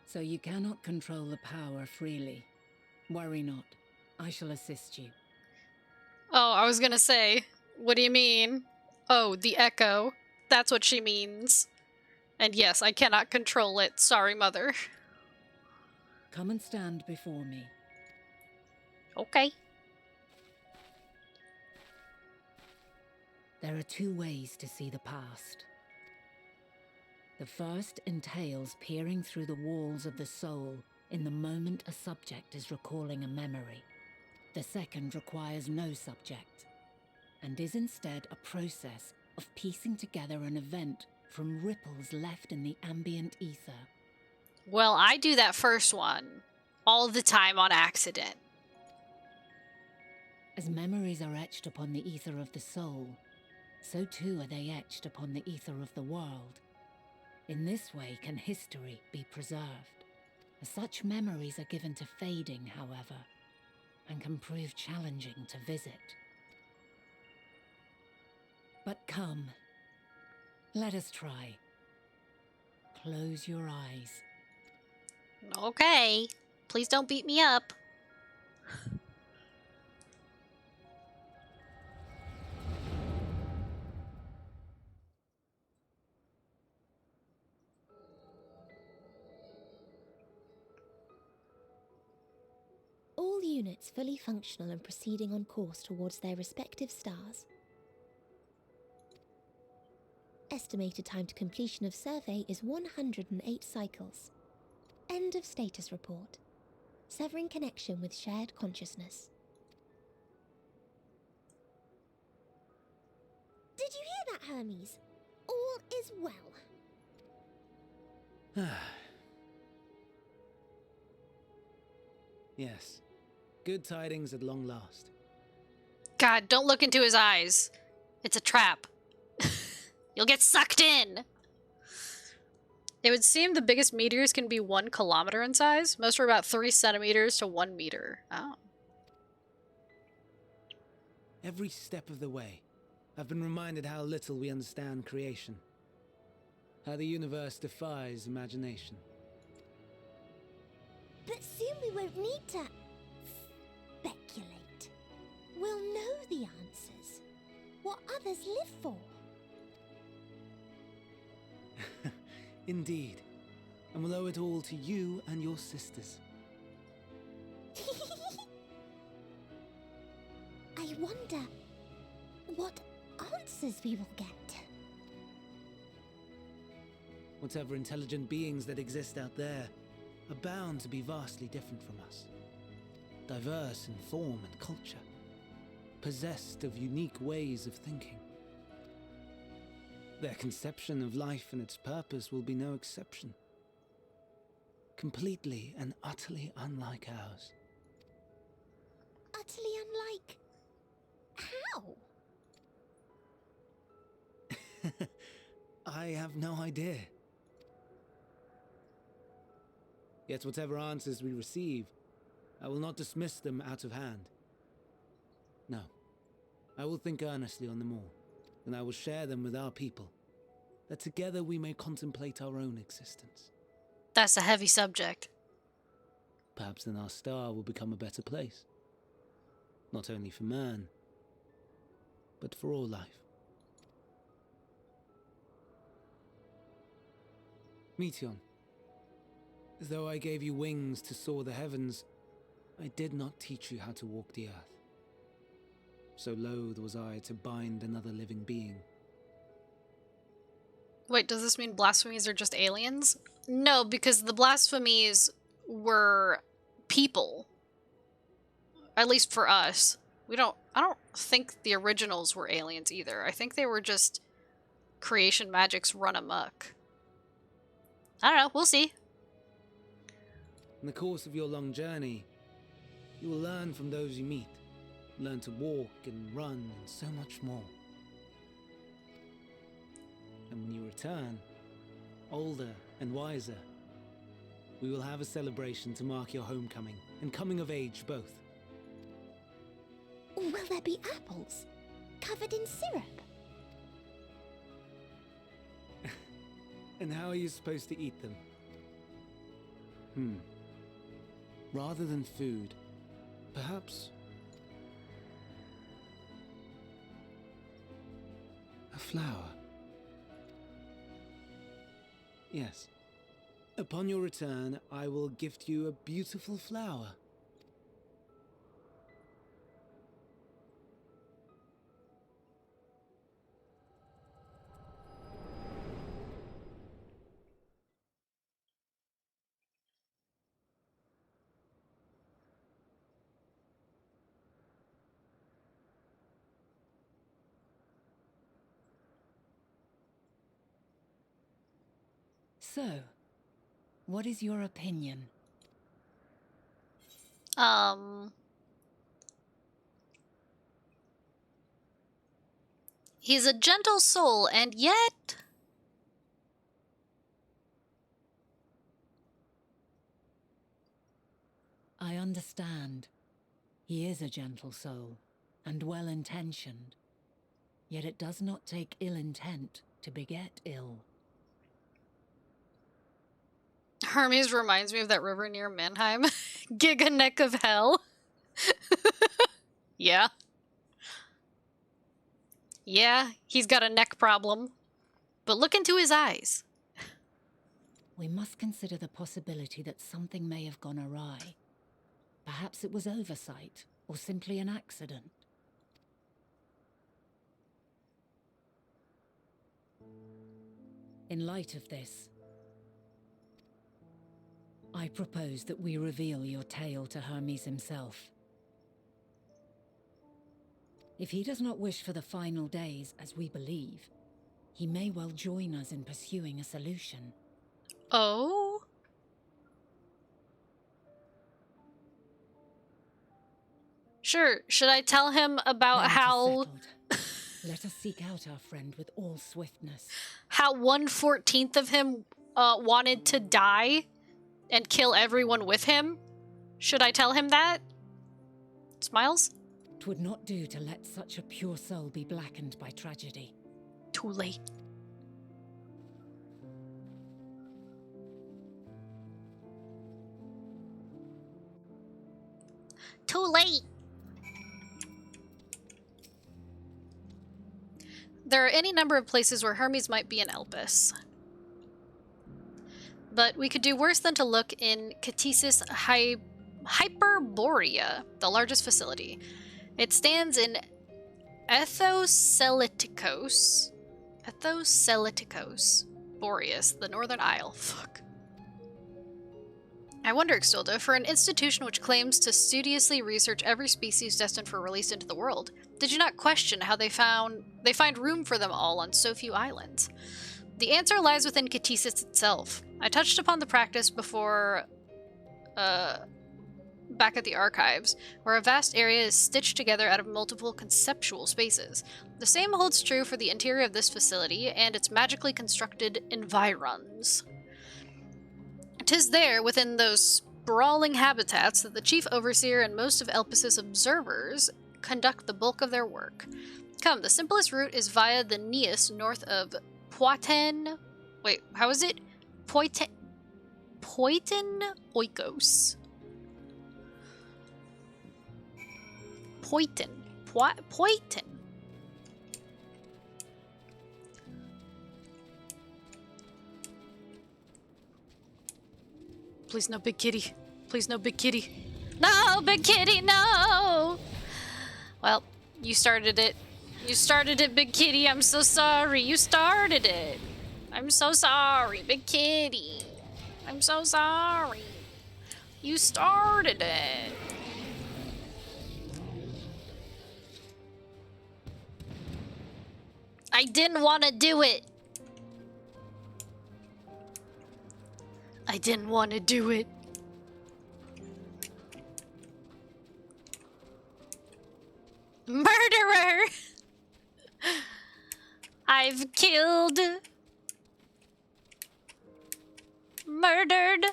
So you cannot control the power freely. Worry not. I shall assist you. Oh, I was gonna say, what do you mean? Oh, the echo. That's what she means. And yes, I cannot control it. Sorry, mother. Come and stand before me. Okay. There are two ways to see the past. The first entails peering through the walls of the soul in the moment a subject is recalling a memory. The second requires no subject, and is instead a process of piecing together an event from ripples left in the ambient ether. Well, I do that first one all the time on accident. As memories are etched upon the ether of the soul, so too are they etched upon the ether of the world. In this way can history be preserved. Such memories are given to fading, however, and can prove challenging to visit. But come, let us try. Close your eyes Okay. Please don't beat me up. All units fully functional and proceeding on course towards their respective stars. Estimated time to completion of survey is 108 cycles. End of status report. Severing connection with shared consciousness. Did you hear that, Hermes? All is well. Yes. Good tidings at long last. God, don't look into his eyes. It's a trap. You'll get sucked in. It would seem the biggest meteors can be 1 kilometer in size. Most are about 3 centimeters to 1 meter. Oh. Every step of the way, I've been reminded how little we understand creation. How the universe defies imagination. But soon we won't need to speculate. We'll know the answers. What others live for. Indeed. And we'll owe it all to you and your sisters. I wonder what answers we will get. Whatever intelligent beings that exist out there are bound to be vastly different from us. Diverse in form and culture. Possessed of unique ways of thinking. Their conception of life and its purpose will be no exception. Completely and utterly unlike ours. Utterly unlike... how? I have no idea. Yet whatever answers we receive, I will not dismiss them out of hand. No, I will think earnestly on them all, and I will share them with our people, that together we may contemplate our own existence. That's a heavy subject. Perhaps then our star will become a better place. Not only for man, but for all life. Meteon, though I gave you wings to soar the heavens, I did not teach you how to walk the earth. So loath was I to bind another living being. Wait, does this mean blasphemies are just aliens? No, because the blasphemies were people. At least for us. I don't think the originals were aliens either. I think they were just creation magics run amok. I don't know, we'll see. In the course of your long journey, you will learn from those you meet. Learn to walk and run and so much more. And when you return, older and wiser, we will have a celebration to mark your homecoming and coming of age both. Will there be apples covered in syrup? And how are you supposed to eat them? Rather than food, perhaps a flower. Yes. Upon your return, I will gift you a beautiful flower. So, what is your opinion? He's a gentle soul, and yet... I understand. He is a gentle soul, and well-intentioned. Yet it does not take ill intent to beget ill. Hermes reminds me of that river near Mannheim. Giga neck of hell. Yeah. Yeah, he's got a neck problem. But look into his eyes. We must consider the possibility that something may have gone awry. Perhaps it was oversight, or simply an accident. In light of this, I propose that we reveal your tale to Hermes himself. If he does not wish for the final days, as we believe, he may well join us in pursuing a solution. Oh? Sure, should I tell him about Then it is how... settled. Let us seek out our friend with all swiftness. how 1/14 of him wanted to die and kill everyone with him? Should I tell him that? Smiles? 'Twould not do to let such a pure soul be blackened by tragedy. Too late. Too late. There are any number of places where Hermes might be an Elpis. But we could do worse than to look in Catesis Hyperborea, the largest facility. It stands in Ethoselitikos, Boreas, the Northern Isle. Fuck. I wonder, Extilda, for an institution which claims to studiously research every species destined for release into the world, did you not question how they find room for them all on so few islands? The answer lies within Catesis itself. I touched upon the practice before, back at the archives, where a vast area is stitched together out of multiple conceptual spaces. The same holds true for the interior of this facility and its magically constructed environs. 'Tis there, within those sprawling habitats, that the Chief Overseer and most of Elpis's observers conduct the bulk of their work. Come, the simplest route is via the Neus north of Poiten... Wait, how is it? Poiten Oikos. Poiten. Please no big kitty. Please no big kitty. No, big kitty, no! Well, you started it. You started it, big kitty. I'm so sorry. You started it. I'm so sorry, big kitty. I'm so sorry. You started it. I didn't want to do it. I didn't want to do it. Murderer! I've killed. Murdered.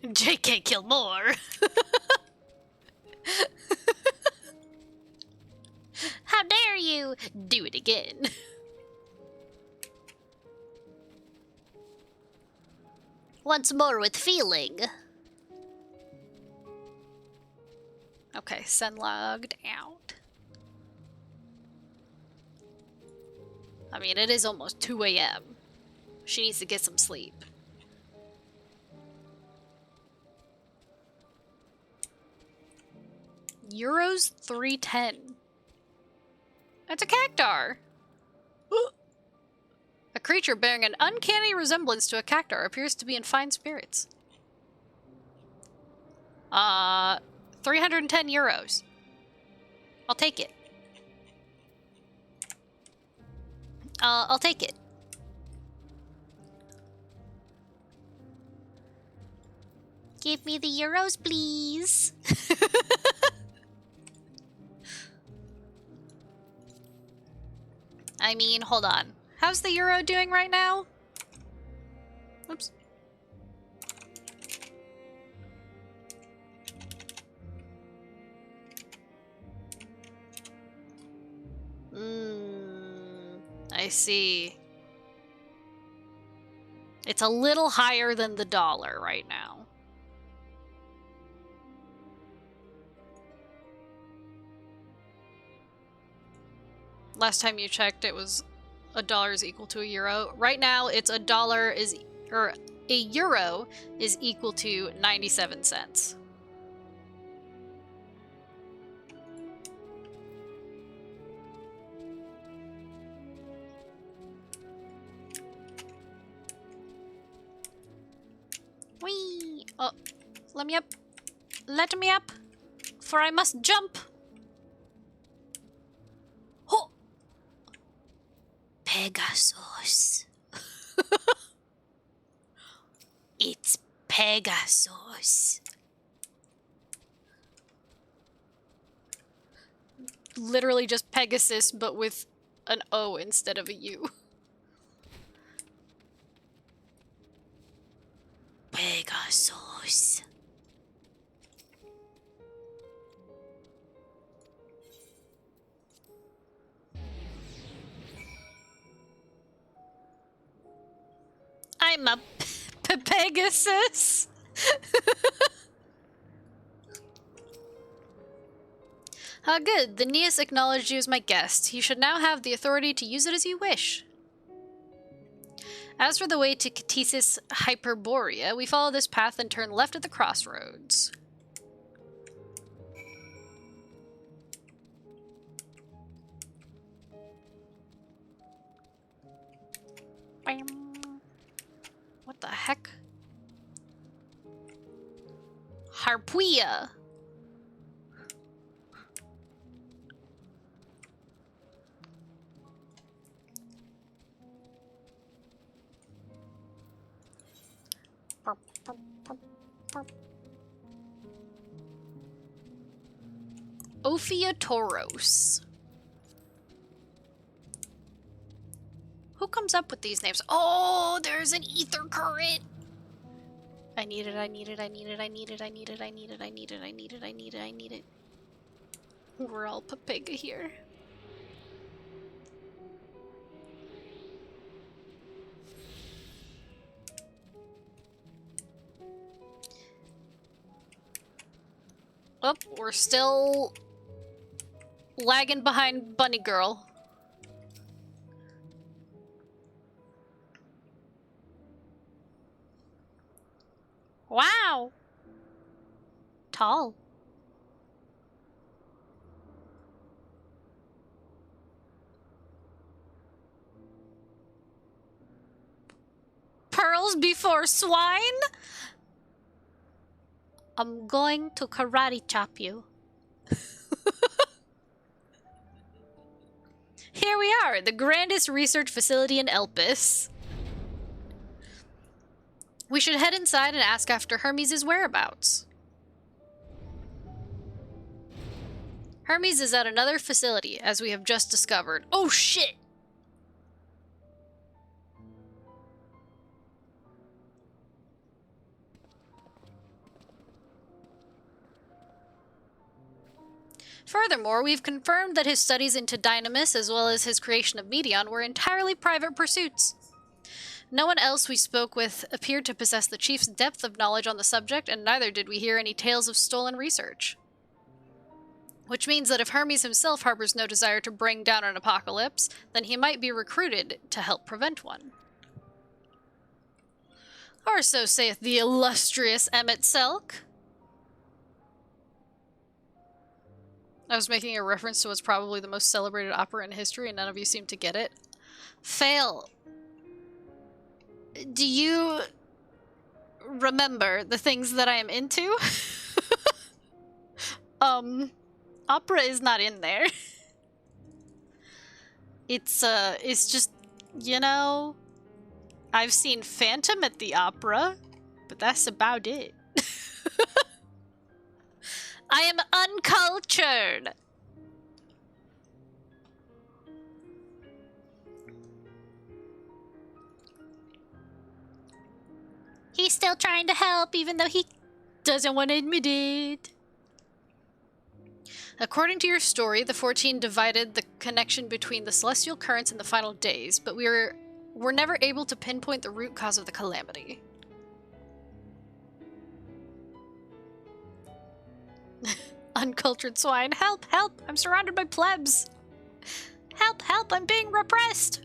JK, kill more. How dare you do it again? Once more with feeling. Okay, Sen logged out. I mean, it is almost 2 a.m. She needs to get some sleep. Euros 310. That's a cactar. A creature bearing an uncanny resemblance to a cactar appears to be in fine spirits. 310 euros. I'll take it. I'll take it. Give me the euros, please. I mean, hold on. How's the euro doing right now? Oops. I see. It's a little higher than the dollar right now. Last time you checked, it was $1 is equal to €1. Right now, it's €1 is equal to 97 cents. Whee! Oh, let me up. Let me up, for I must jump. Oh! Pegasus. It's Pegasus. Literally just Pegasus, but with an O instead of a U. Pegasus. I'm a Pegasus. Ah, good. The Neas acknowledged you as my guest. You should now have the authority to use it as you wish. As for the way to Catesis Hyperborea, we follow this path and turn left at the crossroads. Bam. What the heck? Harpuia. Ophiatoros. Who comes up with these names? Oh, there's an ether current. I need it, I need it, I need it, I need it, I need it, I need it, I need it, I need it, I need it, I need it. We're all Papega here. Oh, we're still lagging behind Bunny Girl. Wow! Tall. Pearls before swine? I'm going to karate chop you. Here we are, the grandest research facility in Elpis. We should head inside and ask after Hermes' whereabouts. Hermes is at another facility, as we have just discovered. Oh shit! Furthermore, we've confirmed that his studies into Dynamis, as well as his creation of Medion, were entirely private pursuits. No one else we spoke with appeared to possess the chief's depth of knowledge on the subject, and neither did we hear any tales of stolen research. Which means that if Hermes himself harbors no desire to bring down an apocalypse, then he might be recruited to help prevent one. Or so saith the illustrious Emmet Selk. I was making a reference to what's probably the most celebrated opera in history, and none of you seem to get it. Fail. Do you remember the things that I am into? Opera is not in there. It's just, you know, I've seen Phantom at the opera, but that's about it. I am uncultured. He's still trying to help, even though he doesn't want to admit it. According to your story, the 14 divided the connection between the celestial currents and the final days, but we were never able to pinpoint the root cause of the calamity. Uncultured swine. Help! Help! I'm surrounded by plebs! Help! Help! I'm being repressed!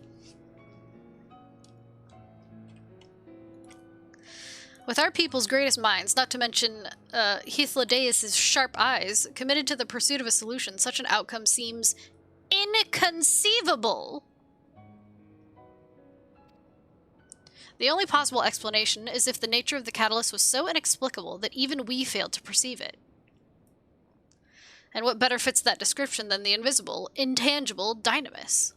With our people's greatest minds, not to mention Hythlodaeus' sharp eyes, committed to the pursuit of a solution, such an outcome seems inconceivable. The only possible explanation is if the nature of the catalyst was so inexplicable that even we failed to perceive it. And what better fits that description than the invisible, intangible dynamis?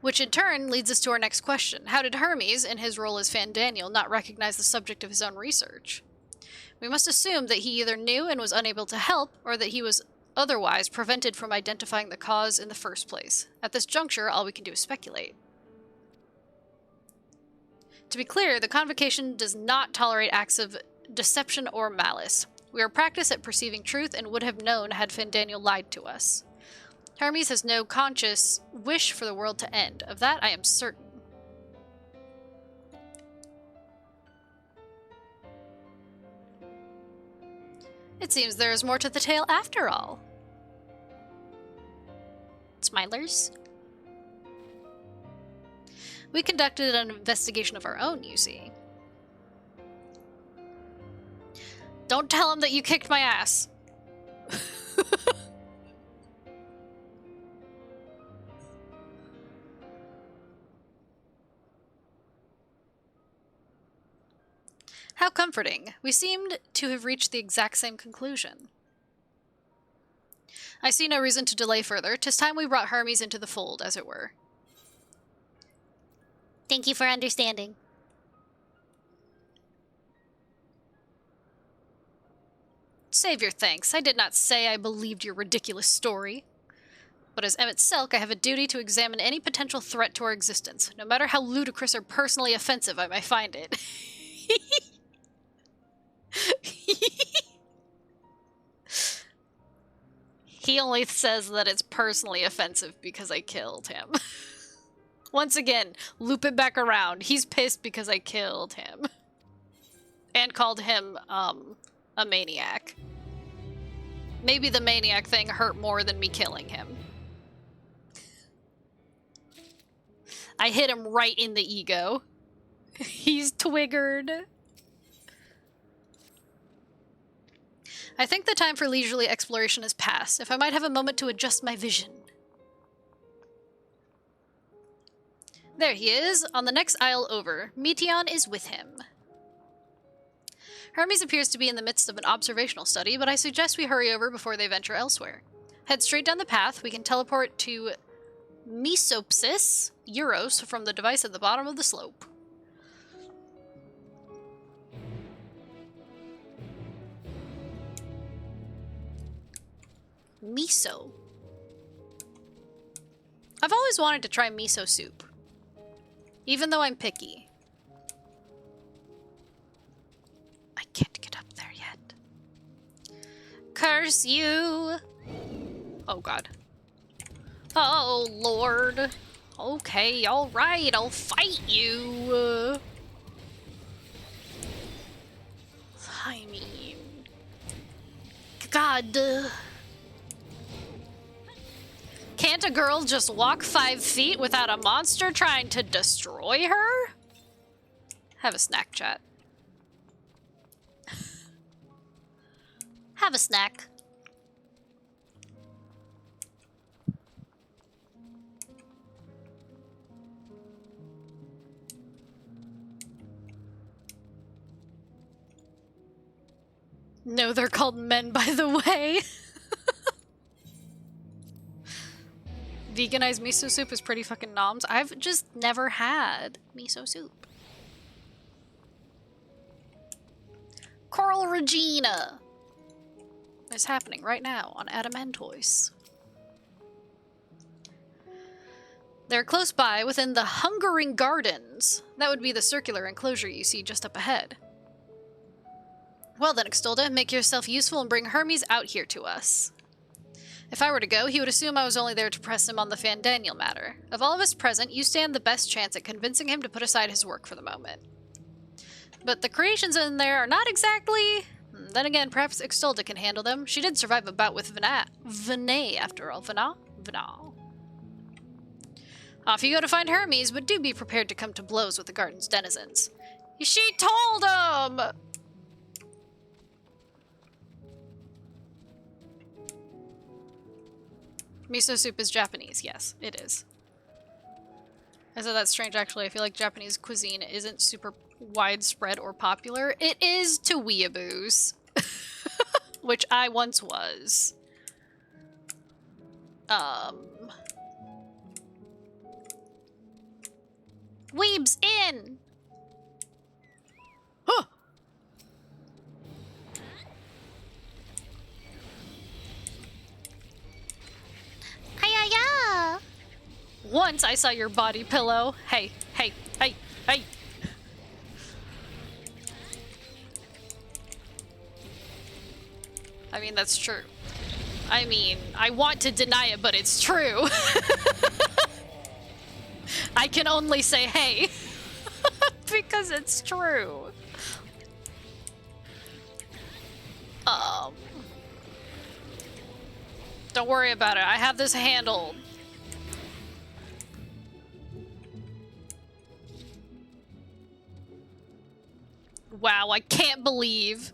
Which in turn leads us to our next question. How did Hermes, in his role as Fandaniel, not recognize the subject of his own research? We must assume that he either knew and was unable to help, or that he was otherwise prevented from identifying the cause in the first place. At this juncture, all we can do is speculate. To be clear, the Convocation does not tolerate acts of deception or malice. We are practiced at perceiving truth and would have known had Fandaniel lied to us. Hermes has no conscious wish for the world to end. Of that, I am certain. It seems there is more to the tale after all. Smilers? We conducted an investigation of our own, you see. Don't tell him that you kicked my ass. How comforting. We seemed to have reached the exact same conclusion. I see no reason to delay further. 'Tis time we brought Hermes into the fold, as it were. Thank you for understanding. Save your thanks. I did not say I believed your ridiculous story. But as Emmett Selk, I have a duty to examine any potential threat to our existence, no matter how ludicrous or personally offensive I may find it. He only says that it's personally offensive because I killed him. Once again, loop it back around. He's pissed because I killed him. And called him, a maniac. Maybe the maniac thing hurt more than me killing him. I hit him right in the ego. He's twiggered. I think the time for leisurely exploration has passed. If I might have a moment to adjust my vision. There he is, on the next aisle over. Meteon is with him. Hermes appears to be in the midst of an observational study, but I suggest we hurry over before they venture elsewhere. Head straight down the path. We can teleport to Mesopsis, Euros, from the device at the bottom of the slope. Miso. I've always wanted to try miso soup. Even though I'm picky. I can't get up there yet. Curse you! Oh god. Oh lord. Okay, alright, I'll fight you. I mean... God. Can't a girl just walk 5 feet without a monster trying to destroy her? Have a snack, chat. Have a snack. No, they're called men, by the way. Veganized miso soup is pretty fucking noms. I've just never had miso soup. Coral Regina is happening right now on Adamantoise. They're close by within the Hungering Gardens. That would be the circular enclosure you see just up ahead. Well then, Extolda, make yourself useful and bring Hermes out here to us. If I were to go, he would assume I was only there to press him on the Fandaniel matter. Of all of us present, you stand the best chance at convincing him to put aside his work for the moment. But the creations in there are not exactly... Then again, perhaps Extolda can handle them. She did survive a bout with Vinay, after all. Vinay. Off you go to find Hermes, but do be prepared to come to blows with the garden's denizens. She told him! Miso soup is Japanese. Yes, it is. I said that's strange, actually. I feel like Japanese cuisine isn't super widespread or popular. It is to weeaboos. Which I once was. Weebs in! Huh! Hi-ya-ya! Once I saw your body pillow. Hey, hey, hey, hey! I mean, that's true. I mean, I want to deny it, but it's true. I can only say hey. Because it's true. Don't worry about it. I have this handled. Wow, I can't believe.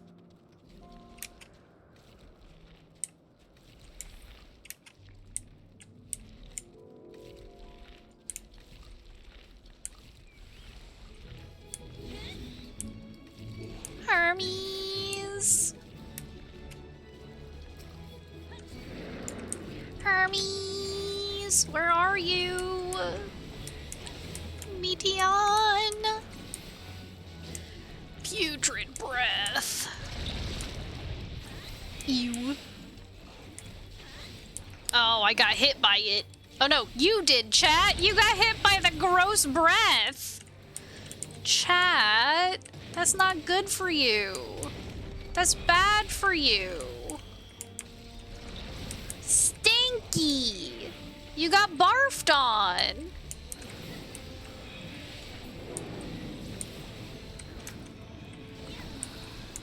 Hermes. Hermes, where are you? Meteon. Putrid breath. Ew. Oh, I got hit by it. Oh no, you did, chat. You got hit by the gross breath. Chat, that's not good for you. That's bad for you. Stinky. You got barfed on.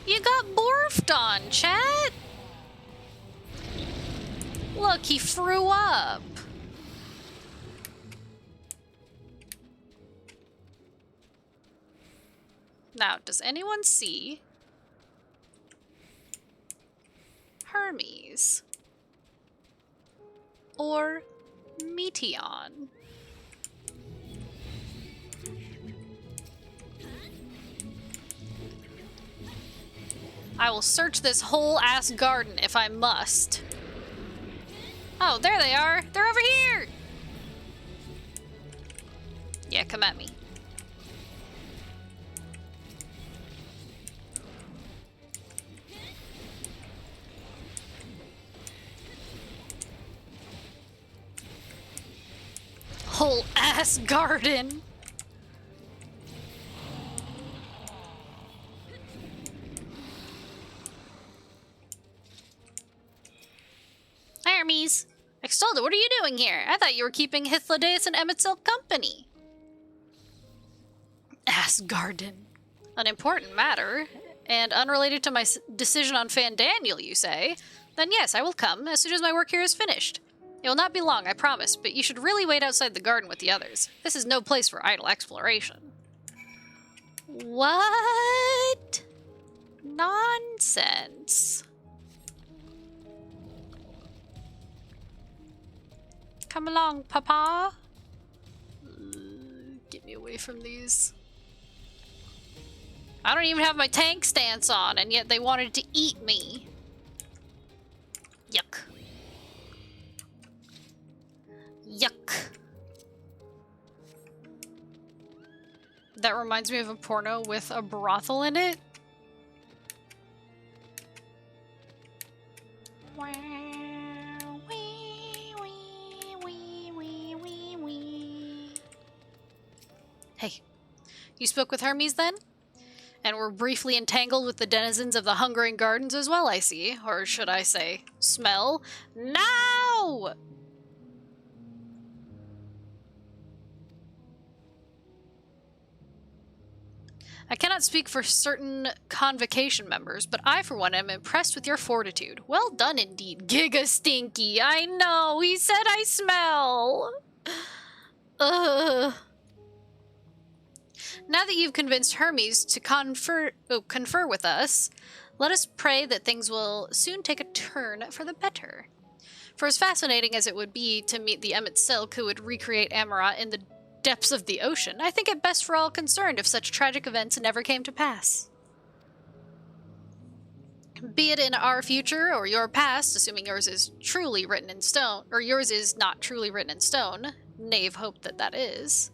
You got barfed on, chat. Look, he threw up. Now, does anyone see Hermes or Meteon? I will search this whole ass garden if I must. Oh, there they are. They're over here. Yeah, come at me. Whole ass garden. Hermes. Extolda, what are you doing here? I thought you were keeping Hythlodaeus and Emetsil company. Ass garden. An important matter, and unrelated to my decision on Fandaniel, you say? Then yes, I will come as soon as my work here is finished. It will not be long, I promise, but you should really wait outside the garden with the others. This is no place for idle exploration. What? Nonsense. Come along, Papa. Get me away from these. I don't even have my tank stance on, and yet they wanted to eat me. Yuck. Yuck. That reminds me of a porno with a brothel in it. Hey, you spoke with Hermes then? And were briefly entangled with the denizens of the Hungering Gardens as well, I see. Or should I say, smell? No! I cannot speak for certain convocation members, but I, for one, am impressed with your fortitude. Well done indeed, Giga Stinky. I know, he said I smell. Ugh. Now that you've convinced Hermes to confer with us, let us pray that things will soon take a turn for the better. For as fascinating as it would be to meet the Emmett Silk who would recreate Amarat in the depths of the ocean, I think it best for all concerned if such tragic events never came to pass. Be it in our future or your past, assuming yours is truly written in stone, or yours is not truly written in stone, Knave hoped that that is.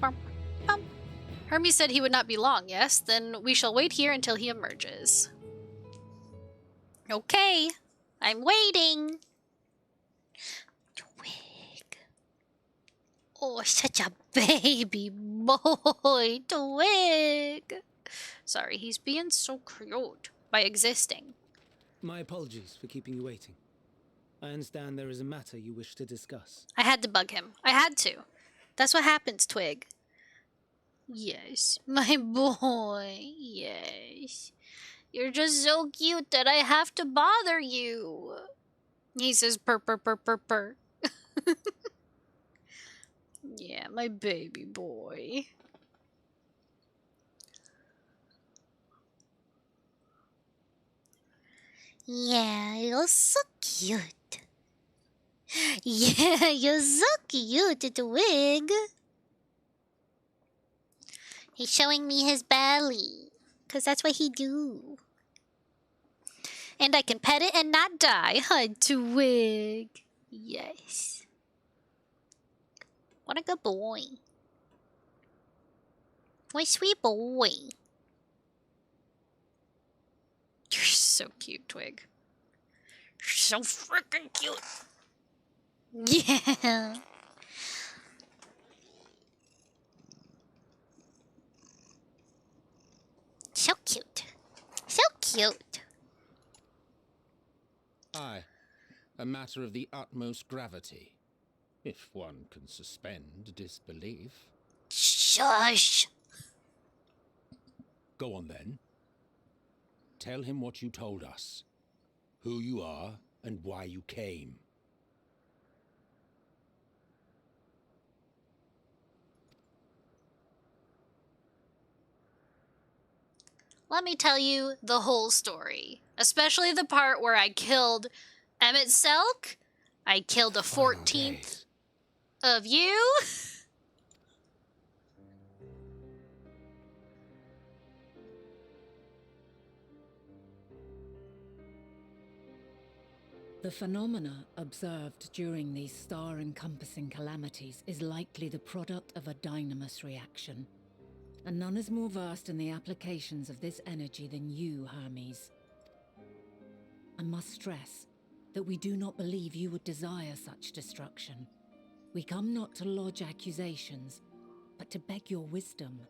Bum, bum. Hermes said he would not be long, yes? Then we shall wait here until he emerges. Okay, I'm waiting. Twig. Oh, such a baby boy, Twig. Sorry, he's being so cute by existing. My apologies for keeping you waiting. I understand there is a matter you wish to discuss. I had to bug him. I had to. That's what happens, Twig. Yes, my boy. Yes. You're just so cute that I have to bother you. He says purr, purr, purr, purr, purr. Yeah, my baby boy. Yeah, you're so cute. Yeah, you're so cute, Twig. He's showing me his belly, 'cause that's what he do. And I can pet it and not die, huh, Twig? Yes. What a good boy. What a sweet boy. You're so cute, Twig. You're so freaking cute. Yeah. So cute. So cute. Aye, a matter of the utmost gravity, if one can suspend disbelief. Shush. Go on then. Tell him what you told us, who you are, and why you came. Let me tell you the whole story. Especially the part where I killed Emmett Selk. I killed the 14th of you. The phenomena observed during these star-encompassing calamities is likely the product of a dynamis reaction, and none is more versed in the applications of this energy than you, Hermes. I must stress that we do not believe you would desire such destruction. We come not to lodge accusations, but to beg your wisdom.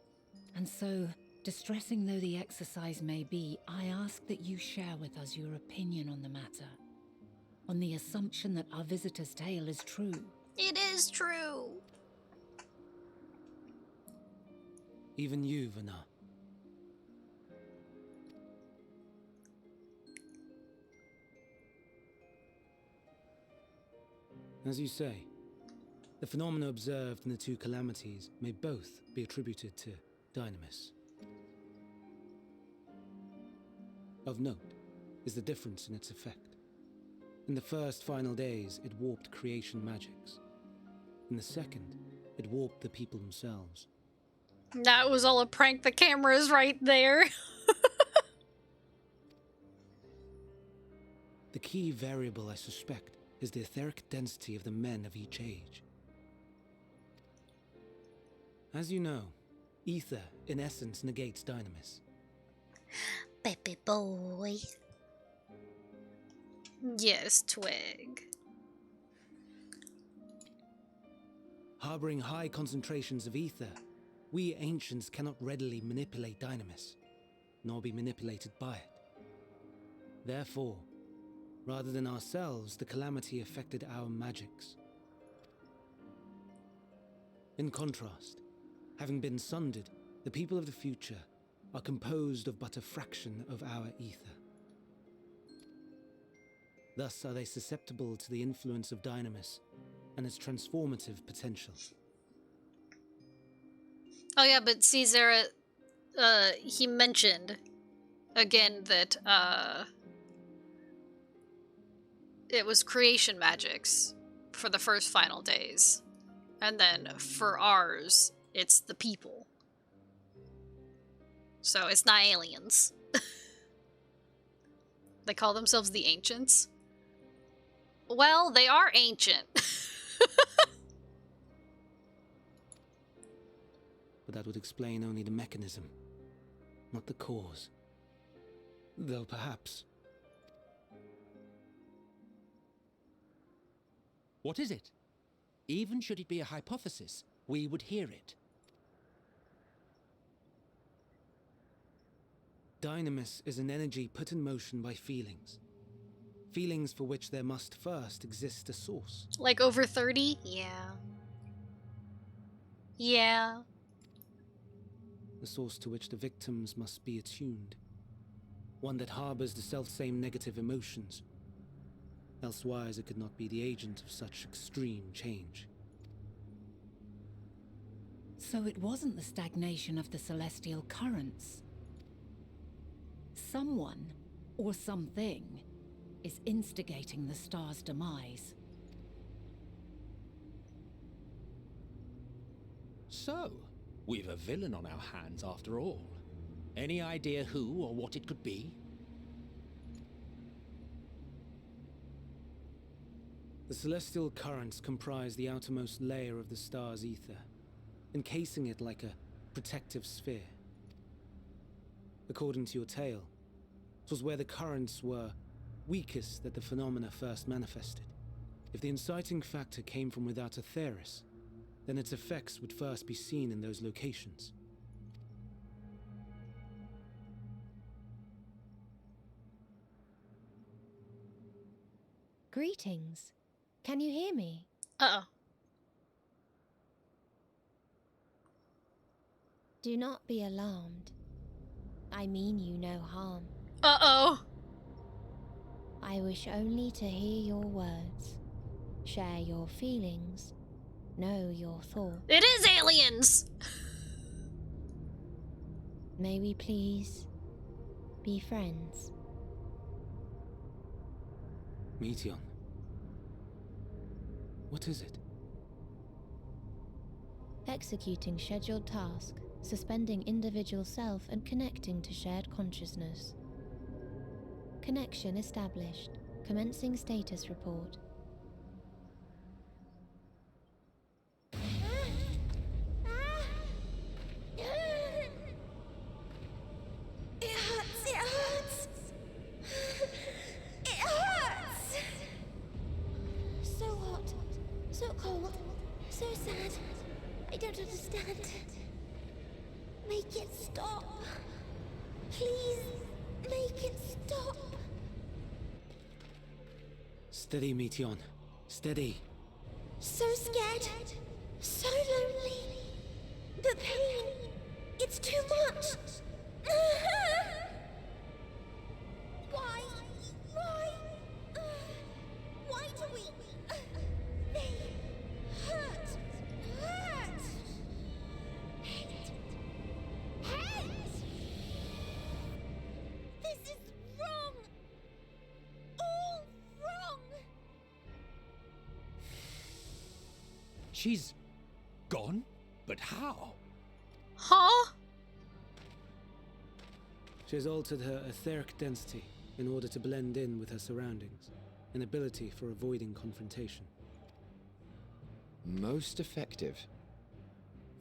And so, distressing though the exercise may be, I ask that you share with us your opinion on the matter, on the assumption that our visitor's tale is true. It is true. Even you, Vana. As you say, the phenomena observed in the two calamities may both be attributed to dynamis. Of note is the difference in its effect. In the first final days, it warped creation magics. In the second, it warped the people themselves. That was all a prank. The camera is right there. The key variable, I suspect, is the etheric density of the men of each age. As you know, ether, in essence, negates dynamis. Baby boy. Yes, Twig. Harboring high concentrations of ether, we ancients cannot readily manipulate Dynamis, nor be manipulated by it. Therefore, rather than ourselves, the calamity affected our magics. In contrast, having been sundered, the people of the future are composed of but a fraction of our ether. Thus are they susceptible to the influence of Dynamis and its transformative potential. Oh yeah, but Caesar, he mentioned again that it was creation magics for the first final days, and then for ours, it's the people. So it's not aliens. They call themselves the Ancients. Well, they are ancient. But that would explain only the mechanism, not the cause. Though perhaps... What is it? Even should it be a hypothesis, we would hear it. Dynamis is an energy put in motion by feelings. Feelings for which there must first exist a source. Like over 30? Yeah. Yeah. A source to which the victims must be attuned. One that harbors the selfsame negative emotions. Elsewise it could not be the agent of such extreme change. So it wasn't the stagnation of the celestial currents. Someone, or something, is instigating the star's demise. So, we've a villain on our hands after all. Any idea who or what it could be? The celestial currents comprise the outermost layer of the star's ether, encasing it like a protective sphere. According to your tale, it was where the currents were weakest that the phenomena first manifested. If the inciting factor came from without Aetheris, then its effects would first be seen in those locations. Greetings. Can you hear me? Uh-oh. Do not be alarmed. I mean you no harm. Uh-oh. I wish only to hear your words, share your feelings, know your thoughts. It is aliens! May we please be friends? Meteon. What is it? Executing scheduled task, suspending individual self and connecting to shared consciousness. Connection established. Commencing status report. It hurts! It hurts! So hot, so cold, so sad. I don't understand. Make it stop. Please, make it stop. Steady, Meteon. Steady. So scared, so lonely. The pain, it's too much. Why? Why do we? They hurt. Hate. This is wrong. All wrong. She's gone? But how? Huh? She has altered her etheric density in order to blend in with her surroundings, an ability for avoiding confrontation. Most effective.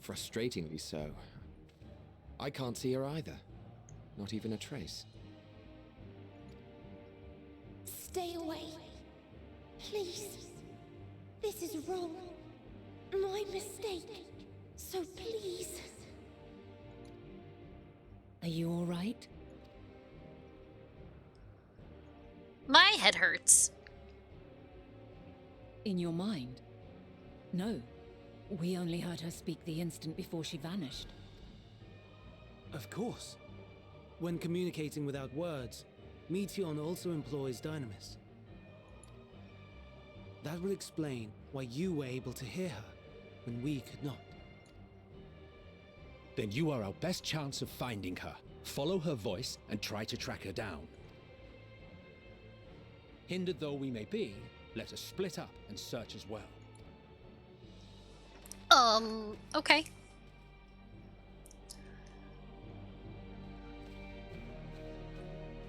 Frustratingly so. I can't see her either. Not even a trace. Stay away. Please. This is wrong. My mistake. So please. Are you all right? My head hurts. In your mind? No. We only heard her speak the instant before she vanished. Of course. When communicating without words, Meteon also employs Dynamis. That will explain why you were able to hear her when we could not. Then you are our best chance of finding her. Follow her voice and try to track her down. Hindered though we may be, let us split up and search as well. Okay.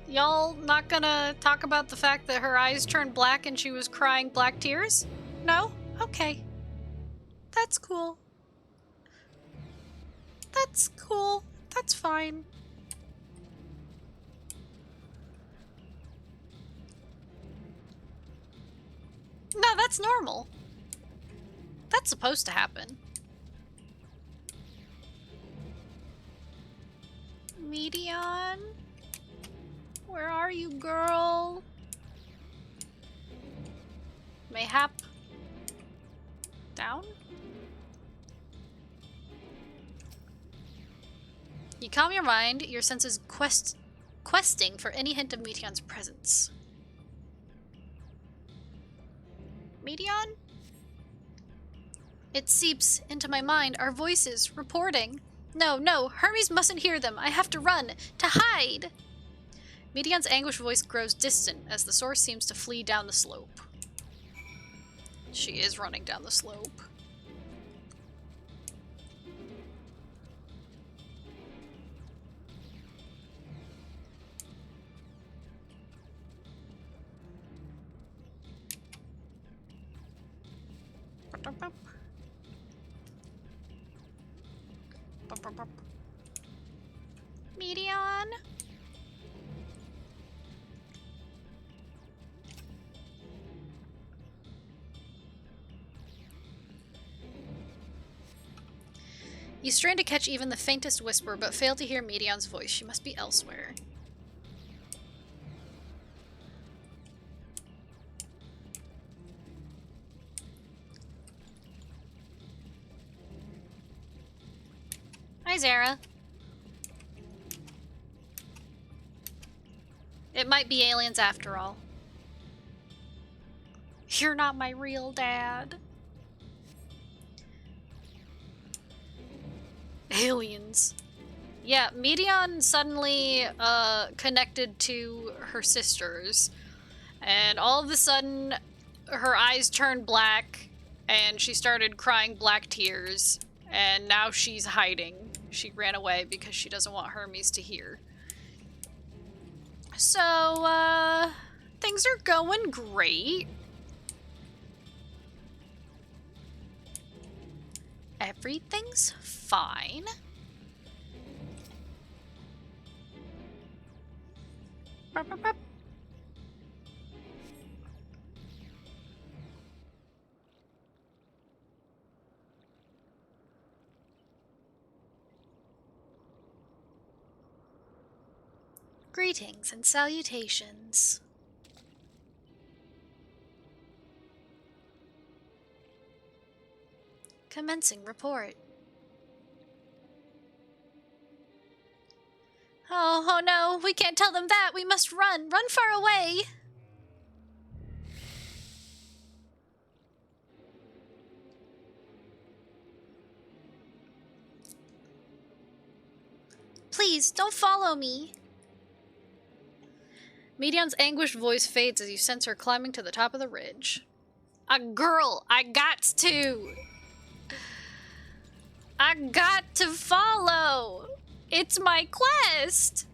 Y'all not gonna talk about the fact that her eyes turned black and she was crying black tears? No? Okay. That's cool. That's cool. That's fine. No, that's normal. That's supposed to happen. Meteon? Where are you, girl? Mayhap? Down? You calm your mind, your senses questing for any hint of Meteon's presence. Meteon? It seeps into my mind, our voices, reporting. No, Hermes mustn't hear them. I have to run, to hide! Meteon's anguished voice grows distant as the source seems to flee down the slope. She is running down the slope. Meteon? You strain to catch even the faintest whisper, but fail to hear Meteon's voice. She must be elsewhere. Hi, Zara. It might be aliens after all. You're not my real dad. Aliens. Yeah, Meteon suddenly connected to her sisters, and all of a sudden her eyes turned black and she started crying black tears, and now she's hiding. She ran away because she doesn't want Hermes to hear. So, things are going great. Everything's fine. Burp, burp, burp. Greetings and salutations. Commencing report. Oh no, we can't tell them that. We must run. Run far away. Please, don't follow me. Meteon's anguished voice fades as you sense her climbing to the top of the ridge. Girl, I got to. I got to follow. It's my quest.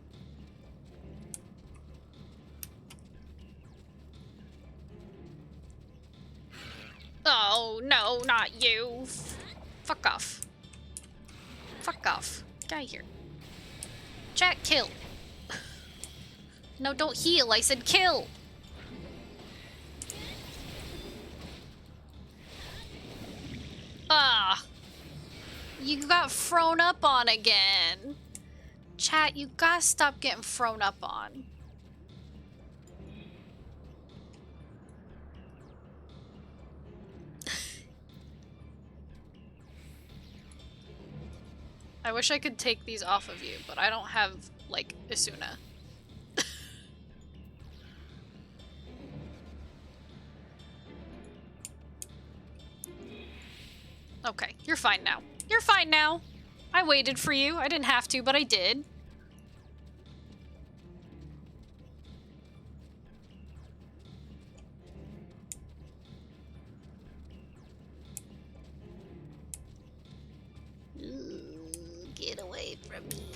Oh, no, not you. Fuck off. Fuck off. Get out of here. Chat, kill. No, don't heal. I said kill. You got thrown up on again. Chat, you gotta stop getting thrown up on. I wish I could take these off of you, but I don't have, like, Isuna. Okay, you're fine now. You're fine now. I waited for you. I didn't have to, but I did. Ooh, get away from me.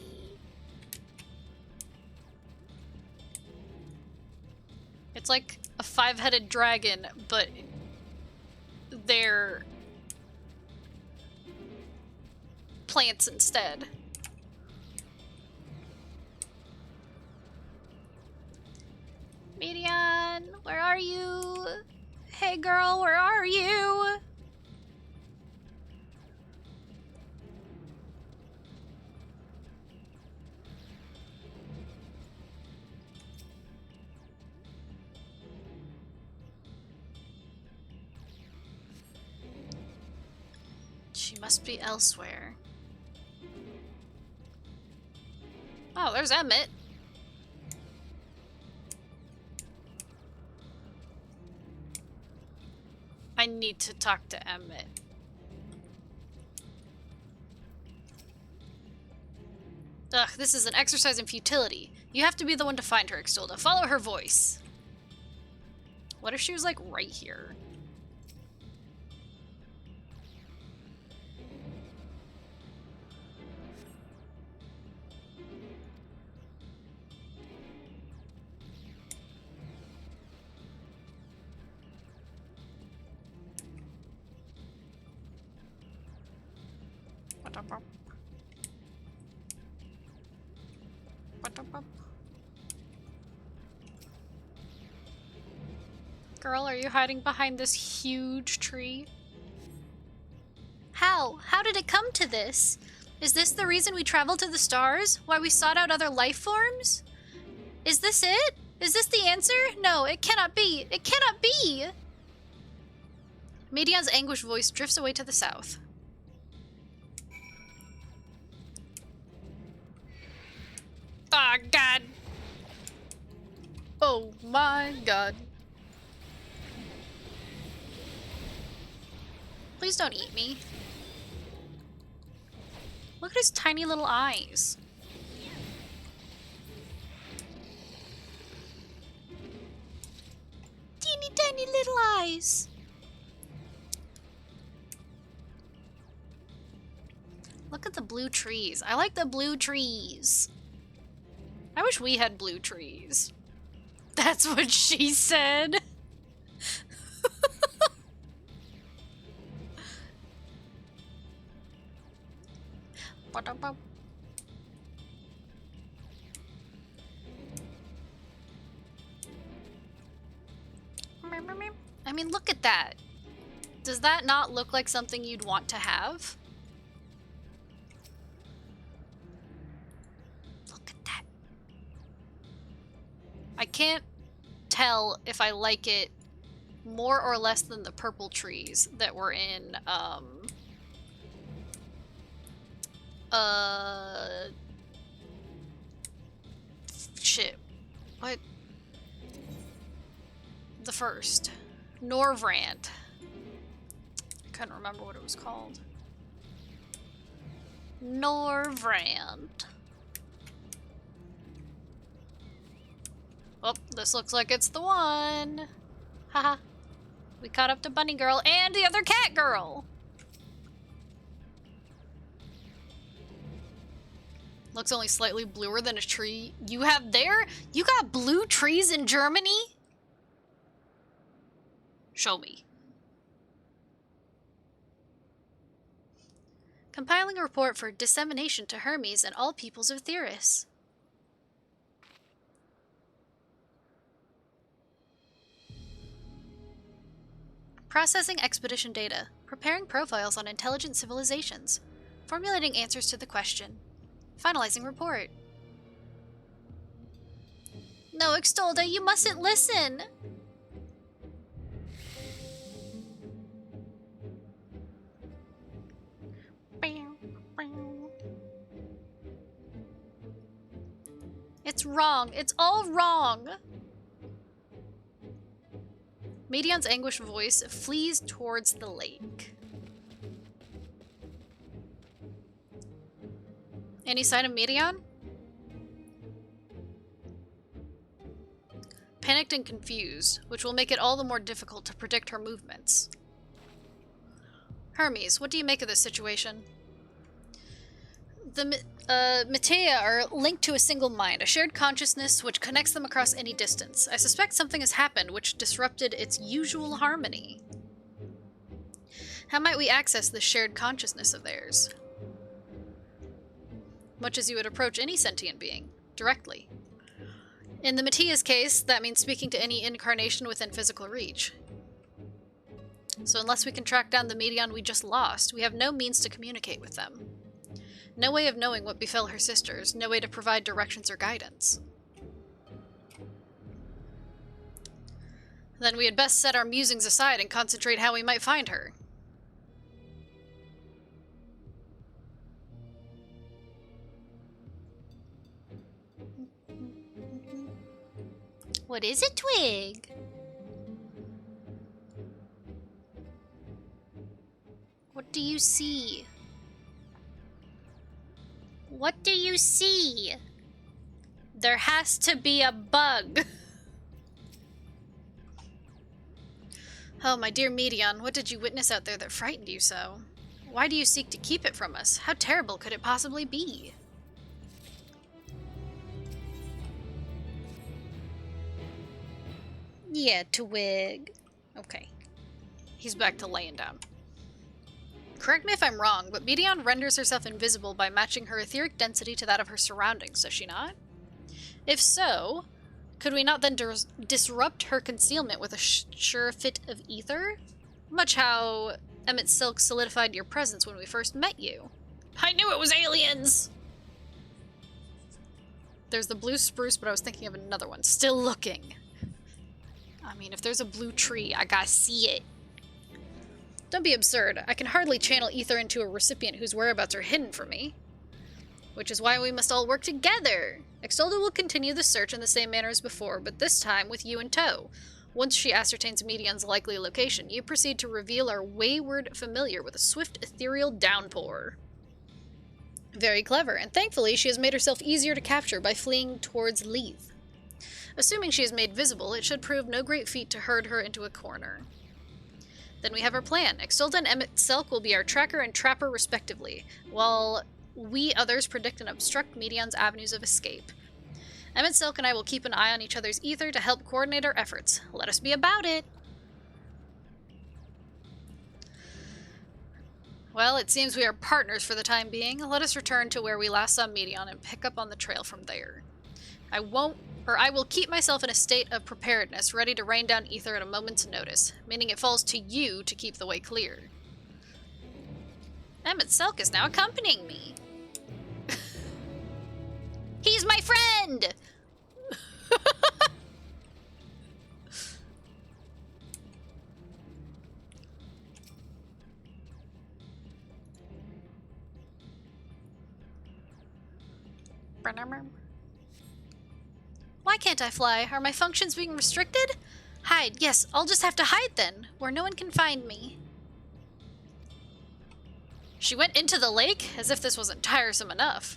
It's like a five-headed dragon, but they're plants instead. Median, where are you? Hey girl, where are you? She must be elsewhere. Oh, there's Emmett. I need to talk to Emmett. Ugh, this is an exercise in futility. You have to be the one to find her, Extolda. Follow her voice. What if she was, like, right here? Girl, are you hiding behind this huge tree? How? How did it come to this? Is this the reason we traveled to the stars? Why we sought out other life forms? Is this it? Is this the answer? No, it cannot be. It cannot be! Median's anguished voice drifts away to the south. Ah, God. Oh my God. Please don't eat me. Look at his tiny little eyes. Teeny tiny little eyes. Look at the blue trees. I like the blue trees. I wish we had blue trees. That's what she said. I mean, look at that. Does that not look like something you'd want to have? Look at that. I can't tell if I like it more or less than the purple trees that were in, shit. What? The first. Norvrand. I couldn't remember what it was called. Norvrand. Oh, this looks like it's the one. Haha. We caught up to Bunny Girl and the other cat girl. Looks only slightly bluer than a tree you have there? You got blue trees in Germany? Show me. Compiling a report for dissemination to Hermes and all peoples of Theris. Processing expedition data. Preparing profiles on intelligent civilizations. Formulating answers to the question. Finalizing report. No, Extolda, you mustn't listen! It's wrong. It's all wrong. Medion's anguished voice flees towards the lake. Any sign of Medion? Panicked and confused, which will make it all the more difficult to predict her movements. Hermes, what do you make of this situation? The Metea are linked to a single mind, a shared consciousness which connects them across any distance. I suspect something has happened which disrupted its usual harmony. How might we access this shared consciousness of theirs? Much as you would approach any sentient being, directly. In the Metea's case, that means speaking to any incarnation within physical reach. So unless we can track down the Medion we just lost, we have no means to communicate with them. No way of knowing what befell her sisters, no way to provide directions or guidance. Then we had best set our musings aside and concentrate how we might find her. What is it, Twig? What do you see? What do you see? There has to be a bug. Oh, my dear Medion, what did you witness out there that frightened you so? Why do you seek to keep it from us? How terrible could it possibly be? Yeah, Twig. Okay. He's back to laying down. Correct me if I'm wrong, but Medion renders herself invisible by matching her etheric density to that of her surroundings, does she not? If so, could we not then disrupt her concealment with a sure fit of ether? Much how Emmett Silk solidified your presence when we first met you. I knew it was aliens! There's the blue spruce, but I was thinking of another one. Still looking. I mean, if there's a blue tree, I gotta see it. Don't be absurd. I can hardly channel ether into a recipient whose whereabouts are hidden from me. Which is why we must all work together. Extolda will continue the search in the same manner as before, but this time with you in tow. Once she ascertains Medion's likely location, you proceed to reveal our wayward familiar with a swift ethereal downpour. Very clever, and thankfully she has made herself easier to capture by fleeing towards Leith. Assuming she is made visible, it should prove no great feat to herd her into a corner. Then we have our plan. Extolda and Emmett Selk will be our tracker and trapper respectively, while we others predict and obstruct Medion's avenues of escape. Emmett Selk and I will keep an eye on each other's ether to help coordinate our efforts. Let us be about it! Well, it seems we are partners for the time being. Let us return to where we last saw Medion and pick up on the trail from there. I will keep myself in a state of preparedness, ready to rain down ether at a moment's notice, meaning it falls to you to keep the way clear. Emmett Selk is now accompanying me. He's my friend! Why can't I fly? Are my functions being restricted? Hide. Yes, I'll just have to hide then, where no one can find me. She went into the lake? As if this wasn't tiresome enough.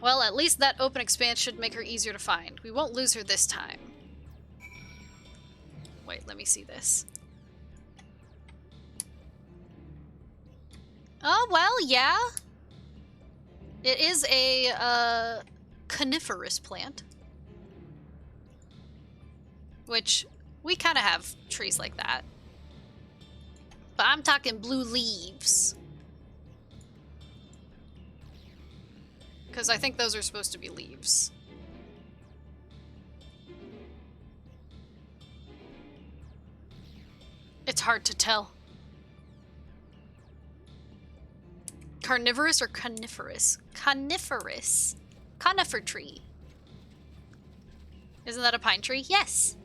Well, at least that open expanse should make her easier to find. We won't lose her this time. Wait, let me see this. Oh, well, yeah. It is a, coniferous plant. Which, we kind of have trees like that. But I'm talking blue leaves. Because I think those are supposed to be leaves. It's hard to tell. Carnivorous or coniferous? Coniferous. Conifer tree. Isn't that a pine tree? Yes.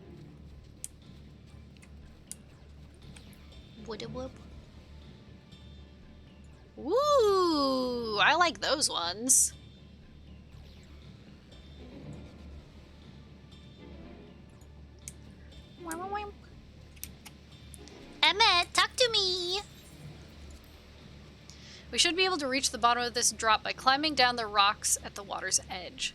Woody whoop. Ooh, I like those ones. Emmett, talk to me. We should be able to reach the bottom of this drop by climbing down the rocks at the water's edge.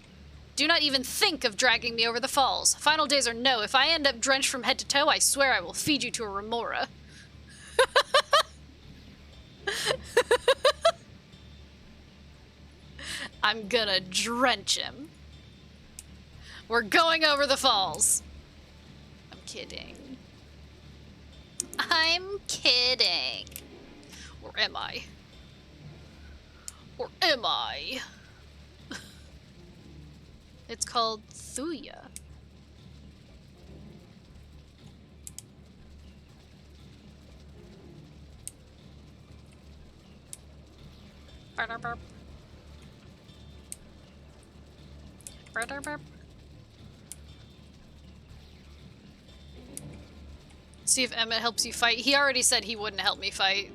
Do not even think of dragging me over the falls. Final days or no, if I end up drenched from head to toe, I swear I will feed you to a remora. I'm gonna drench him. We're going over the falls. I'm kidding. I'm kidding. Or am I? Or am I? It's called Thuya. Ba-da-burp. Ba-da-burp. See if Emmett helps you fight. He already said he wouldn't help me fight.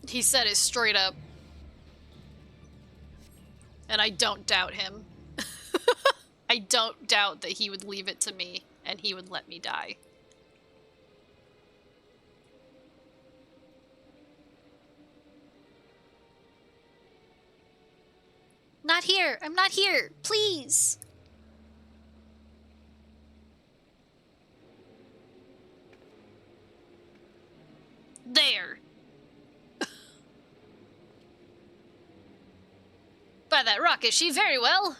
He said it straight up. And I don't doubt him. I don't doubt that he would leave it to me and he would let me die. Not here! I'm not here! Please! There! By that rock, is she? Very well!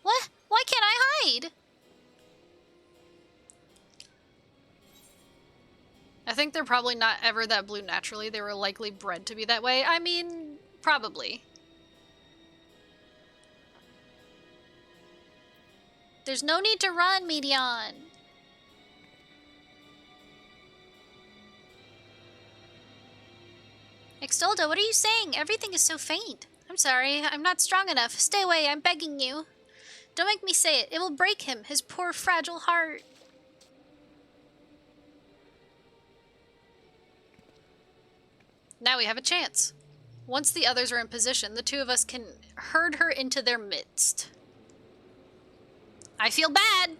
What? Why can't I hide? I think they're probably not ever that blue naturally. They were likely bred to be that way. I mean, probably. There's no need to run, Medion. Extolda, what are you saying? Everything is so faint. I'm sorry, I'm not strong enough. Stay away, I'm begging you. Don't make me say it. It will break him, his poor fragile heart. Now we have a chance. Once the others are in position, the two of us can herd her into their midst. I feel bad.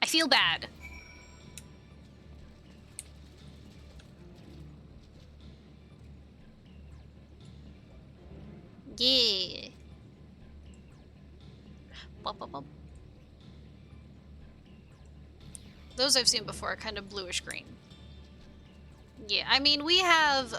I feel bad. Yeah. Bop, bop, bop. Those I've seen before are kind of bluish green. Yeah, I mean, we have,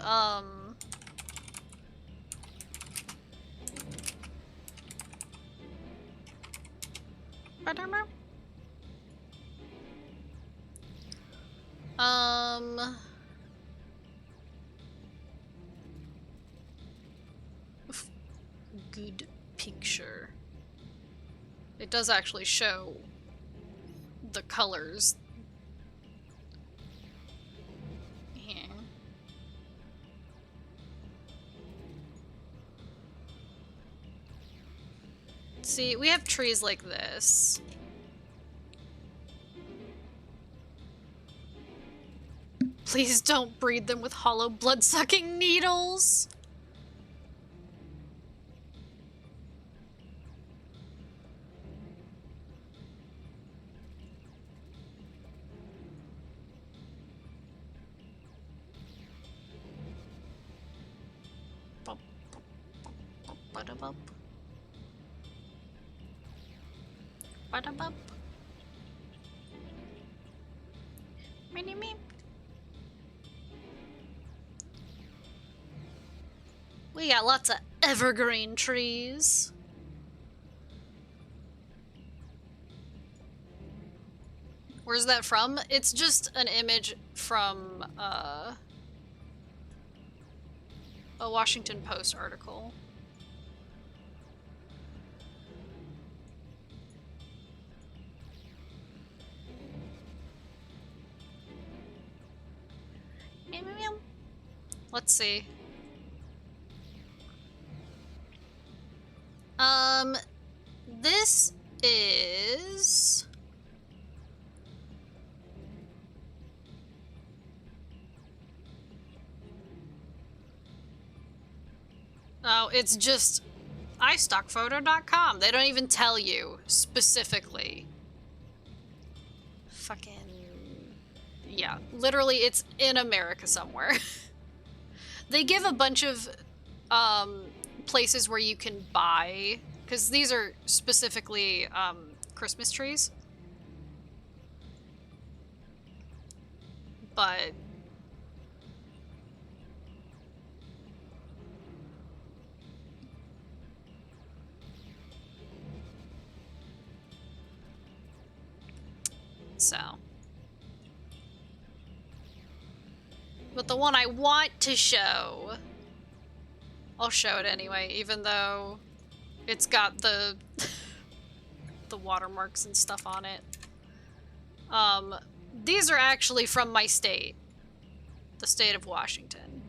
good picture. It does actually show the colors. Yeah. See, we have trees like this. Please don't breed them with hollow blood-sucking needles. Ba-da-bop. Ba-da-bop. Mini-me. We got lots of evergreen trees. Where's that from? It's just an image from a Washington Post article. Let's see. This is... Oh, it's just iStockphoto.com. They don't even tell you specifically. Fucking... Yeah, literally it's in America somewhere. They give a bunch of places where you can buy, because these are specifically Christmas trees. But so, but the one I want to show, I'll show it anyway, even though it's got the the watermarks and stuff on it. These are actually from my state, the state of Washington.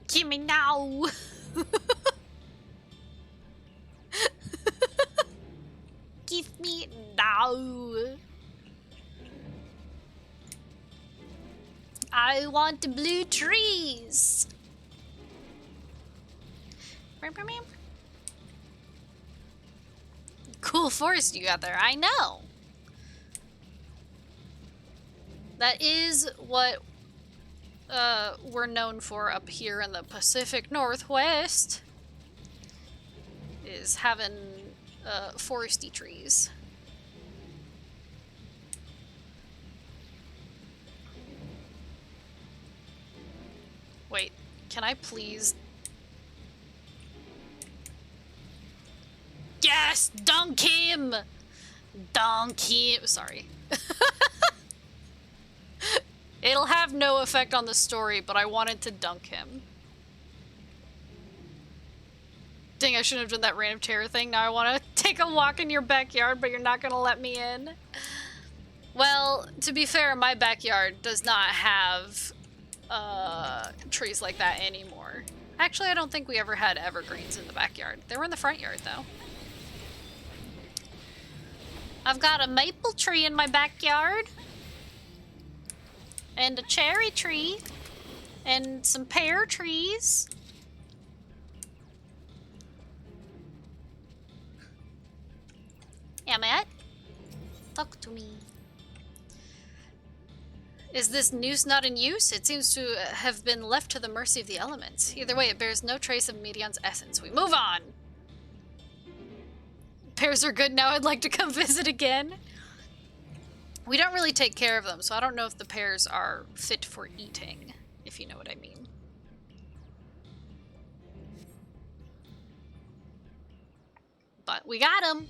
Give me now. Give me now. I want the blue trees. Cool forest you got there, I know. That is what we're known for up here in the Pacific Northwest, is having foresty trees. Wait, can I please? Yes! Dunk him! Dunk him! Sorry. It'll have no effect on the story, but I wanted to dunk him. Dang, I shouldn't have done that random terror thing. Now I want to take a walk in your backyard, but you're not going to let me in. Well, to be fair, my backyard does not have trees like that anymore. Actually, I don't think we ever had evergreens in the backyard. They were in the front yard, though. I've got a maple tree in my backyard. And a cherry tree. And some pear trees. Yeah, Matt? Talk to me. Is this noose not in use? It seems to have been left to the mercy of the elements. Either way, it bears no trace of Medion's essence. We move on! Pears are good now. I'd like to come visit again. We don't really take care of them, so I don't know if the pears are fit for eating, if you know what I mean. But we got them!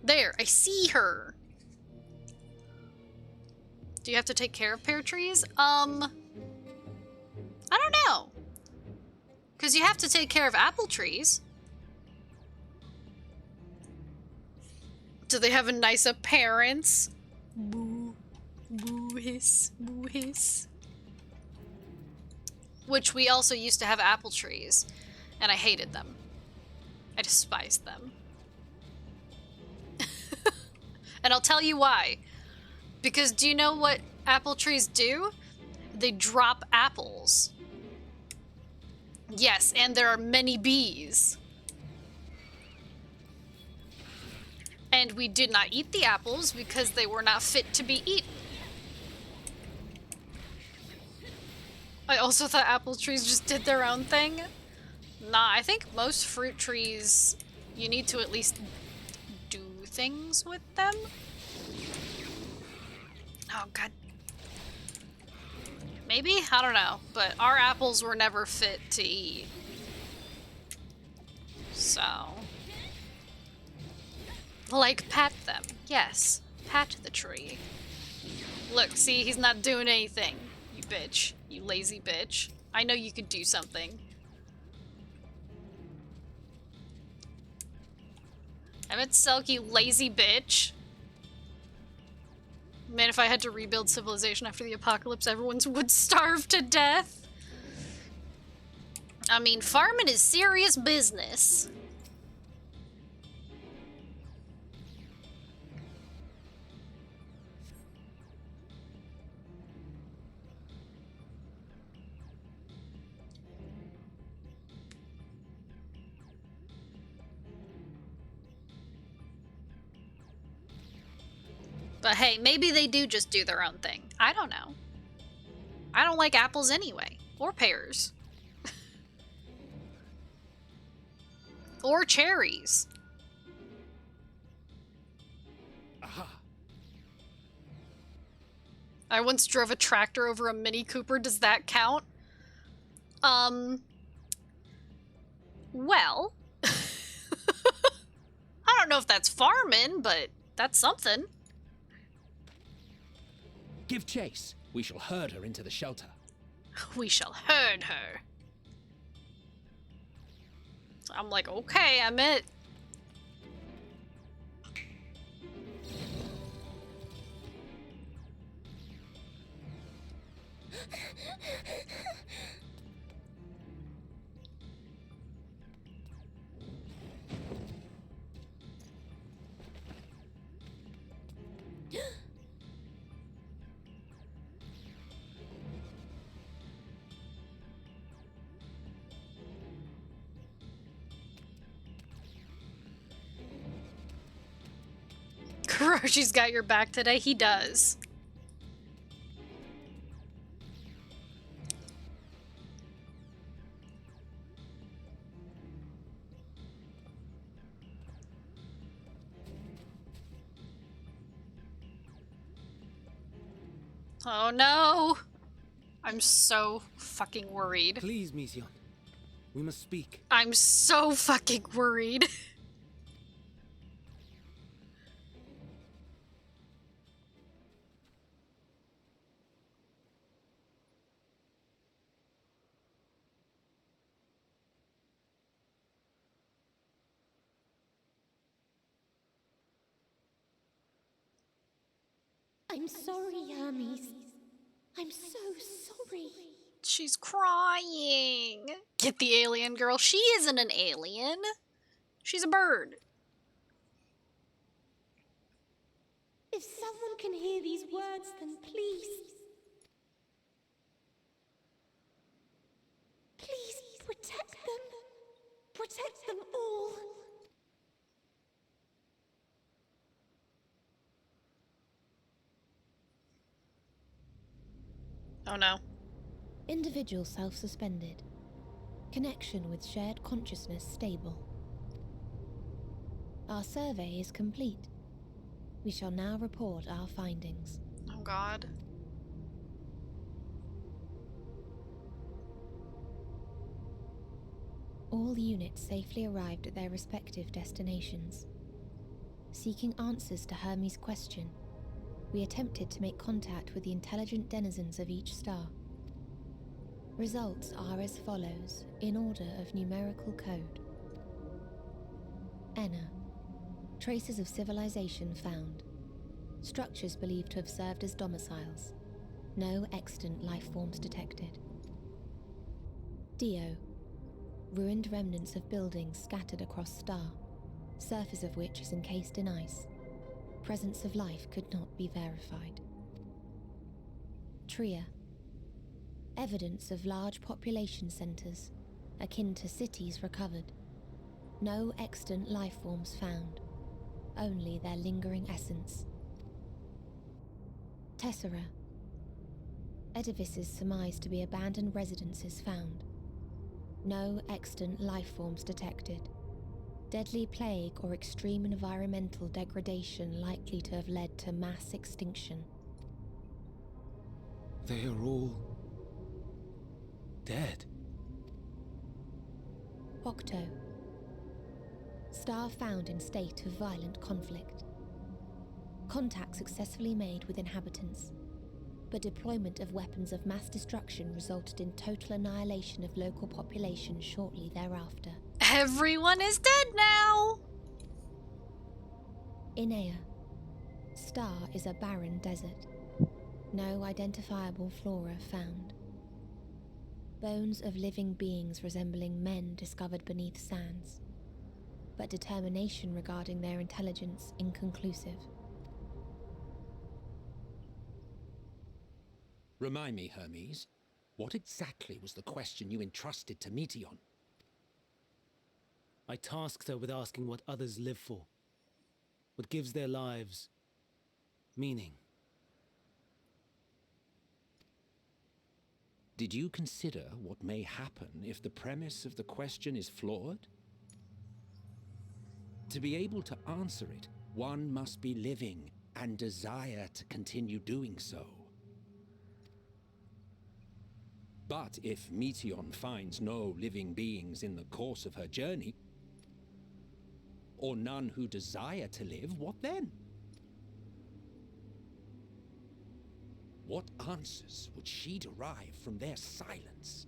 There, I see her! Do you have to take care of pear trees? I don't know. Because you have to take care of apple trees. Do they have a nice appearance? Boo. Boo hiss. Boo hiss. Which we also used to have apple trees. And I hated them. I despised them. And I'll tell you why. Because do you know what apple trees do? They drop apples. Yes, and there are many bees. And we did not eat the apples because they were not fit to be eaten. I also thought apple trees just did their own thing. Nah, I think most fruit trees, you need to at least do things with them. Oh, God. Maybe? I don't know. But our apples were never fit to eat. So. Like, pat them. Yes. Pat the tree. Look, see? He's not doing anything. You bitch. You lazy bitch. I know you could do something. Emmett Selk, you lazy bitch. Man, if I had to rebuild civilization after the apocalypse, everyone would starve to death. I mean, farming is serious business. But hey, maybe they do just do their own thing. I don't know. I don't like apples anyway. Or pears. Or cherries. Aha! I once drove a tractor over a Mini Cooper. Does that count? Well. I don't know if that's farming, but that's something. Give chase. We shall herd her into the shelter. We shall herd her. So I'm like, okay, I'm it. Kuroshi's got your back today. He does. Oh no! I'm so fucking worried. Please, Mission. We must speak. I'm so fucking worried. I'm sorry, Hermes. I'm so sorry. She's crying. Get the alien girl. She isn't an alien. She's a bird. If someone can hear these words, then please. Please protect them. Protect them all. Oh no. Individual self-suspended. Connection with shared consciousness stable. Our survey is complete. We shall now report our findings. Oh god. All units safely arrived at their respective destinations. Seeking answers to Hermes' question, we attempted to make contact with the intelligent denizens of each star. Results are as follows, in order of numerical code. Enna. Traces of civilization found. Structures believed to have served as domiciles. No extant life forms detected. Dio. Ruined remnants of buildings scattered across star, surface of which is encased in ice. Presence of life could not be verified. Tria. Evidence of large population centers, akin to cities recovered. No extant life forms found, only their lingering essence. Tessera. Edifices surmised to be abandoned residences found. No extant life forms detected. Deadly plague or extreme environmental degradation likely to have led to mass extinction. They are all dead. Octo. Star found in state of violent conflict. Contact successfully made with inhabitants, but deployment of weapons of mass destruction resulted in total annihilation of local population shortly thereafter. Everyone is dead now! Inea. Star is a barren desert. No identifiable flora found. Bones of living beings resembling men discovered beneath sands, but determination regarding their intelligence inconclusive. Remind me, Hermes, what exactly was the question you entrusted to Meteon? I tasked her with asking what others live for, what gives their lives meaning. Did you consider what may happen if the premise of the question is flawed? To be able to answer it, one must be living and desire to continue doing so. But if Meteon finds no living beings in the course of her journey, or none who desire to live, what then? What answers would she derive from their silence?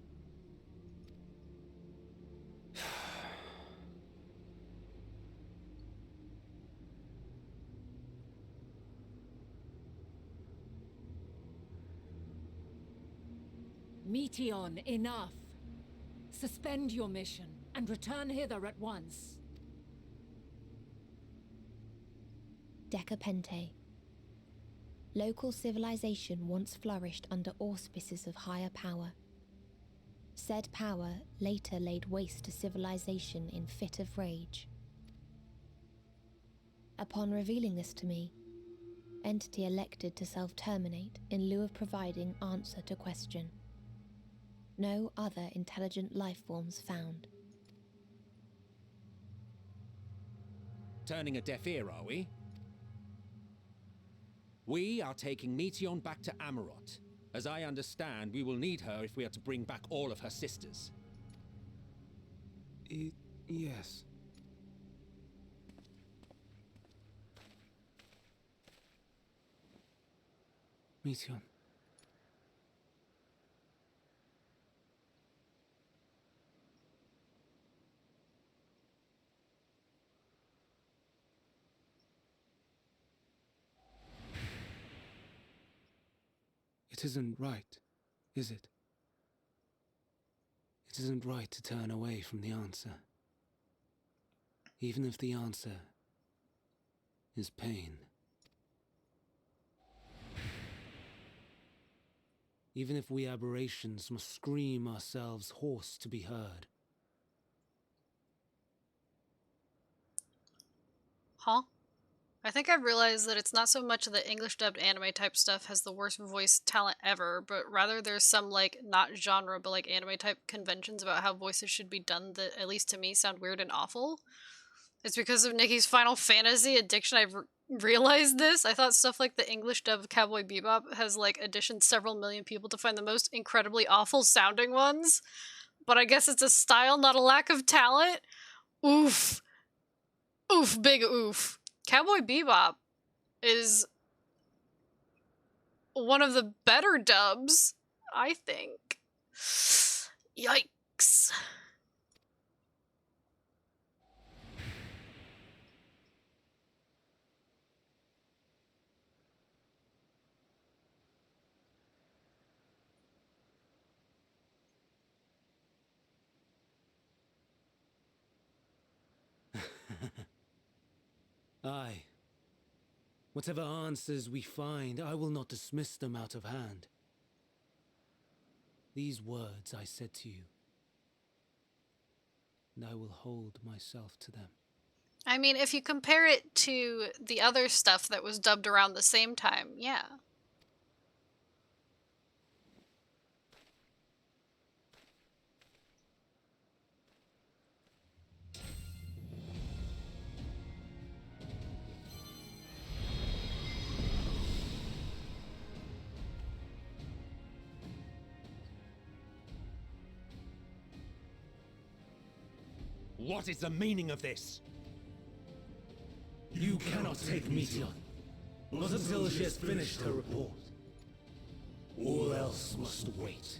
Meteon, enough! Suspend your mission and return hither at once. Decapente. Local civilization once flourished under auspices of higher power. Said power later laid waste to civilization in fit of rage. Upon revealing this to me, entity elected to self-terminate in lieu of providing answer to question. No other intelligent life forms found. Turning a deaf ear, are we? We are taking Meteon back to Amarot. As I understand, we will need her if we are to bring back all of her sisters. Yes. Meteon. It isn't right, is it? It isn't right to turn away from the answer. Even if the answer is pain. Even if we aberrations must scream ourselves hoarse to be heard. Huh? I think I've realized that it's not so much the English dubbed anime type stuff has the worst voice talent ever, but rather there's some, like, not genre, but like anime type conventions about how voices should be done that, at least to me, sound weird and awful. It's because of Nikki's Final Fantasy addiction I've realized this. I thought stuff like the English dub of Cowboy Bebop has, like, auditioned several million people to find the most incredibly awful sounding ones. But I guess it's a style, not a lack of talent. Oof. Oof, big oof. Cowboy Bebop is one of the better dubs, I think. Yikes. Aye. Whatever answers we find, I will not dismiss them out of hand. These words I said to you, and I will hold myself to them. I mean, if you compare it to the other stuff that was dubbed around the same time, yeah. What is the meaning of this? You cannot take Meteon, not until she has finished her report. All else must wait.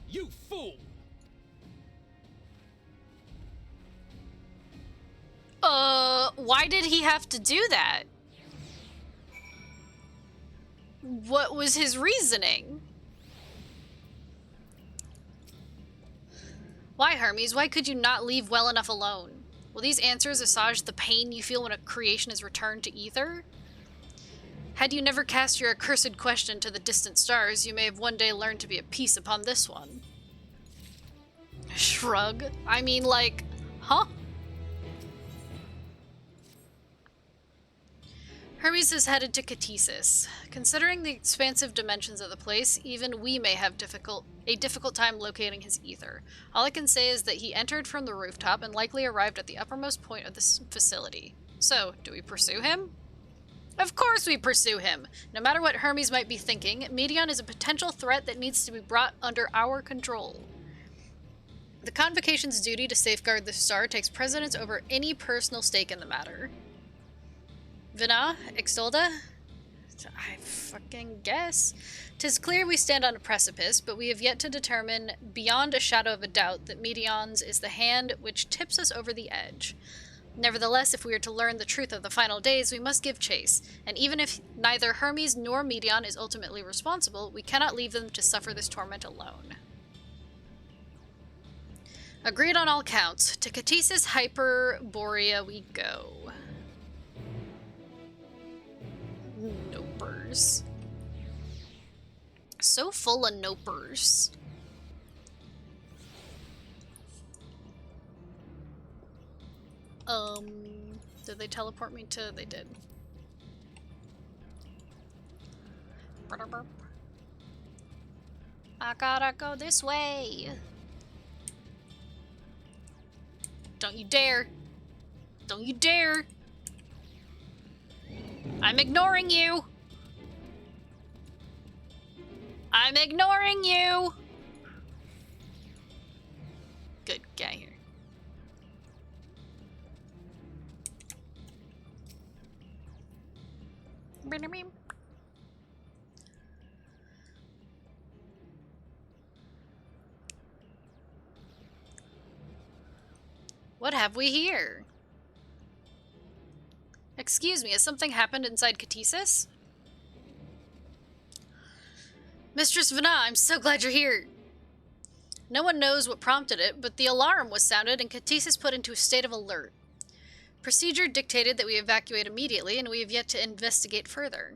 You fool! Why did he have to do that? What was his reasoning? Why, Hermes? Why could you not leave well enough alone? Will these answers assuage the pain you feel when a creation is returned to ether? Had you never cast your accursed question to the distant stars, you may have one day learned to be at peace upon this one. Shrug. I mean, like, huh? Hermes is headed to Catesis. Considering the expansive dimensions of the place, even we may have a difficult time locating his ether. All I can say is that he entered from the rooftop and likely arrived at the uppermost point of this facility. So, do we pursue him? Of course we pursue him! No matter what Hermes might be thinking, Medion is a potential threat that needs to be brought under our control. The Convocation's duty to safeguard the star takes precedence over any personal stake in the matter. Vina, Extolda? I fucking guess. 'Tis clear we stand on a precipice, but we have yet to determine beyond a shadow of a doubt that Medion's is the hand which tips us over the edge. Nevertheless, if we are to learn the truth of the final days, we must give chase, and even if neither Hermes nor Medion is ultimately responsible, we cannot leave them to suffer this torment alone. Agreed on all counts. To Catesis Hyperborea we go. Nopers. So full of nopers. Did they teleport me to? They did. I gotta go this way. Don't you dare. Don't you dare. I'm ignoring you. I'm ignoring you. Good, get out of here. What have we here? Excuse me, has something happened inside Catesis? Mistress Vina, I'm so glad you're here. No one knows what prompted it, but the alarm was sounded and Catesis put into a state of alert. Procedure dictated that we evacuate immediately, and we have yet to investigate further.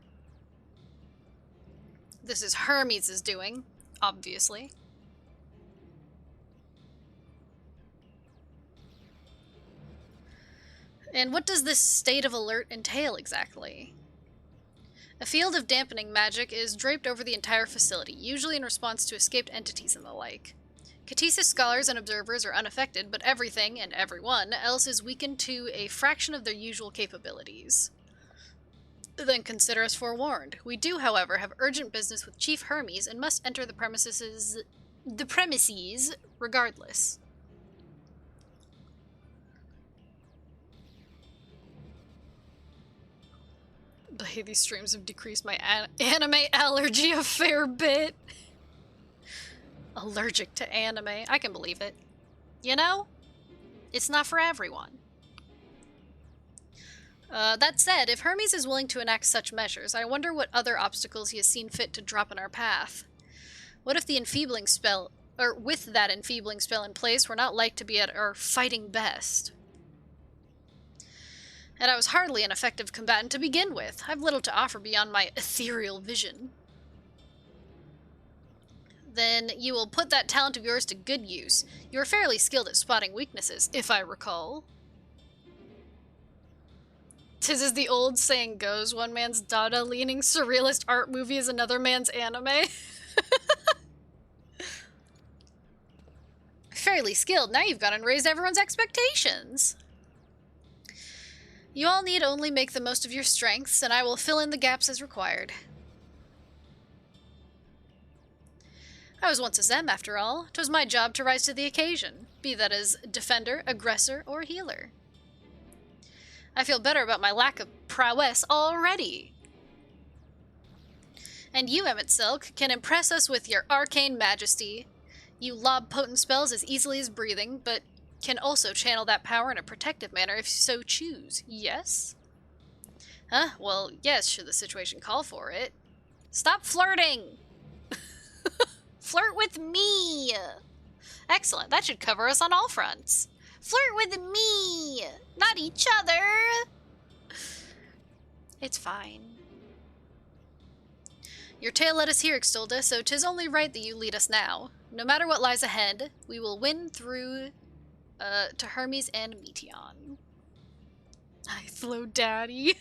This is Hermes' doing, obviously. And what does this state of alert entail exactly? A field of dampening magic is draped over the entire facility, usually in response to escaped entities and the like. Catesis scholars and observers are unaffected, but everything, and everyone, else is weakened to a fraction of their usual capabilities. Then consider us forewarned. We do, however, have urgent business with Chief Hermes and must enter the premises regardless. But these streams have decreased my anime allergy a fair bit. Allergic to anime. I can believe it. You know? It's not for everyone. That said, if Hermes is willing to enact such measures, I wonder what other obstacles he has seen fit to drop in our path. What if the enfeebling spell, or with that enfeebling spell in place, we're not like to be at our fighting best? And I was hardly an effective combatant to begin with. I've little to offer beyond my ethereal vision. Then you will put that talent of yours to good use. You are fairly skilled at spotting weaknesses, if I recall. 'Tis as the old saying goes, one man's Dada-leaning surrealist art movie is another man's anime. Fairly skilled, now you've gone and raised everyone's expectations. You all need only make the most of your strengths, and I will fill in the gaps as required. I was once a Zem, after all. 'Twas my job to rise to the occasion, be that as defender, aggressor, or healer. I feel better about my lack of prowess already. And you, Emmett Silk, can impress us with your arcane majesty. You lob potent spells as easily as breathing, but can also channel that power in a protective manner if you so choose. Yes? Huh? Well, yes, should the situation call for it. Stop flirting! Flirt with me! Excellent, that should cover us on all fronts. Flirt with me! Not each other! It's fine. Your tale led us here, Extolda, so 'tis only right that you lead us now. No matter what lies ahead, we will win through to Hermes and Meteon. I flow daddy.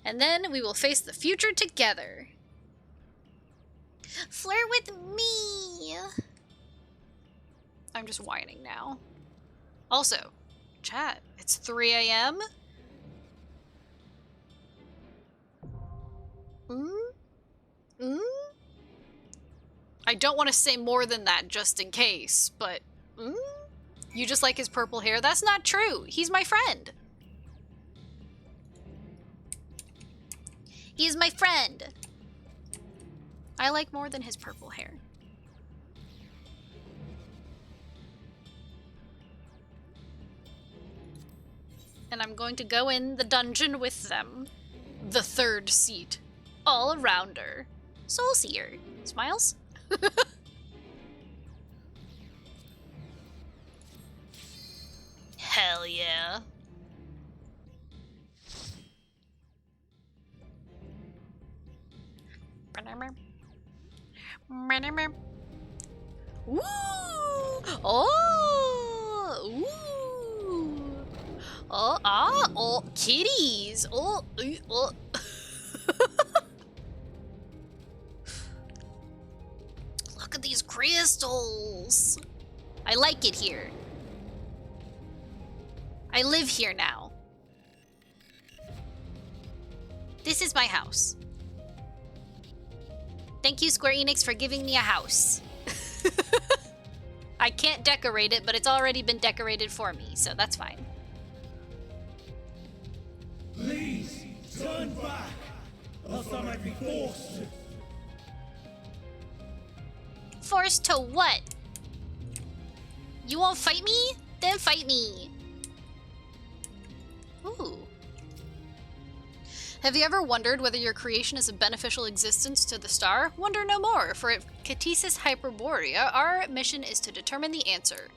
And then we will face the future together. Flirt with me! I'm just whining now. Also, chat, it's 3 a.m.? I don't want to say more than that just in case, but you just like his purple hair? That's not true. He's my friend. He is my friend. I like more than his purple hair. And I'm going to go in the dungeon with them. The third seat. All around her. Soulseer. Smiles? Hell yeah. Woo! Oh! Ooh! Oh, ah! Oh, kitties! Oh! Oh. Look at these crystals! I like it here. I live here now. This is my house. Thank you, Square Enix, for giving me a house. I can't decorate it, but it's already been decorated for me, so that's fine. Please, turn back, else I might be forced. Forced to what? You won't fight me? Then fight me. Ooh. Have you ever wondered whether your creation is a beneficial existence to the star? Wonder no more, for at Catesis Hyperborea, our mission is to determine the answer.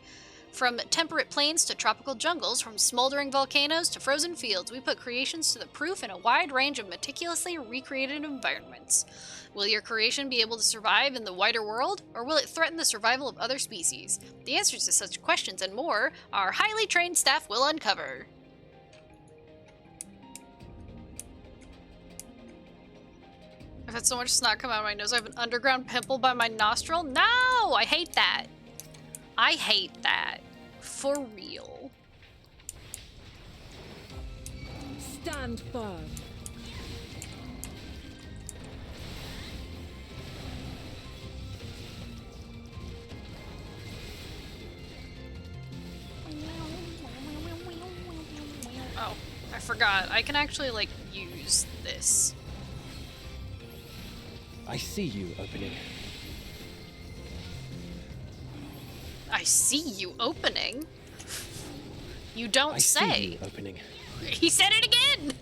From temperate plains to tropical jungles, from smoldering volcanoes to frozen fields, we put creations to the proof in a wide range of meticulously recreated environments. Will your creation be able to survive in the wider world, or will it threaten the survival of other species? The answers to such questions and more, our highly trained staff will uncover. I've had so much snot come out of my nose. I have an underground pimple by my nostril. No! I hate that. I hate that. For real. Stand firm. Oh, I forgot. I can actually, like, use this. I see you opening. I see you opening? You don't I say. see you opening. He said it again!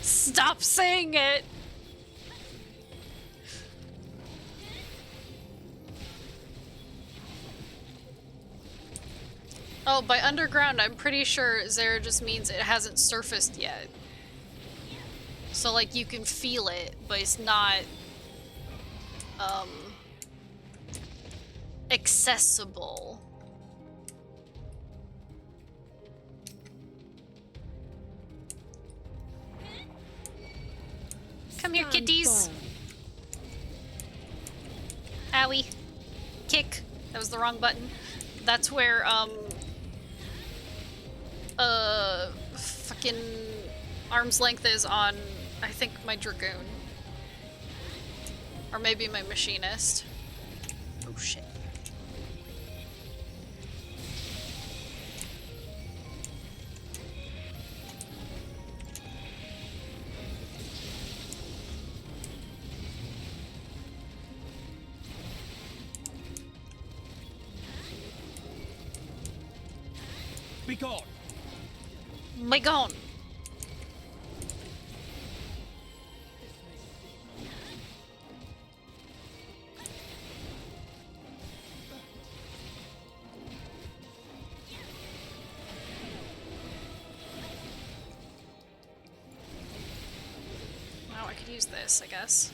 Stop saying it! Oh, by underground, I'm pretty sure Zera just means it hasn't surfaced yet. So, like, you can feel it, but it's not, accessible. Come here, kitties. Owie. Kick. That was the wrong button. That's where, fucking arm's length is on, I think, my Dragoon. Or maybe my Machinist. Oh, shit. Be gone. Be gone. Wow, I could use this, I guess.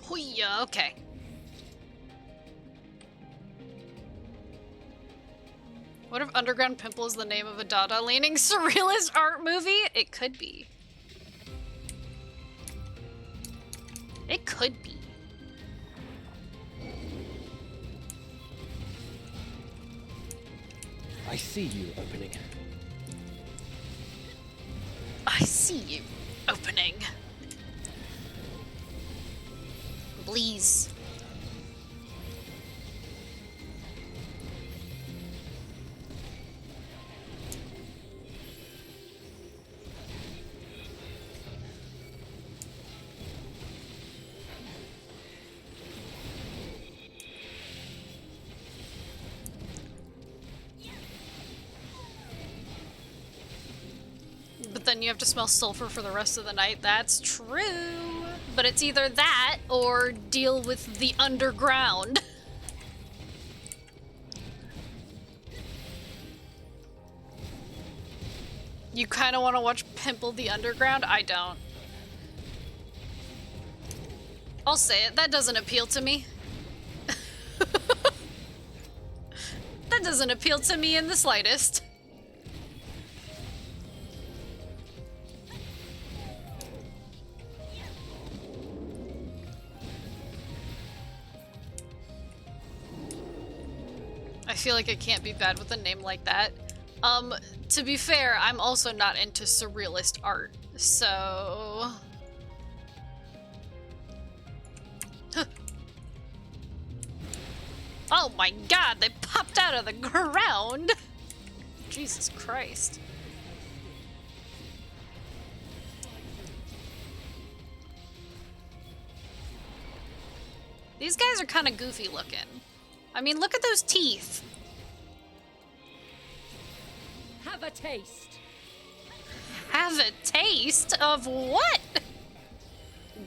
Hoo-ya, okay. What if Underground Pimple is the name of a Dada-leaning surrealist art movie? It could be. It could be. I see you opening. I see you opening. Please. But then you have to smell sulfur for the rest of the night. That's true. But it's either that or deal with the underground. You kind of want to watch Pimple the Underground? I don't. I'll say it. That doesn't appeal to me. That doesn't appeal to me in the slightest. I feel like it can't be bad with a name like that. To be fair, I'm also not into surrealist art, so... Huh. Oh my god, they popped out of the ground! Jesus Christ. These guys are kind of goofy looking. I mean, look at those teeth. Have a taste. Have a taste of what?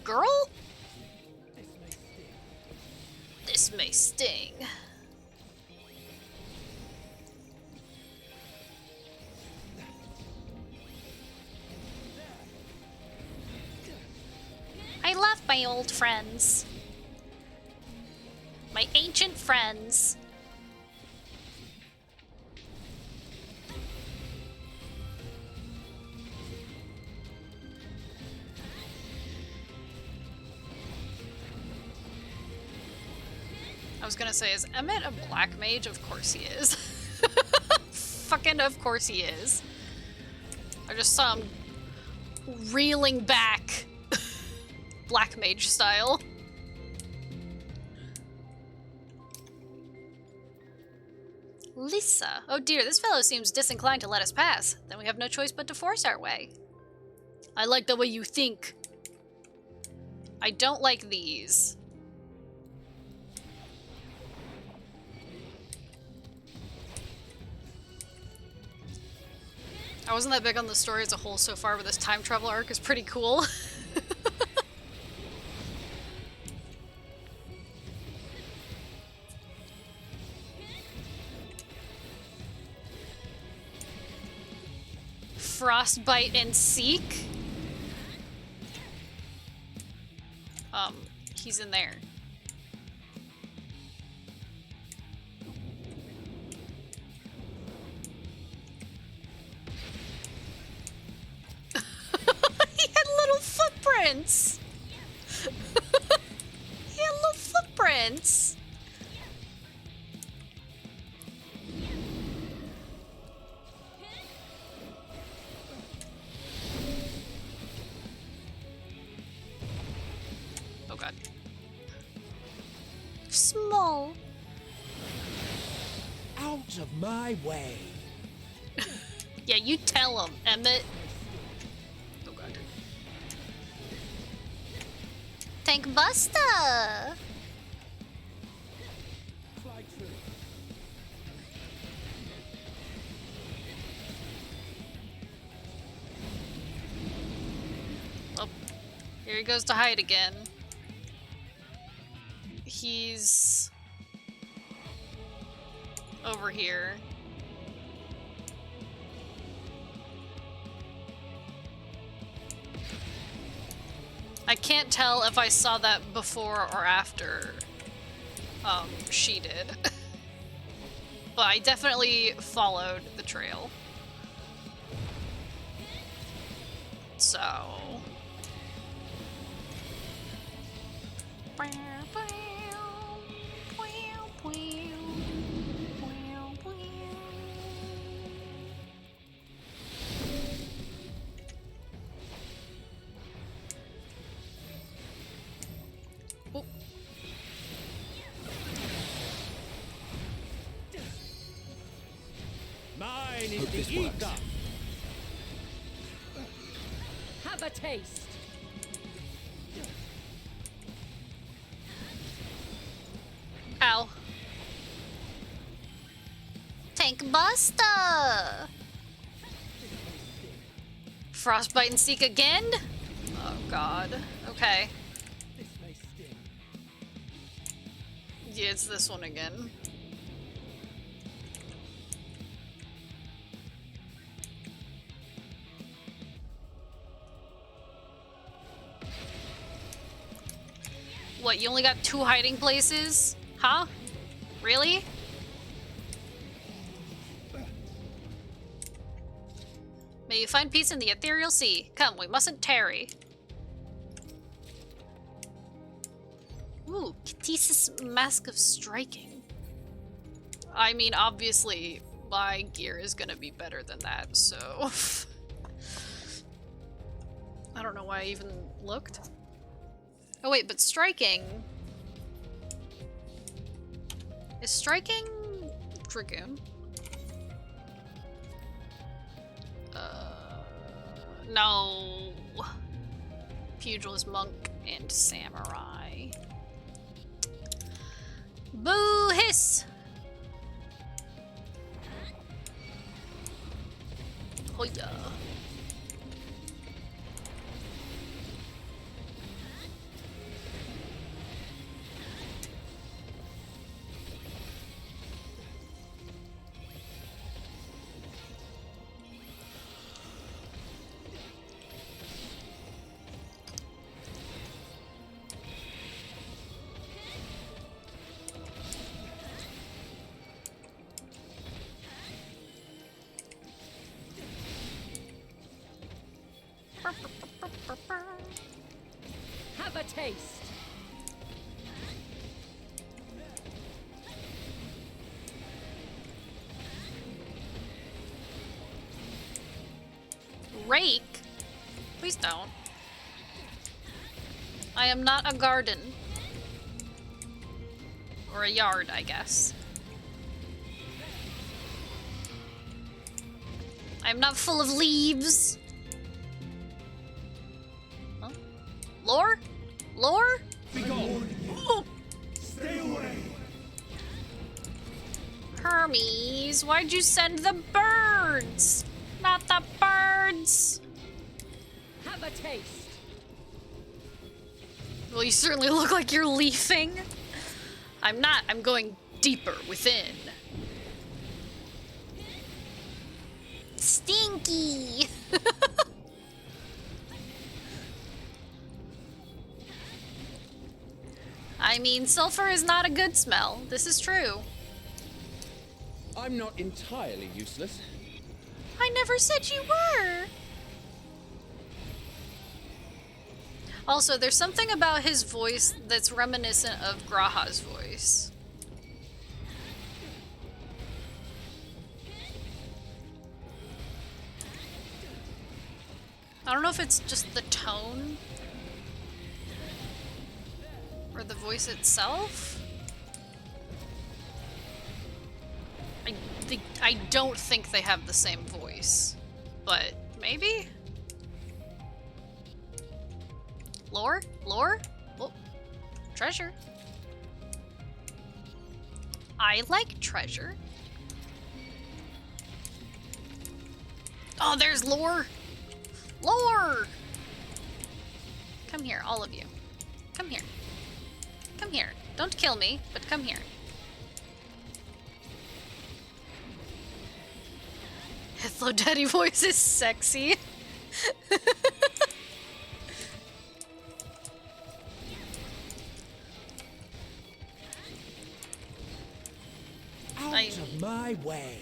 Girl? This may sting. I love my old friends. My ancient friends. I was gonna say, is Emmett a black mage? Of course he is. Fucking of course he is. I just saw him reeling back. Black mage style. Lisa. Oh dear, this fellow seems disinclined to let us pass. Then we have no choice but to force our way. I like the way you think. I don't like these. I wasn't that big on the story as a whole so far, but this time travel arc is pretty cool. Frostbite and Seek? He's in there. He had little footprints! He had little footprints! Oh god. Small. Out of my way. Yeah, you tell him, Emmett. Oh god. Tank Buster! Oh, here he goes to hide again. He's over here. I can't tell if I saw that before or after she did. But I definitely followed the trail. So... Oh. Mine is Hope the this works. ether. Have a taste. Ow. Tank Buster! Frostbite and Seek again? Oh god. Okay. Yeah, it's this one again. What, you only got 2 hiding places? Huh? Really? May you find peace in the ethereal sea. Come, we mustn't tarry. Ooh, Katisa's Mask of Striking. I mean, obviously, my gear is gonna be better than that, so... I don't know why I even looked. Oh wait, but striking... Is striking... Dragoon? No. Pugilist, monk, and samurai. Boo hiss! Hoya. Have a taste. Rake? Please don't. I am not a garden. Or a yard, I guess. I'm not full of leaves. Huh? Lore? Lore? Be gone. Oh. Stay away. Hermes, why'd you send the birds? Not the birds! Have a taste. Well, you certainly look like you're leafing. I'm not. I'm going deeper within. Stinky! I mean, sulfur is not a good smell. This is true. I'm not entirely useless. I never said you were! Also, there's something about his voice that's reminiscent of Graha's voice. I don't know if it's just the tone or the voice itself. I don't think they have the same voice, but maybe? Lore? Lore? Oh, treasure. I like treasure. Oh, there's lore. Lore! Come here, all of you. Come here. Come here. Don't kill me, but come here. Hello, daddy voice is sexy. Out of my way.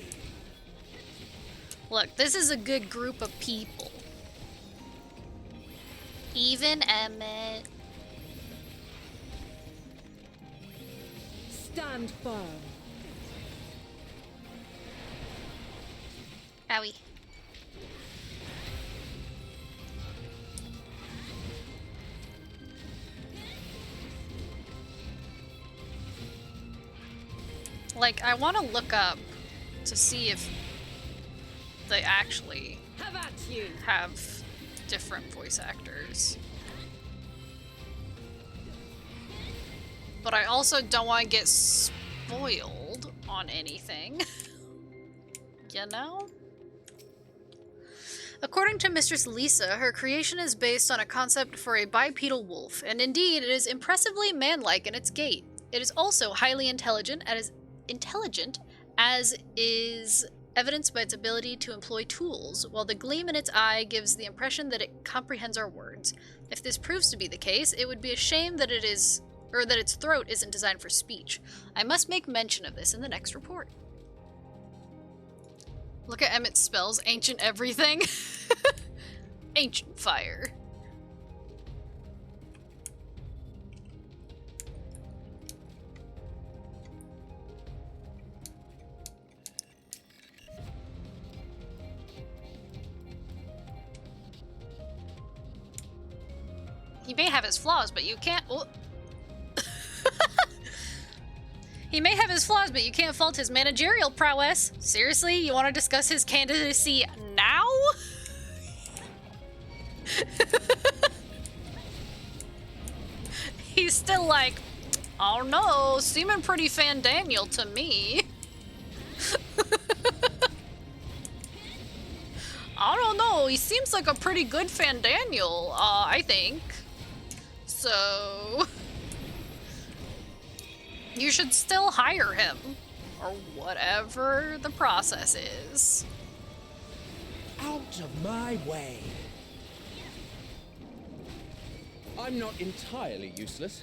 Look, this is a good group of people. Even Emmett. Stand firm. Owie. Like, I want to look up to see if they actually Have at you. have different voice actors. But I also don't want to get spoiled on anything. You know? According to Mistress Lisa, her creation is based on a concept for a bipedal wolf, and indeed it is impressively manlike in its gait. It is also highly intelligent, as is evidenced by its ability to employ tools, while the gleam in its eye gives the impression that it comprehends our words. If this proves to be the case, it would be a shame that that its throat isn't designed for speech. I must make mention of this in the next report. Look at Emmett's spells. Ancient everything. Ancient fire. He may have his flaws, but you can't... Oh. He may have his flaws, but you can't fault his managerial prowess. Seriously? You want to discuss his candidacy now? He's still like, oh no, seeming pretty Fandaniel to me. I don't know, he seems like a pretty good Fandaniel, I think. So... you should still hire him, or whatever the process is. Out of my way. I'm not entirely useless.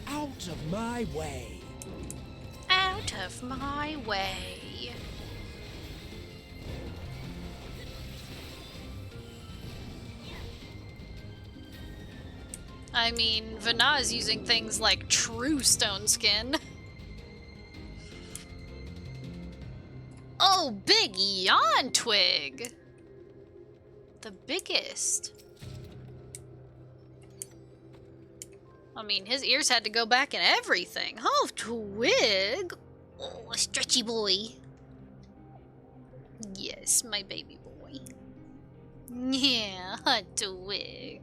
Out of my way. Out of my way. I mean, Vana is using things like true stone skin. Oh, big yawn twig! The biggest. I mean, his ears had to go back and everything. Oh, twig! Oh, a stretchy boy. Yes, my baby boy. Yeah, a twig.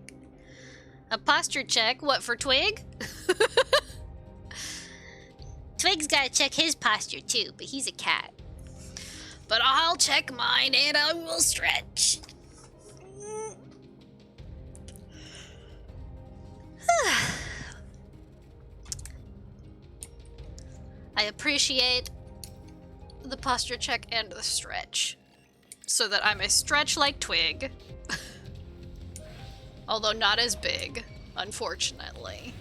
A posture check? What, for Twig? Twig's gotta check his posture too, but he's a cat. But I'll check mine and I will stretch. I appreciate the posture check and the stretch, so that I may stretch like Twig. Although not as big, unfortunately.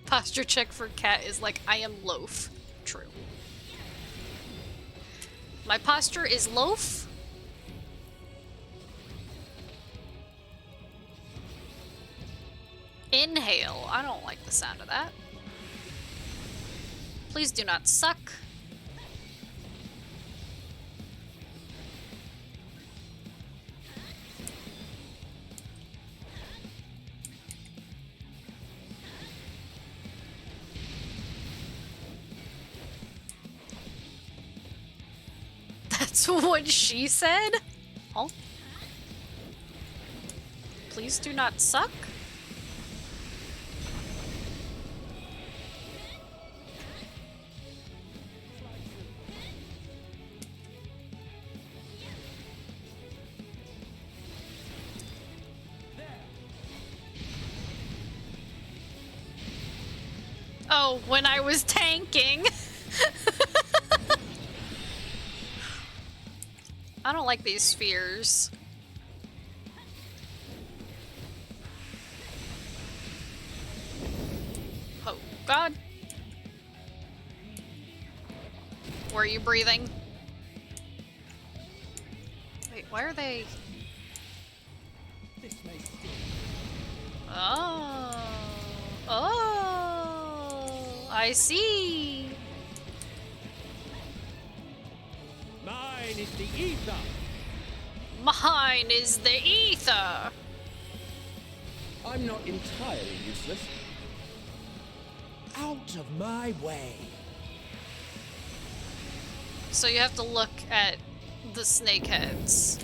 Posture check for cat is like, I am loaf. True. My posture is loaf. Inhale. I don't like the sound of that. Please do not suck. That's what she said? Oh. Please do not suck. Oh, when I was tanking. I don't like these spheres. Oh, God. Were you breathing? Wait, why are they... Oh. Oh. I see. Mine is the ether. Mine is the ether. I'm not entirely useless. Out of my way. So you have to look at the snake heads.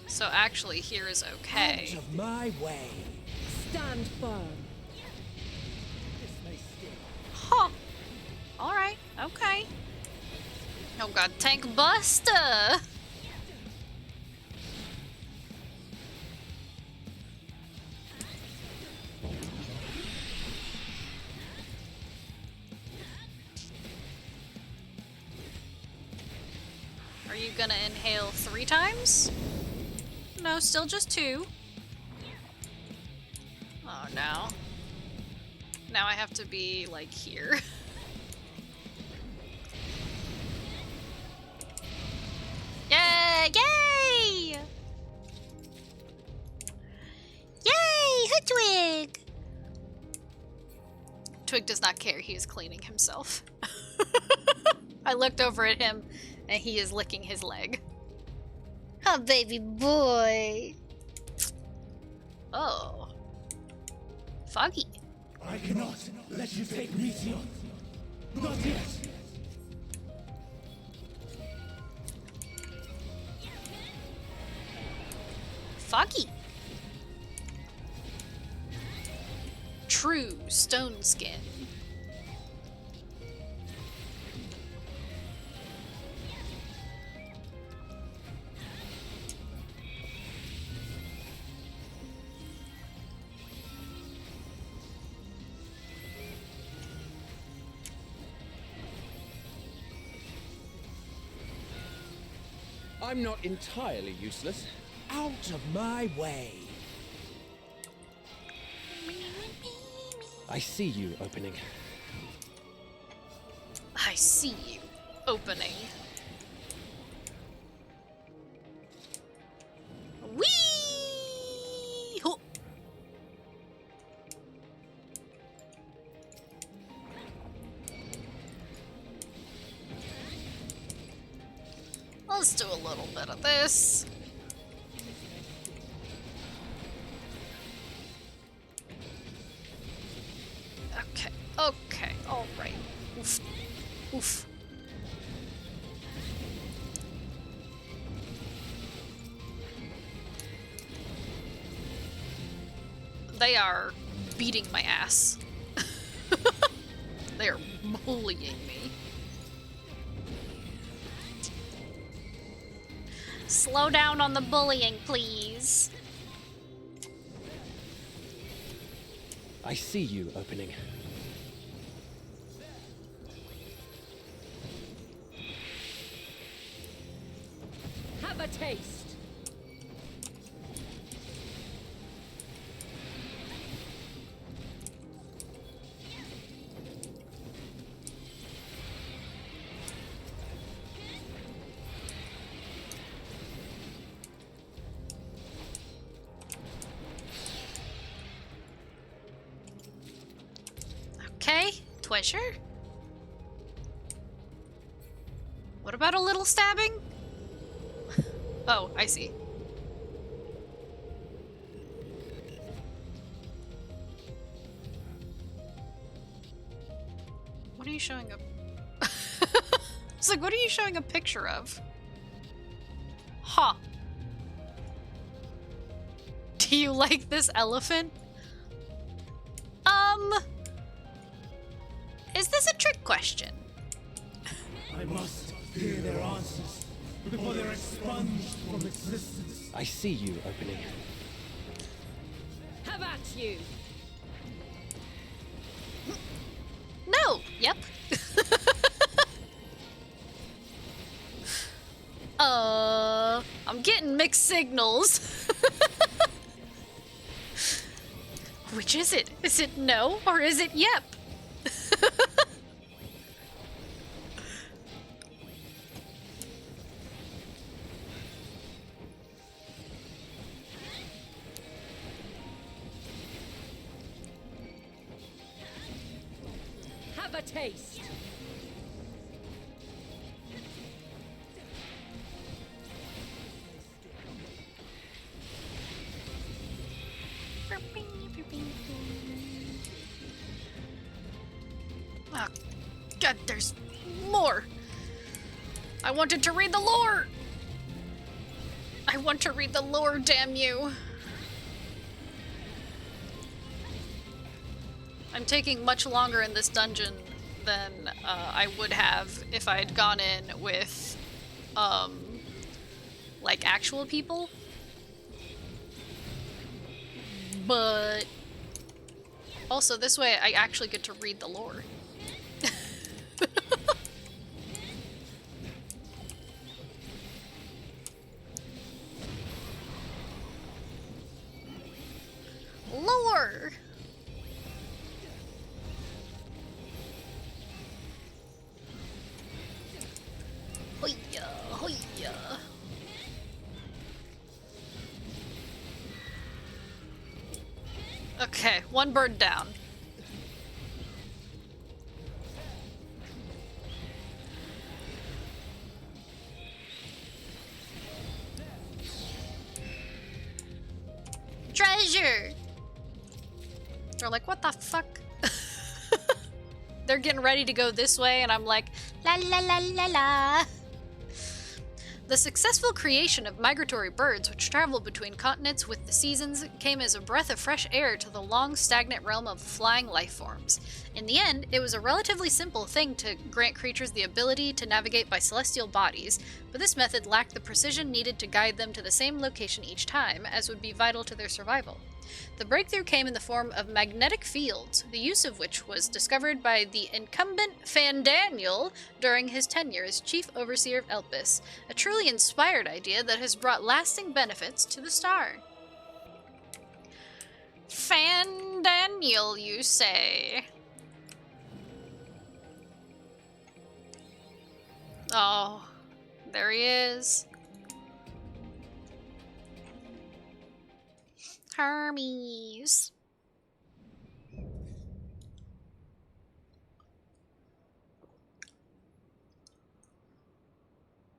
So actually here is okay. Out of my way. Stand firm. Huh. Alright, okay. Oh god, Tank Buster! Are you gonna inhale 3 times? No, still just 2. Oh no. Now I have to be, like, here. Yay! Yay! Yay! Hoodwig! Twig does not care. He is cleaning himself. I looked over at him, and he is licking his leg. Oh, baby boy. Oh. Foggy. I cannot let you take Meteor. Not yet. Foggy. True stone skin. I'm not entirely useless. Out of my way. I see you opening. I see you opening. Whee! Ho- Let's do a little bit of this. Okay, okay, alright. Oof. Oof. They are beating my ass. They are bullying me. Slow down on the bullying, please. I see you opening. Have a taste. Okay, Twisher. What about a little stabbing? Oh, I see. What are you showing a... It's like, what are you showing a picture of? Huh. Do you like this elephant? Is this a trick question? I must hear their answers before they're expunged from existence. I see you opening. Have at you! No. Yep. I'm getting mixed signals. Which is it? Is it no or is it yep? Have a taste! Oh, God, there's more. I wanted to read the lore. I want to read the lore, damn you. I'm taking much longer in this dungeon than I would have if I had gone in with, like, actual people. But also, this way I actually get to read the lore. Lore! Hoya, hoya. Okay, one bird down. Treasure! They're like, what the fuck? They're getting ready to go this way, and I'm like, la la la la la. The successful creation of migratory birds which travel between continents with the seasons came as a breath of fresh air to the long stagnant realm of flying life forms. In the end, it was a relatively simple thing to grant creatures the ability to navigate by celestial bodies, but this method lacked the precision needed to guide them to the same location each time, as would be vital to their survival. The breakthrough came in the form of magnetic fields, the use of which was discovered by the incumbent Fandaniel during his tenure as Chief Overseer of Elpis, a truly inspired idea that has brought lasting benefits to the star. Fandaniel, you say? Oh, there he is. Hermes.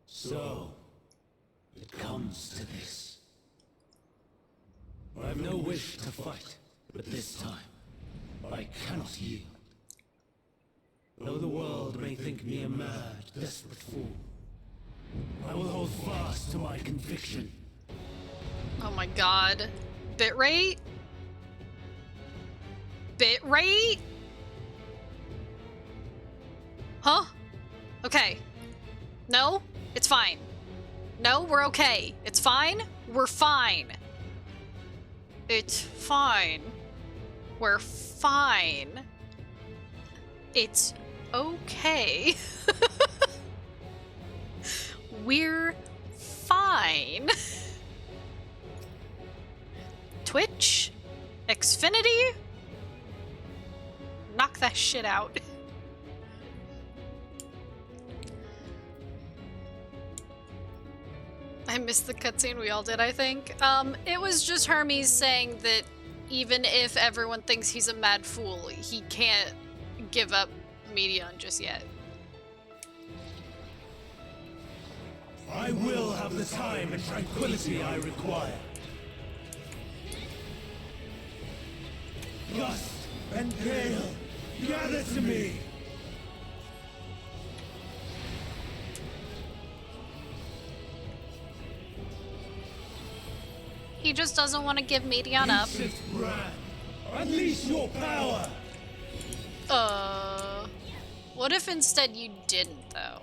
So, it comes to this. I have no wish to fight, but this time, I cannot yield. Though the world may think me a mad, desperate fool, I will hold fast to my conviction. Oh my god. Bitrate? Bitrate? Huh? Okay. No? It's fine. No, we're okay. It's fine? We're fine. It's fine. We're fine. It's okay. We're fine. Twitch? Xfinity? Knock that shit out. I missed the cutscene, we all did, I think. It was just Hermes saying that even if everyone thinks he's a mad fool, he can't give up Medion just yet. I will have the time and tranquility I require. Gust and gale, gather to me! He just doesn't want to give Medion up. Ancient brand, unleash your power! What if instead you didn't, though?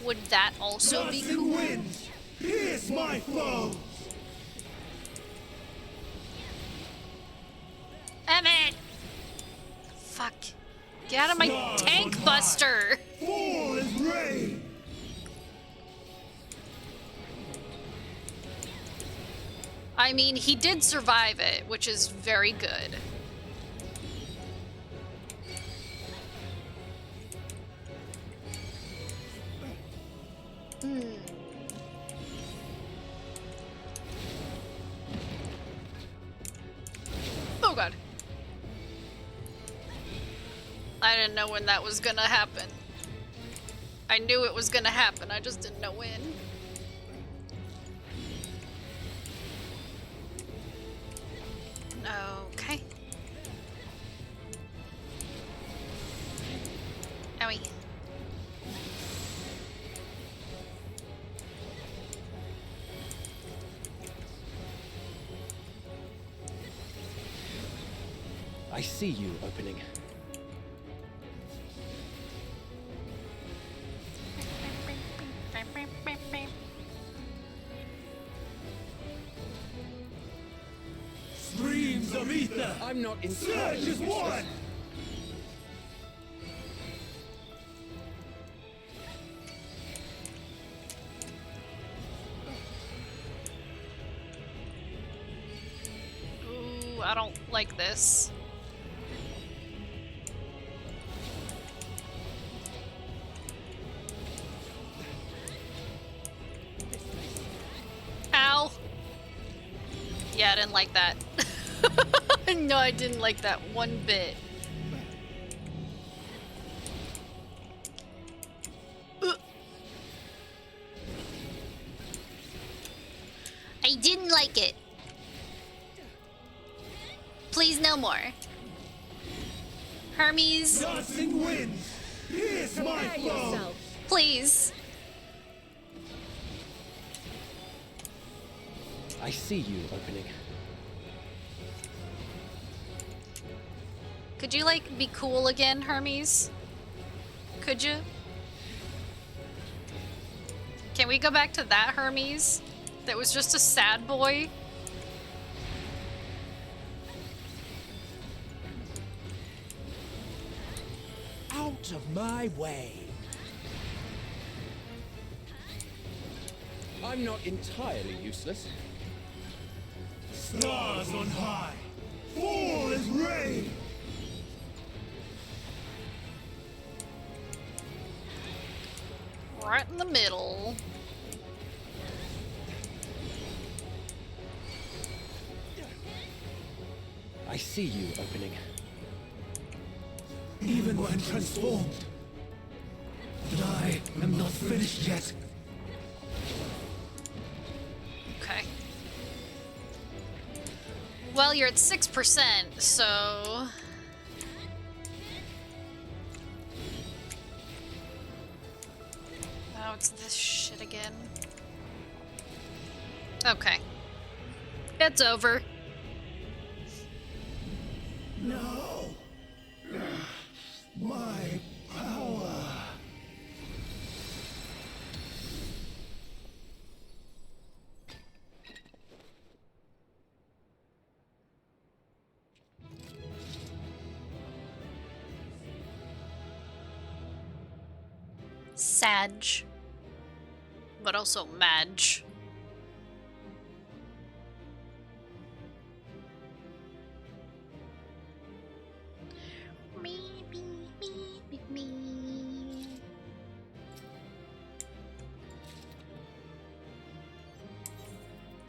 Would that also be Dancing cool? winds, pierce my foes! Emmett! Fuck. Get out of my Stars tank on high. buster! Fall as rain! I mean, he did survive it, which is very good. Oh god. I didn't know when that was gonna happen. I knew it was gonna happen, I just didn't know when. Okay. Owie. I see you opening. Streams of ether! I'm not in Surge is one! Ooh, I don't like this. Ow! Yeah, I didn't like that. No, I didn't like that one bit. I didn't like it. Please, no more. Hermes, Dancing winds, pierce my Prepare foes! yourself. please. I see you opening. Could you, like, be cool again, Hermes? Could you? Can we go back to that Hermes? That was just a sad boy? Out of my way! I'm not entirely useless. Stars on high, fall as rain! Right in the middle. I see you opening. Even when transformed. But I am not finished yet. Okay. Well, you're at 6%, so... Oh, it's this shit again. Okay. It's over. No! My power! Sag. But also Madge. Me, me, me, me, me.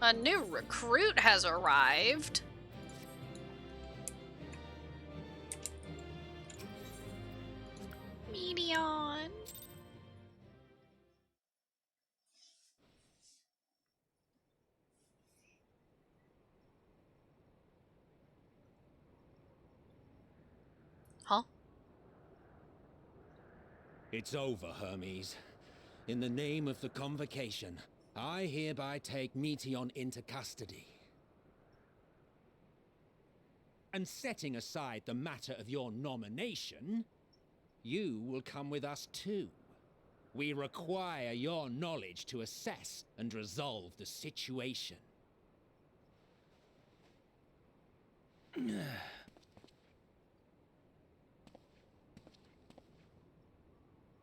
A new recruit has arrived. Medion. Huh? It's over, Hermes. In the name of the Convocation, I hereby take Meteon into custody. And setting aside the matter of your nomination, you will come with us too. We require your knowledge to assess and resolve the situation.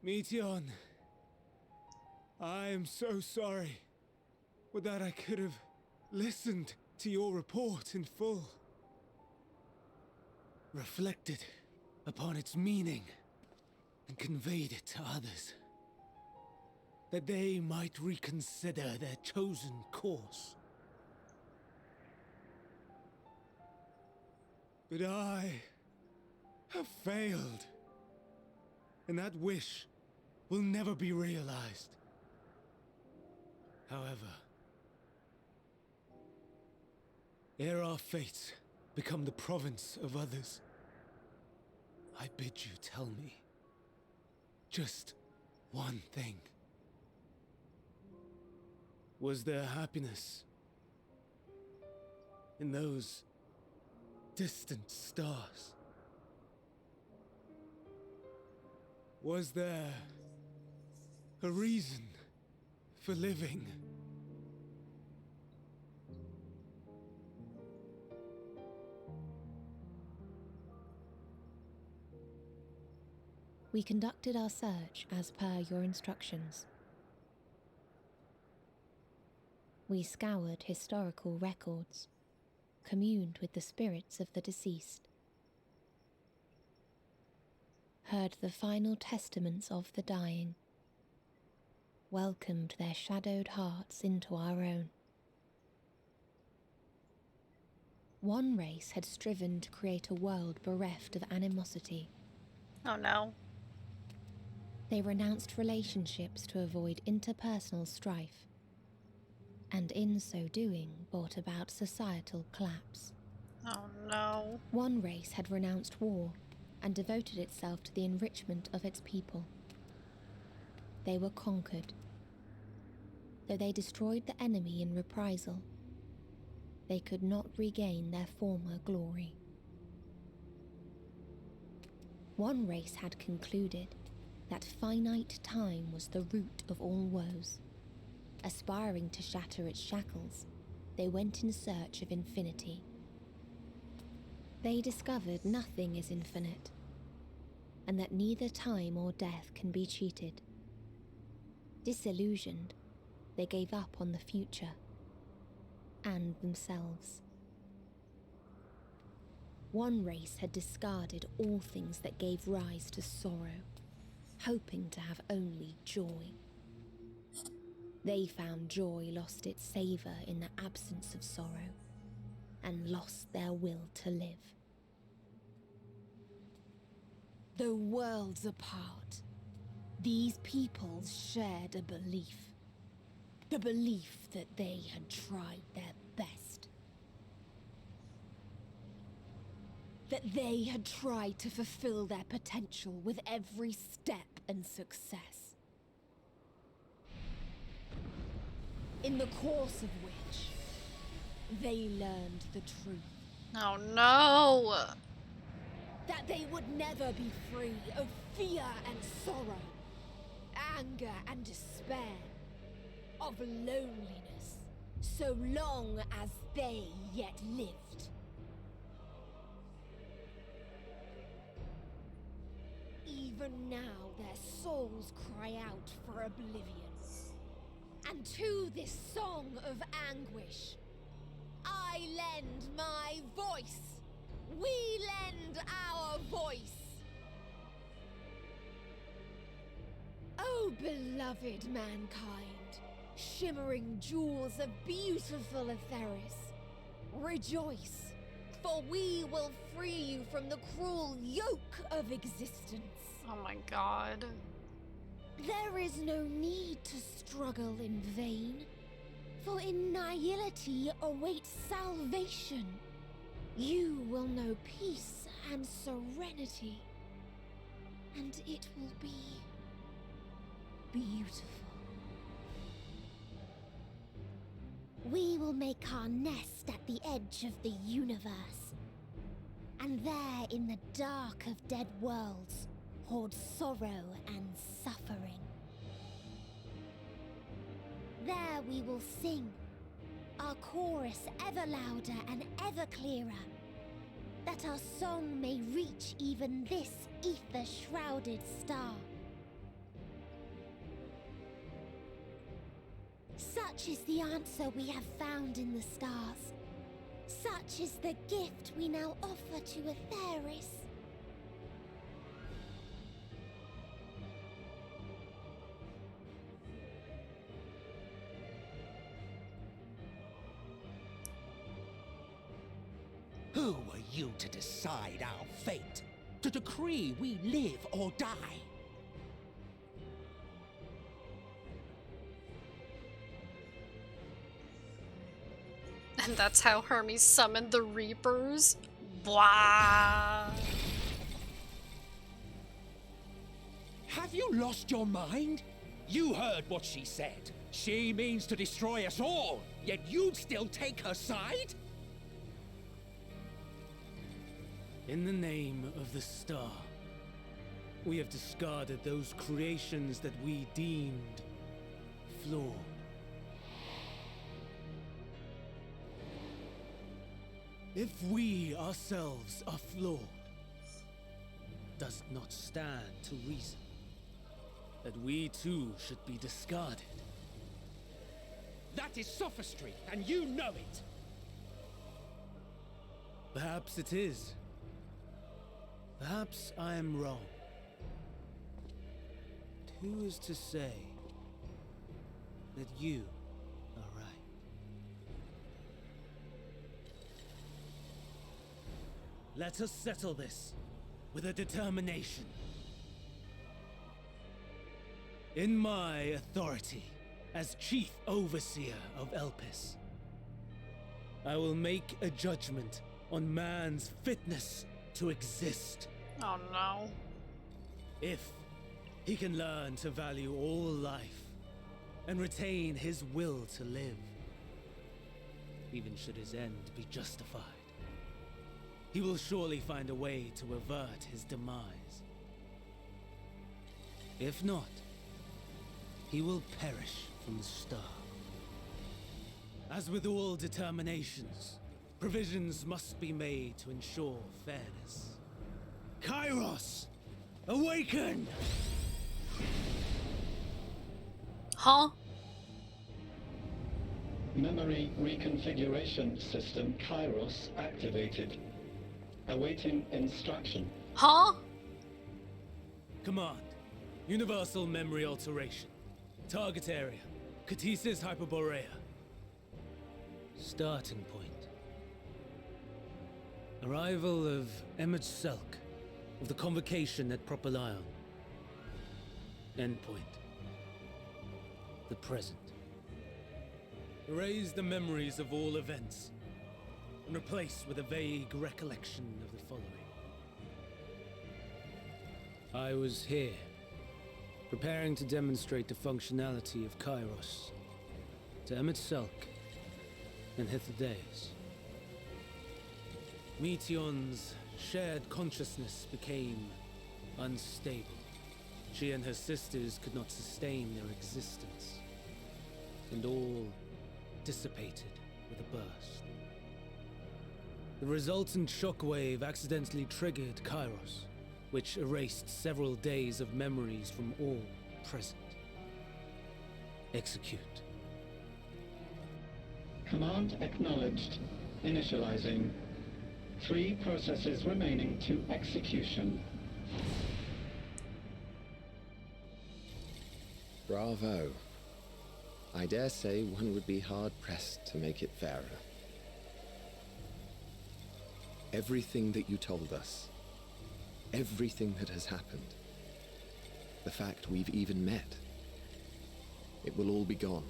Meteon, I am so sorry. Would that I could have listened to your report in full. Reflected upon its meaning and conveyed it to others, that they might reconsider their chosen course. But I have failed, and that wish will never be realized. However, ere our fates become the province of others, I bid you tell me just one thing. Was there happiness in those distant stars? Was there a reason for living? We conducted our search as per your instructions. We scoured historical records, communed with the spirits of the deceased, heard the final testaments of the dying, welcomed their shadowed hearts into our own. One race had striven to create a world bereft of animosity. Oh no. They renounced relationships to avoid interpersonal strife, and in so doing brought about societal collapse. Oh no. One race had renounced war and devoted itself to the enrichment of its people. They were conquered. Though they destroyed the enemy in reprisal, they could not regain their former glory. One race had concluded that finite time was the root of all woes. Aspiring to shatter its shackles, they went in search of infinity. They discovered nothing is infinite, and that neither time or death can be cheated. Disillusioned, they gave up on the future and themselves. One race had discarded all things that gave rise to sorrow, hoping to have only joy. They found joy lost its savour in the absence of sorrow, and lost their will to live. Though worlds apart, these peoples shared a belief. The belief that they had tried their best. That they had tried to fulfill their potential with every step and success. In the course of which, they learned the truth. Oh no! That they would never be free of fear and sorrow, anger and despair, of loneliness, so long as they yet lived. Even now their souls cry out for oblivion. And to this song of anguish, I lend my voice. We lend our voice. Oh, beloved mankind, shimmering jewels of beautiful Etheris, rejoice, for we will free you from the cruel yoke of existence. Oh my god. There is no need to struggle in vain, for in nihility awaits salvation. You will know peace and serenity. And it will be beautiful. We will make our nest at the edge of the universe. And there, in the dark of dead worlds, hoard sorrow and suffering. There we will sing, our chorus ever louder and ever clearer, that our song may reach even this ether-shrouded star. Such is the answer we have found in the stars. Such is the gift we now offer to Atheris. Who are you to decide our fate? To decree we live or die? And that's how Hermes summoned the Reapers? Blah. Have you lost your mind? You heard what she said. She means to destroy us all, yet you'd still take her side? In the name of the star, we have discarded those creations that we deemed flawed. If we ourselves are flawed, does it not stand to reason that we too should be discarded? That is sophistry, and you know it! Perhaps it is. Perhaps I am wrong. But who is to say that you are right? Let us settle this with a determination. In my authority as Chief Overseer of Elpis, I will make a judgment on man's fitness to exist. Oh no. If he can learn to value all life and retain his will to live, even should his end be justified, he will surely find a way to avert his demise. If not, he will perish from the start. As with all determinations, provisions must be made to ensure fairness. Kairos! Awaken! Huh? Memory reconfiguration system Kairos activated. Awaiting instruction. Huh? Command. Universal memory alteration. Target area. Catesis Hyperborea. Starting point. Arrival of Emmet Selk of the Convocation at Propylion. Endpoint. The present. Erase the memories of all events and replace with a vague recollection of the following. I was here, preparing to demonstrate the functionality of Kairos to Emmet Selk and Hythlodaeus. Meteion's shared consciousness became unstable. She and her sisters could not sustain their existence, and all dissipated with a burst. The resultant shockwave accidentally triggered Kairos, which erased several days of memories from all present. Execute. Command acknowledged. Initializing. 3 processes remaining to execution. Bravo. I dare say one would be hard-pressed to make it fairer. Everything that you told us, everything that has happened, the fact we've even met, it will all be gone.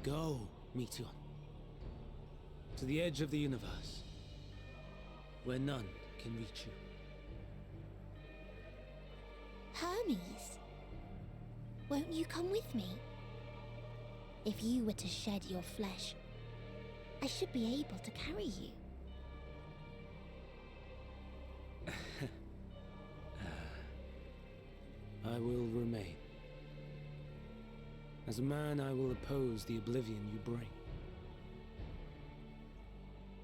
Go, Meteion. to the edge of the universe, where none can reach you. Hermes, won't you come with me? If you were to shed your flesh, I should be able to carry you. I will remain. As a man, I will oppose the oblivion you bring.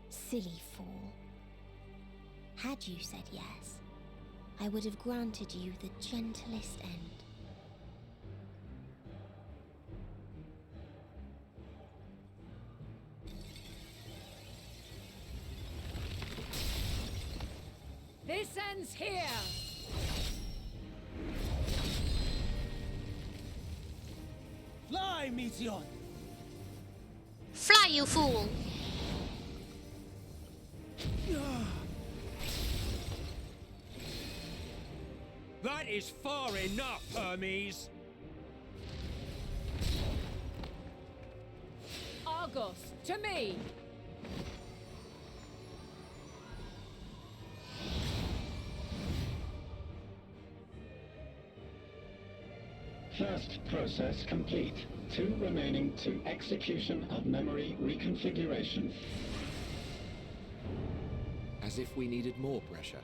Silly fool. Had you said yes, I would have granted you the gentlest end. This ends here! Fly, Meteon! Fly, you fool! That is far enough, Hermes! Argos, to me! First process complete. 2 remaining to execution of memory reconfiguration. As if we needed more pressure.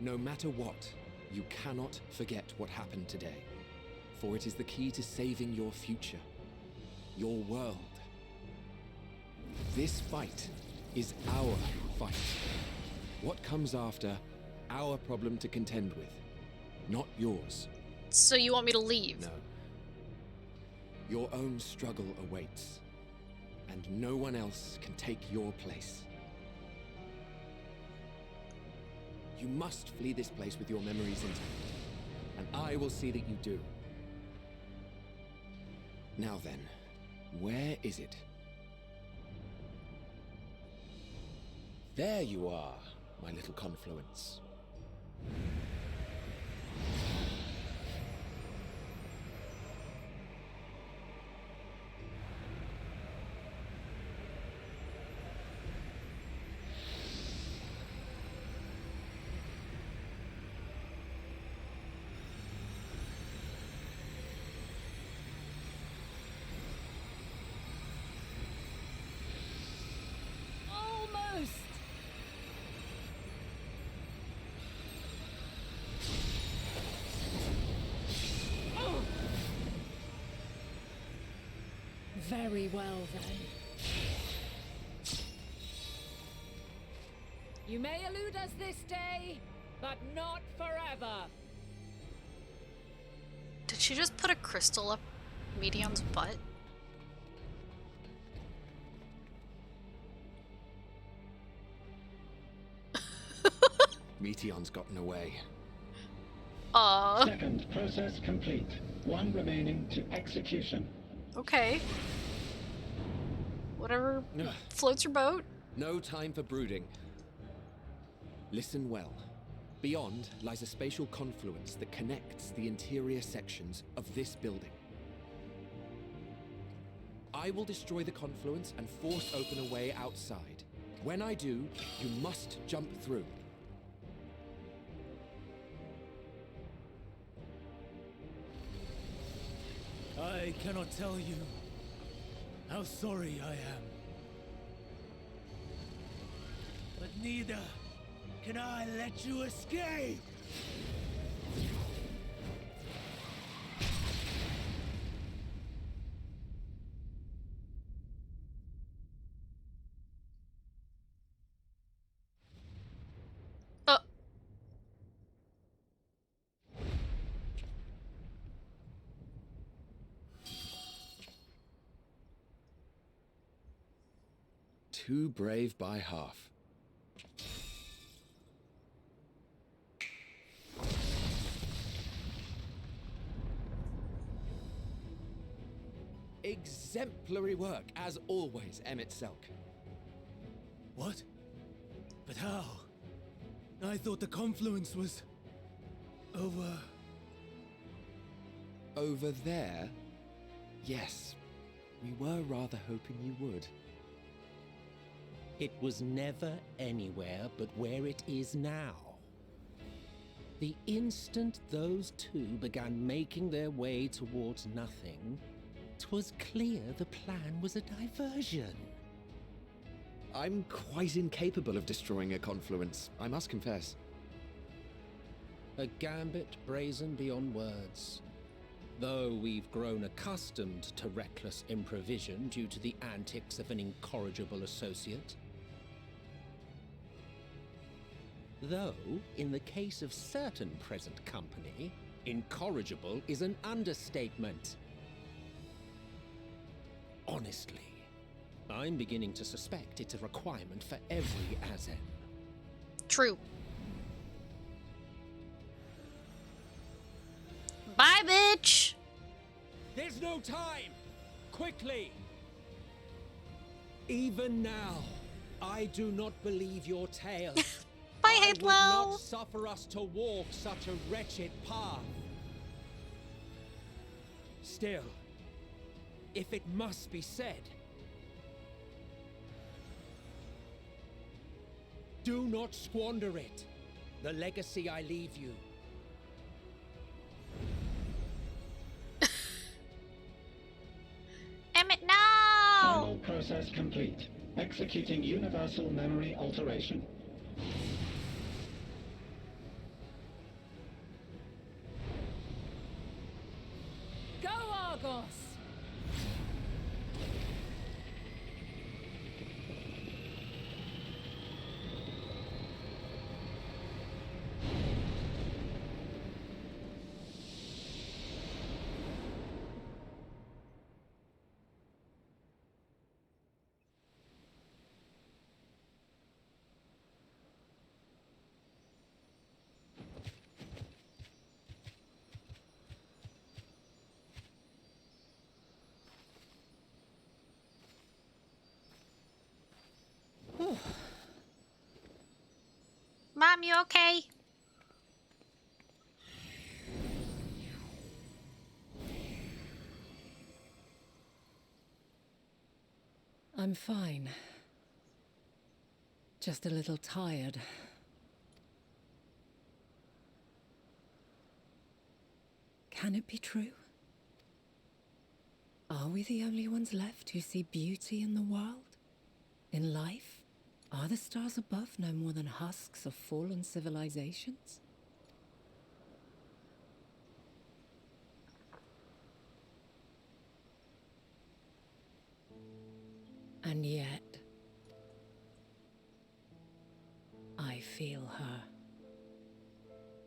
No matter what, you cannot forget what happened today, for it is the key to saving your future, your world. This fight is our fight. What comes after, our problem to contend with, not yours. So you want me to leave? No. Your own struggle awaits, and no one else can take your place. You must flee this place with your memories intact, and I will see that you do. Now then, where is it? There you are, my little confluence. Almost! Oh. Very well then. You may elude us this day, but not forever. Did she just put a crystal up Medion's butt? Meteon's gotten away. Second process complete. 1 remaining to execution. Okay. Whatever floats your boat. No time for brooding. Listen well. Beyond lies a spatial confluence that connects the interior sections of this building. I will destroy the confluence and force open a way outside. When I do, you must jump through. I cannot tell you how sorry I am. But neither can I let you escape! Too brave by half. Exemplary work, as always, Emmett Selk. What? But how? I thought the confluence was... over... Over there? Yes. We were rather hoping you would. It was never anywhere but where it is now. The instant those two began making their way towards nothing, 'twas clear the plan was a diversion. I'm quite incapable of destroying a confluence, I must confess. A gambit brazen beyond words. Though we've grown accustomed to reckless improvision due to the antics of an incorrigible associate. Though, in the case of certain present company, incorrigible is an understatement. Honestly, I'm beginning to suspect it's a requirement for every Azen. True. Bye, bitch! There's no time! Quickly! Even now, I do not believe your tale. Bye, I would Hitler! not suffer us to walk such a wretched path. Still, if it must be said, do not squander it. The legacy I leave you. Emmett, no! Final process complete. Executing universal memory alteration. Go, Argos! Mom, you okay? I'm fine. Just a little tired. Can it be true? Are we the only ones left who see beauty in the world? In life? Are the stars above no more than husks of fallen civilizations? And yet, I feel her.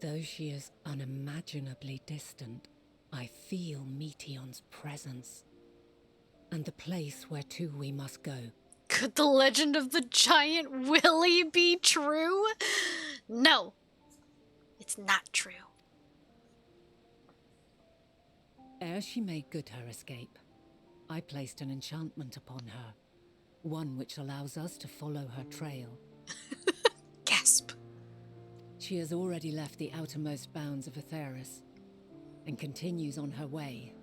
Though she is unimaginably distant, I feel Meteon's presence, and the place where to we must go. Could the legend of the giant Willy be true? No. It's not true. Ere she made good her escape, I placed an enchantment upon her, one which allows us to follow her trail. Gasp. She has already left the outermost bounds of Aetheris, and continues on her way.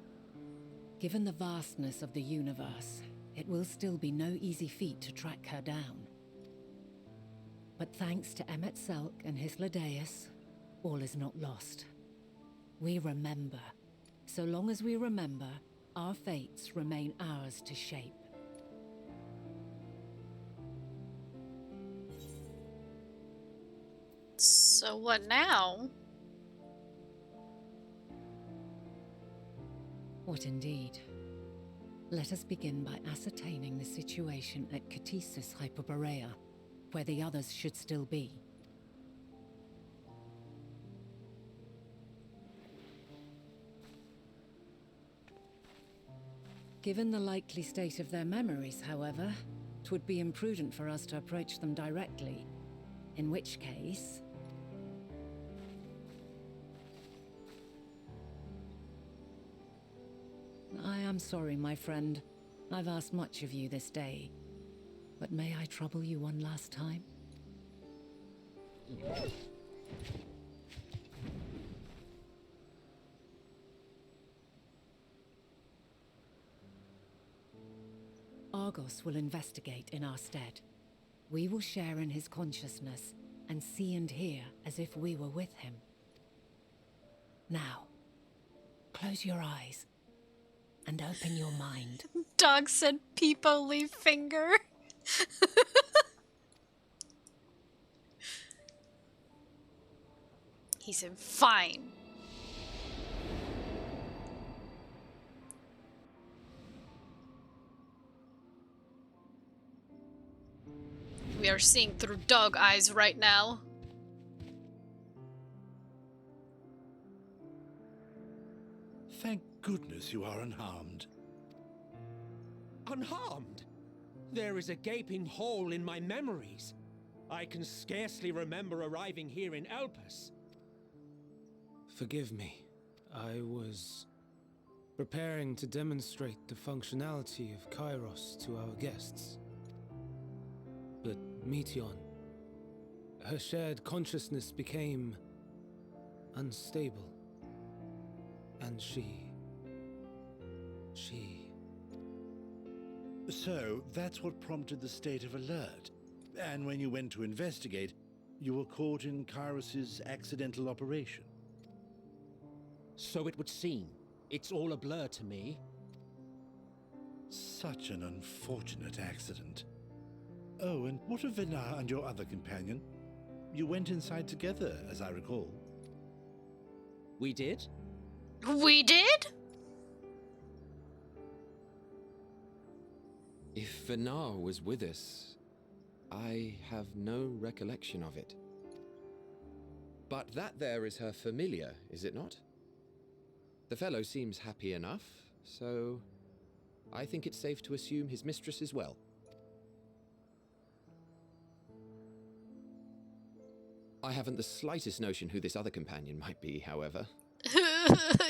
Given the vastness of the universe, it will still be no easy feat to track her down. But thanks to Emmet Selk and Hythlodaeus, all is not lost. We remember. So long as we remember, our fates remain ours to shape. So what now? What indeed? Let us begin by ascertaining the situation at Catesis Hyperborea, where the others should still be. Given the likely state of their memories, however, it would be imprudent for us to approach them directly. In which case... I am sorry, my friend. I've asked much of you this day. But may I trouble you one last time? Argos will investigate in our stead. We will share in his consciousness and see and hear as if we were with him. Now, close your eyes and open your mind. Dog said Peepo leave finger. He said fine. We are seeing through dog eyes right now. Thank goodness you are unharmed. Unharmed? There is a gaping hole in my memories. I can scarcely remember arriving here in Elpis. Forgive me. I was preparing to demonstrate the functionality of Kairos to our guests. But Meteon, her shared consciousness became unstable. And she... So, that's what prompted the state of alert. And when you went to investigate, you were caught in Kairos's accidental operation. So it would seem. It's all a blur to me. Such an unfortunate accident. Oh, and what of Vinar and your other companion? You went inside together, as I recall. We did? We did? If Vinar was with us, I have no recollection of it. But that there is her familiar, is it not? The fellow seems happy enough, so I think it's safe to assume his mistress is well. I haven't the slightest notion who this other companion might be, however.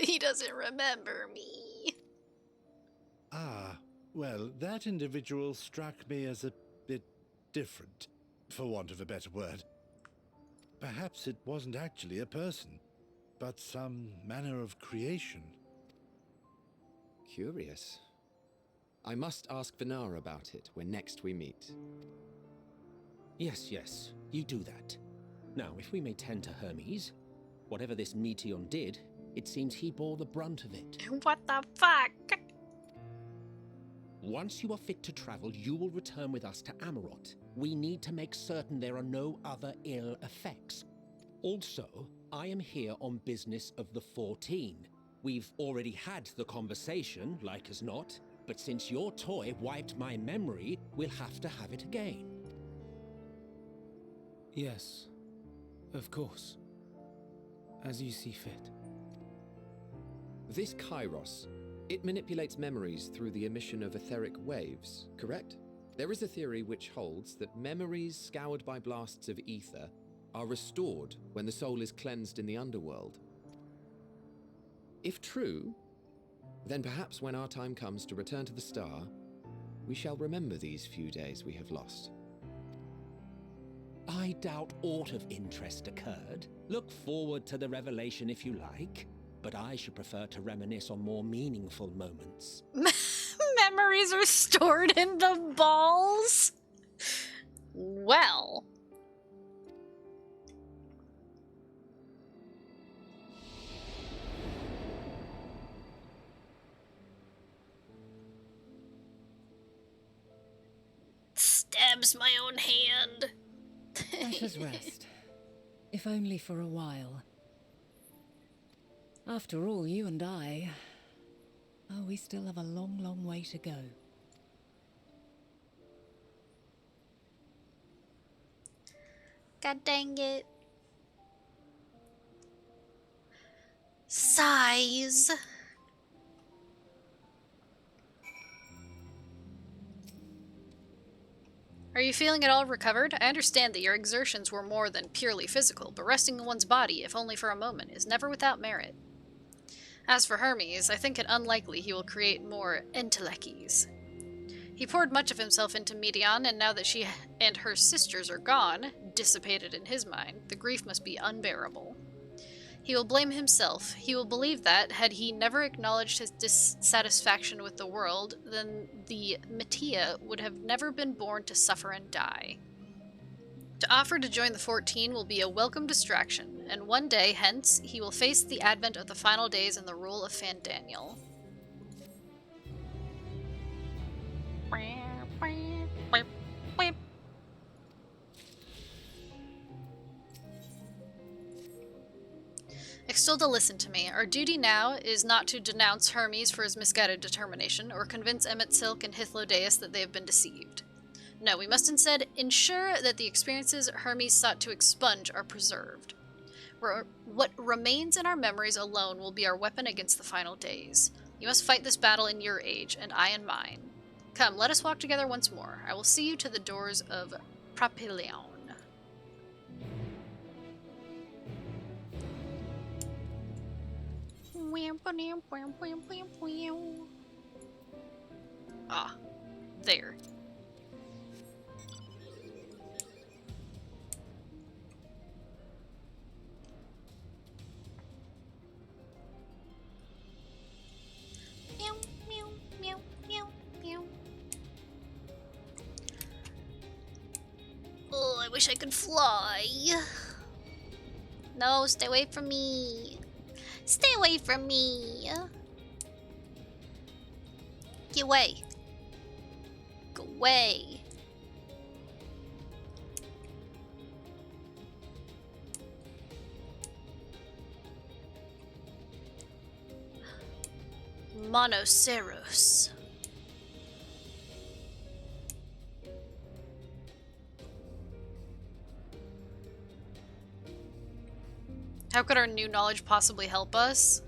He doesn't remember me. Ah, well, that individual struck me as a bit different, for want of a better word. Perhaps it wasn't actually a person, but some manner of creation. Curious. I must ask Vinar about it when next we meet. Yes, you do that. Now, if we may tend to Hermes, whatever this Meteon did, it seems he bore the brunt of it. What the fuck? Once you are fit to travel, you will return with us to Amarot. We need to make certain there are no other ill effects. Also, I am here on business of the 14. We've already had the conversation, like as not, but since your toy wiped my memory, we'll have to have it again. Yes, of course. As you see fit. This Kairos, it manipulates memories through the emission of etheric waves, correct? There is a theory which holds that memories scoured by blasts of ether are restored when the soul is cleansed in the underworld. If true, then perhaps when our time comes to return to the star, we shall remember these few days we have lost. I doubt aught of interest occurred. Look forward to the revelation if you like, but I should prefer to reminisce on more meaningful moments. Memories are stored in the balls? Well. Stabs my own hand. Let us rest. If only for a while. After all, you and I... Oh, we still have a long, long way to go. God dang it. Size. Are you feeling at all recovered? I understand that your exertions were more than purely physical, but resting in one's body, if only for a moment, is never without merit. As for Hermes, I think it unlikely he will create more entelechies. He poured much of himself into Meteon, and now that she and her sisters are gone, dissipated in his mind, the grief must be unbearable. He will blame himself. He will believe that, had he never acknowledged his dissatisfaction with the world, then the Metia would have never been born to suffer and die. To offer to join the 14 will be a welcome distraction, and one day, hence, he will face the advent of the final days and the rule of Fandaniel. Extilda, listen to me. Our duty now is not to denounce Hermes for his misguided determination, or convince Emmett Silk and Hythlodaeus that they have been deceived. No, we must instead ensure that the experiences Hermes sought to expunge are preserved. What remains in our memories alone will be our weapon against the final days. You must fight this battle in your age, and I in mine. Come, let us walk together once more. I will see you to the doors of Propylion. Ah, there. Meow, meow, meow, meow, meow. Oh, I wish I could fly. No, stay away from me. Stay away from me. Get away. Go away. Monoceros. How could our new knowledge possibly help us?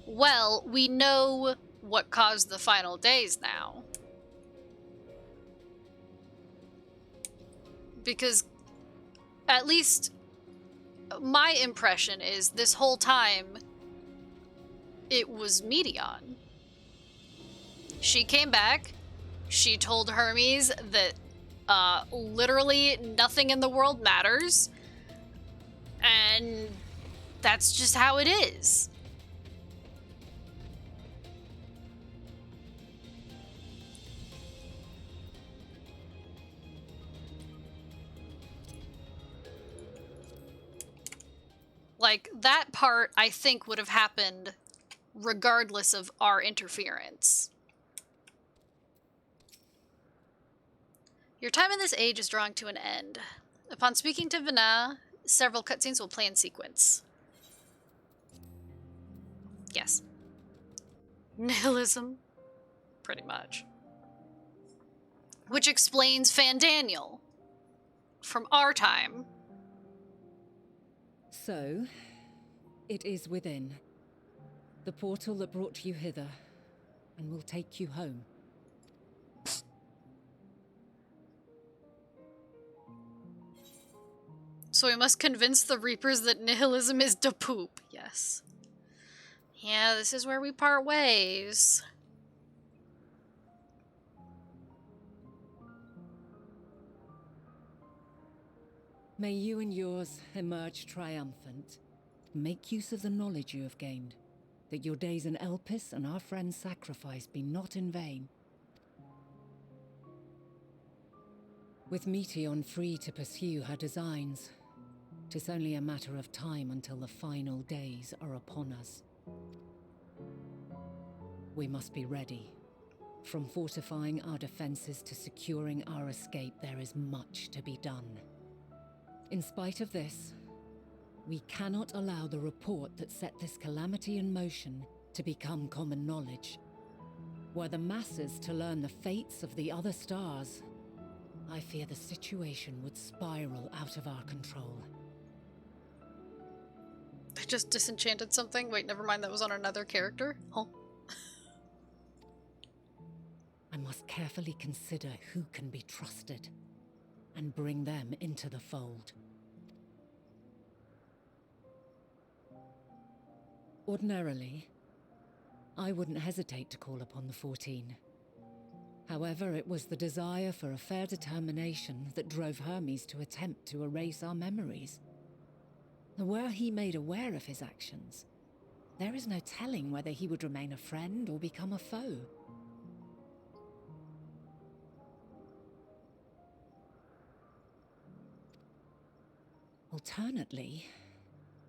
Well, we know what caused the final days now. Because, at least, my impression is this whole time, it was Medion. She came back, she told Hermes that literally nothing in the world matters, and that's just how it is. Like, that part, I think, would have happened regardless of our interference. Your time in this age is drawing to an end. Upon speaking to Vana, several cutscenes will play in sequence. Yes. Nihilism. Pretty much. Which explains Fandaniel. From our time. So, it is within. The portal that brought you hither, and will take you home. So we must convince the Reapers that nihilism is da poop. Yes. Yeah, this is where we part ways. May you and yours emerge triumphant. Make use of the knowledge you have gained, that your days in Elpis and our friend's sacrifice be not in vain. With Meteon free to pursue her designs, 'tis only a matter of time until the final days are upon us. We must be ready. From fortifying our defenses to securing our escape, there is much to be done. In spite of this, we cannot allow the report that set this calamity in motion to become common knowledge. Were the masses to learn the fates of the other stars, I fear the situation would spiral out of our control. I just disenchanted something. Wait, never mind, that was on another character. Oh. I must carefully consider who can be trusted and bring them into the fold. Ordinarily, I wouldn't hesitate to call upon the 14. However, it was the desire for a fair determination that drove Hermes to attempt to erase our memories. Were he made aware of his actions, there is no telling whether he would remain a friend or become a foe. Alternately,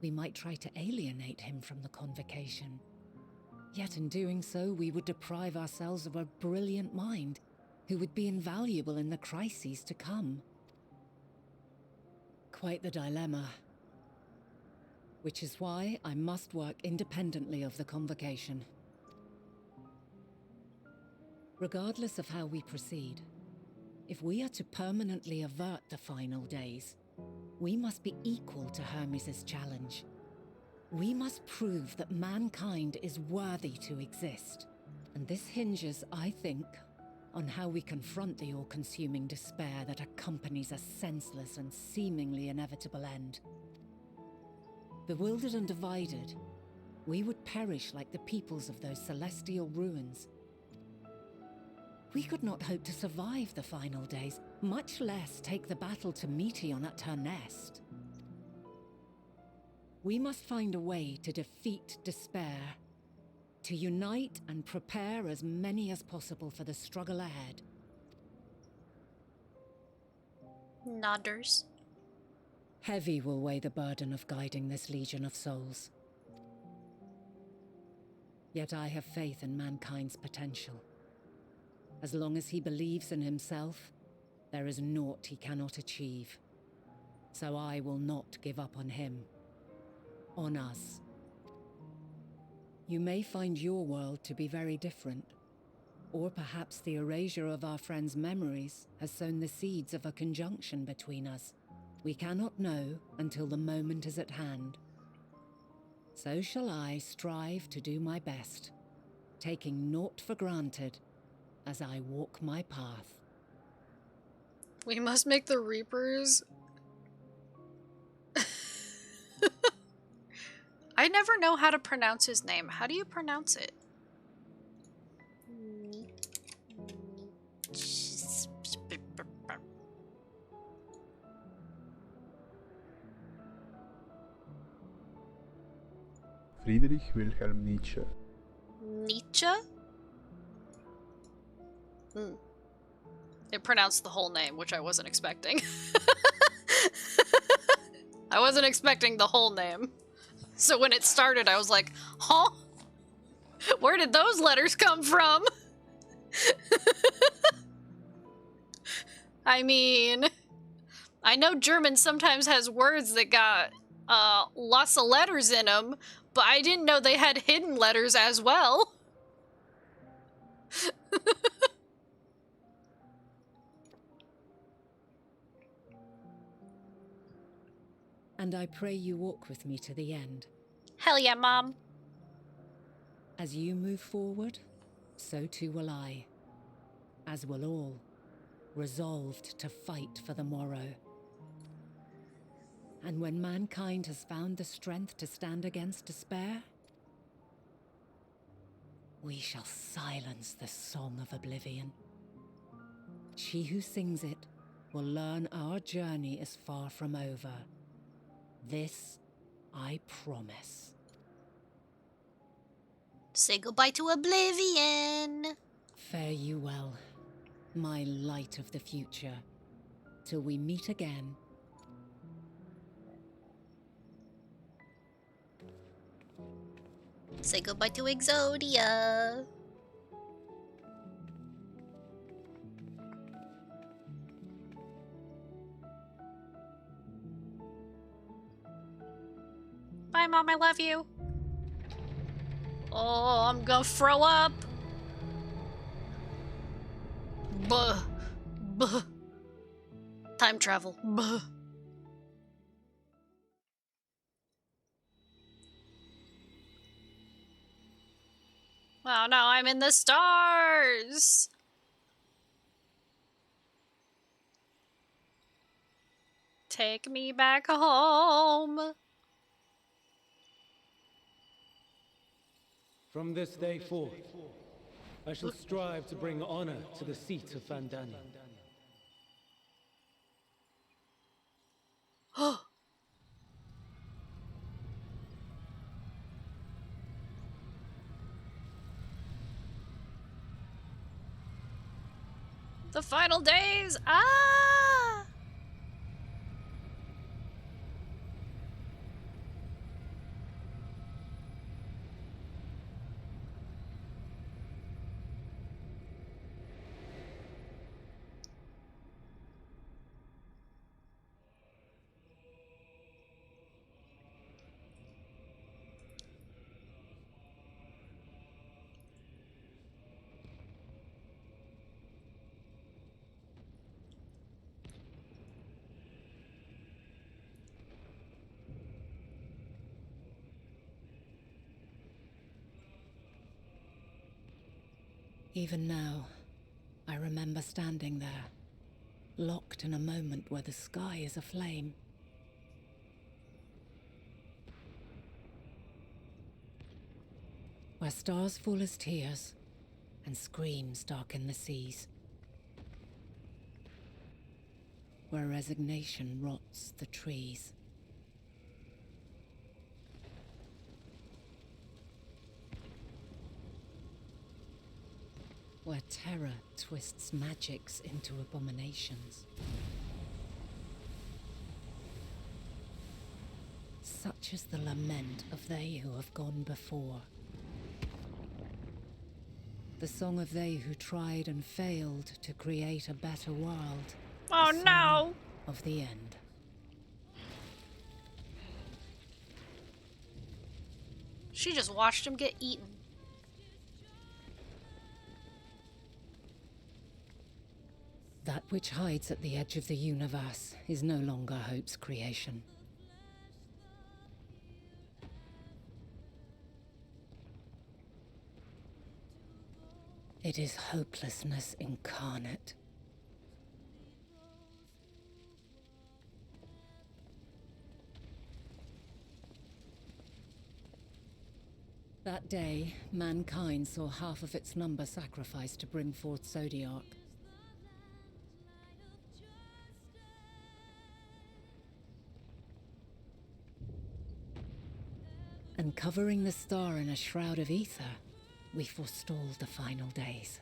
we might try to alienate him from the convocation. Yet in doing so, we would deprive ourselves of a brilliant mind who would be invaluable in the crises to come. Quite the dilemma. Which is why I must work independently of the convocation. Regardless of how we proceed, if we are to permanently avert the final days, we must be equal to Hermes' challenge. We must prove that mankind is worthy to exist. And this hinges, I think, on how we confront the all-consuming despair that accompanies a senseless and seemingly inevitable end. Bewildered and divided, we would perish like the peoples of those celestial ruins. We could not hope to survive the final days, much less take the battle to Meteon at her nest. We must find a way to defeat despair, to unite and prepare as many as possible for the struggle ahead. Nodders. Heavy will weigh the burden of guiding this legion of souls. Yet I have faith in mankind's potential. As long as he believes in himself, there is naught he cannot achieve. So I will not give up on him. On us. You may find your world to be very different. Or perhaps the erasure of our friends' memories has sown the seeds of a conjunction between us. We cannot know until the moment is at hand. So shall I strive to do my best, taking naught for granted as I walk my path. We must make the Reapers... I never know how to pronounce his name. How do you pronounce it? Friedrich Wilhelm Nietzsche. Nietzsche? It pronounced the whole name, which I wasn't expecting. I wasn't expecting the whole name. So when it started, I was like, huh? Where did those letters come from? I mean, I know German sometimes has words that got lots of letters in them, but I didn't know they had hidden letters as well. And I pray you walk with me to the end. Hell yeah, Mom. As you move forward, so too will I. As will all, resolved to fight for the morrow. And when mankind has found the strength to stand against despair, we shall silence the song of oblivion. She who sings it will learn our journey is far from over. This I promise. Say goodbye to oblivion. Fare you well, my light of the future, till we meet again. Say goodbye to Exodia. Bye, Mom, I love you. Oh, I'm gonna throw up. Buh. Buh. Time travel. Buh. Oh no, I'm in the stars! Take me back home. From this day forth, I shall strive to bring honor to the seat of Vandani. The final days! Ah! Even now, I remember standing there, locked in a moment where the sky is aflame. Where stars fall as tears, and screams darken the seas. Where resignation rots the trees. Where terror twists magics into abominations. Such is the lament of they who have gone before. The song of they who tried and failed to create a better world. Oh no! Of the end. She just watched him get eaten. That which hides at the edge of the universe is no longer hope's creation. It is hopelessness incarnate. That day, mankind saw half of its number sacrificed to bring forth Zodiark. And covering the star in a shroud of ether, we forestalled the final days.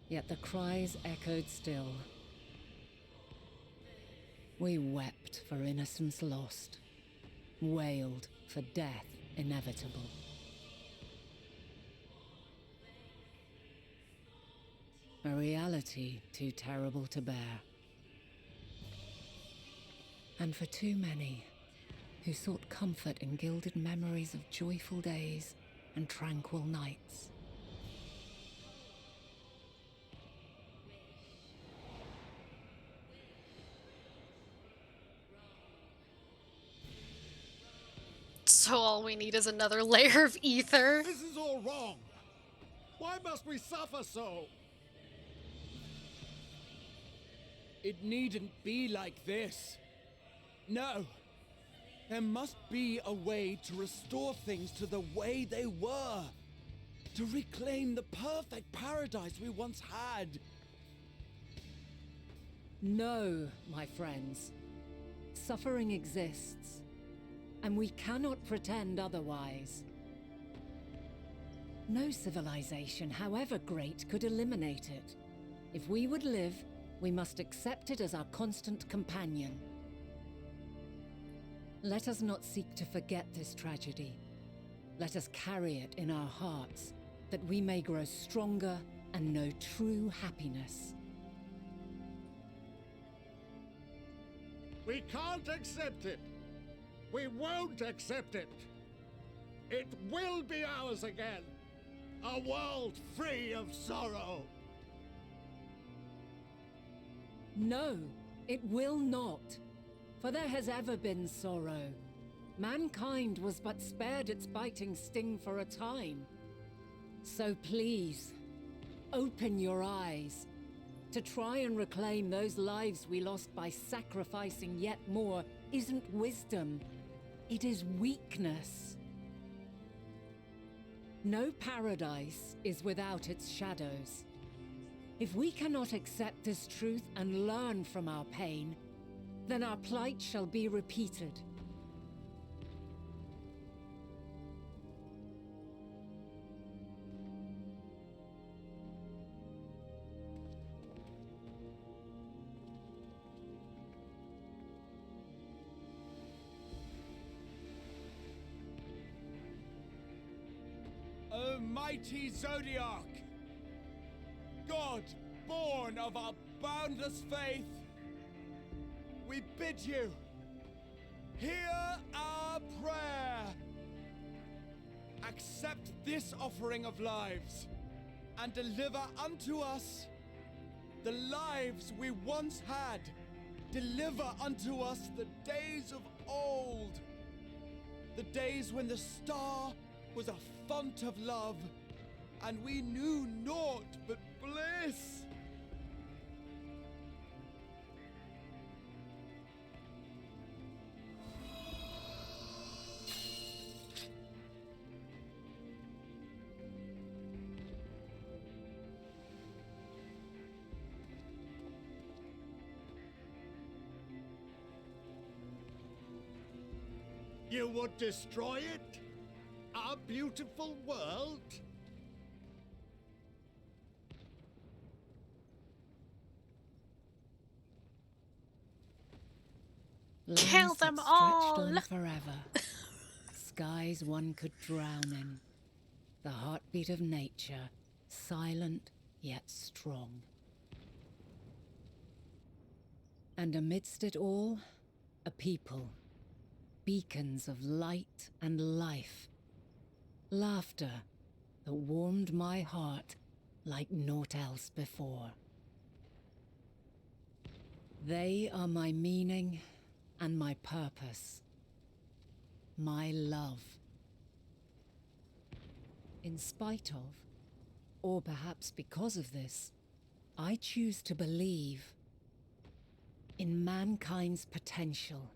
Yet the cries echoed still. We wept for innocence lost, wailed for death inevitable. A reality too terrible to bear. And for too many who sought comfort in gilded memories of joyful days and tranquil nights. So all we need is another layer of ether. This is all wrong. Why must we suffer so? It needn't be like this. No. There must be a way to restore things to the way they were. To reclaim the perfect paradise we once had. No, my friends. Suffering exists, and we cannot pretend otherwise. No civilization, however great, could eliminate it. If we would live, we must accept it as our constant companion. Let us not seek to forget this tragedy. Let us carry it in our hearts, that we may grow stronger and know true happiness. We can't accept it. We won't accept it. It will be ours again. A world free of sorrow. No, it will not. For there has ever been sorrow. Mankind was but spared its biting sting for a time. So please, open your eyes. To try and reclaim those lives we lost by sacrificing yet more isn't wisdom. It is weakness. No paradise is without its shadows. If we cannot accept this truth and learn from our pain, then our plight shall be repeated. O mighty Zodiac, God born of our boundless faith, we bid you, hear our prayer. Accept this offering of lives, and deliver unto us the lives we once had. Deliver unto us the days of old, the days when the star was a font of love, and we knew naught but bliss. You would destroy it? Our beautiful world? Kill Lands them that all! stretched on forever. Skies one could drown in. The heartbeat of nature, silent yet strong. And amidst it all, a people. Beacons of light and life. Laughter that warmed my heart like naught else before. They are my meaning and my purpose. My love. In spite of, or perhaps because of this, I choose to believe in mankind's potential,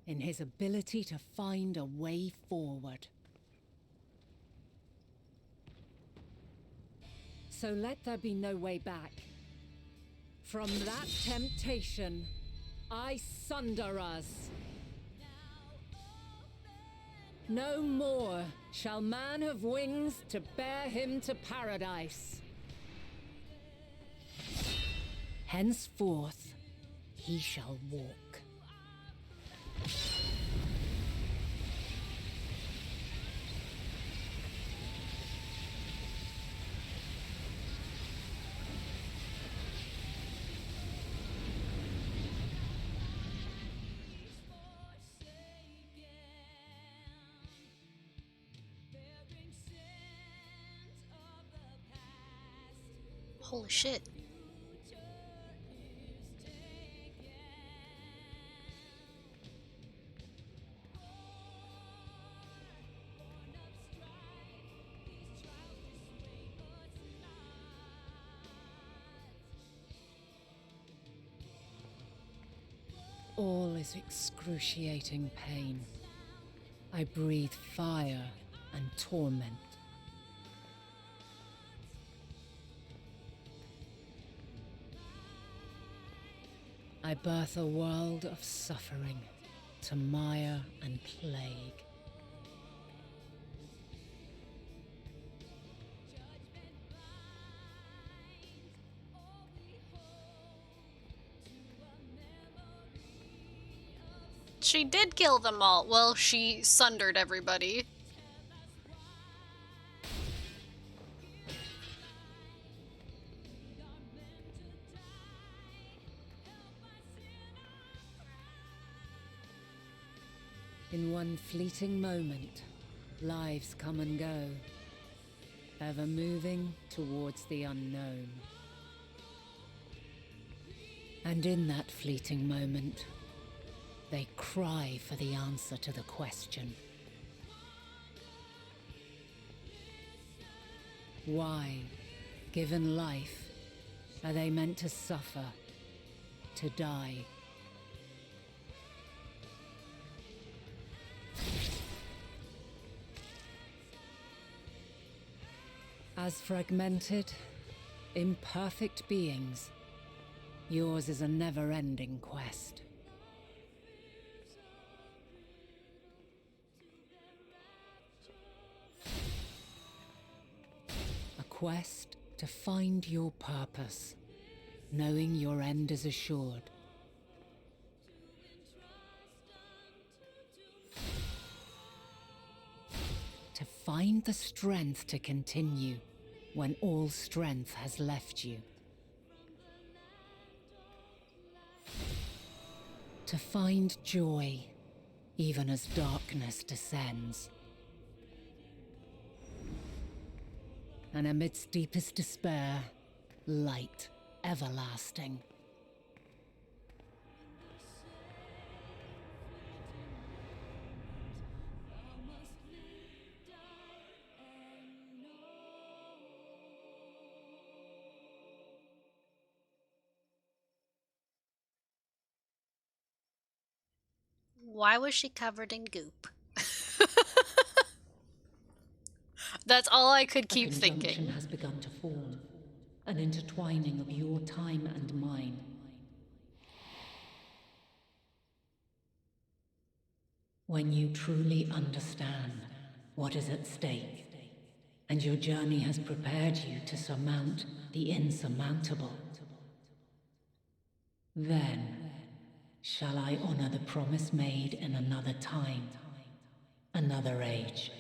in his ability to find a way forward. So let there be no way back. From that temptation, I sunder us. No more shall man have wings to bear him to paradise. Henceforth, he shall walk. Holy shit. All is excruciating pain. I breathe fire and torment. I birth a world of suffering to mire and plague. She did kill them all. Well, she sundered everybody. In one fleeting moment, lives come and go, ever moving towards the unknown. And in that fleeting moment, they cry for the answer to the question. Why, given life, Are they meant to suffer? To die? As fragmented, imperfect beings, yours is a never-ending quest. A quest to find your purpose, knowing your end is assured. To find the strength to continue when all strength has left you. To find joy, even as darkness descends. And amidst deepest despair, light everlasting. Why was she covered in goop? That's all I could keep thinking. A conjunction has begun to form, an intertwining of your time and mine. When you truly understand what is at stake, and your journey has prepared you to surmount the insurmountable, then shall I honor the promise made in another time, another age.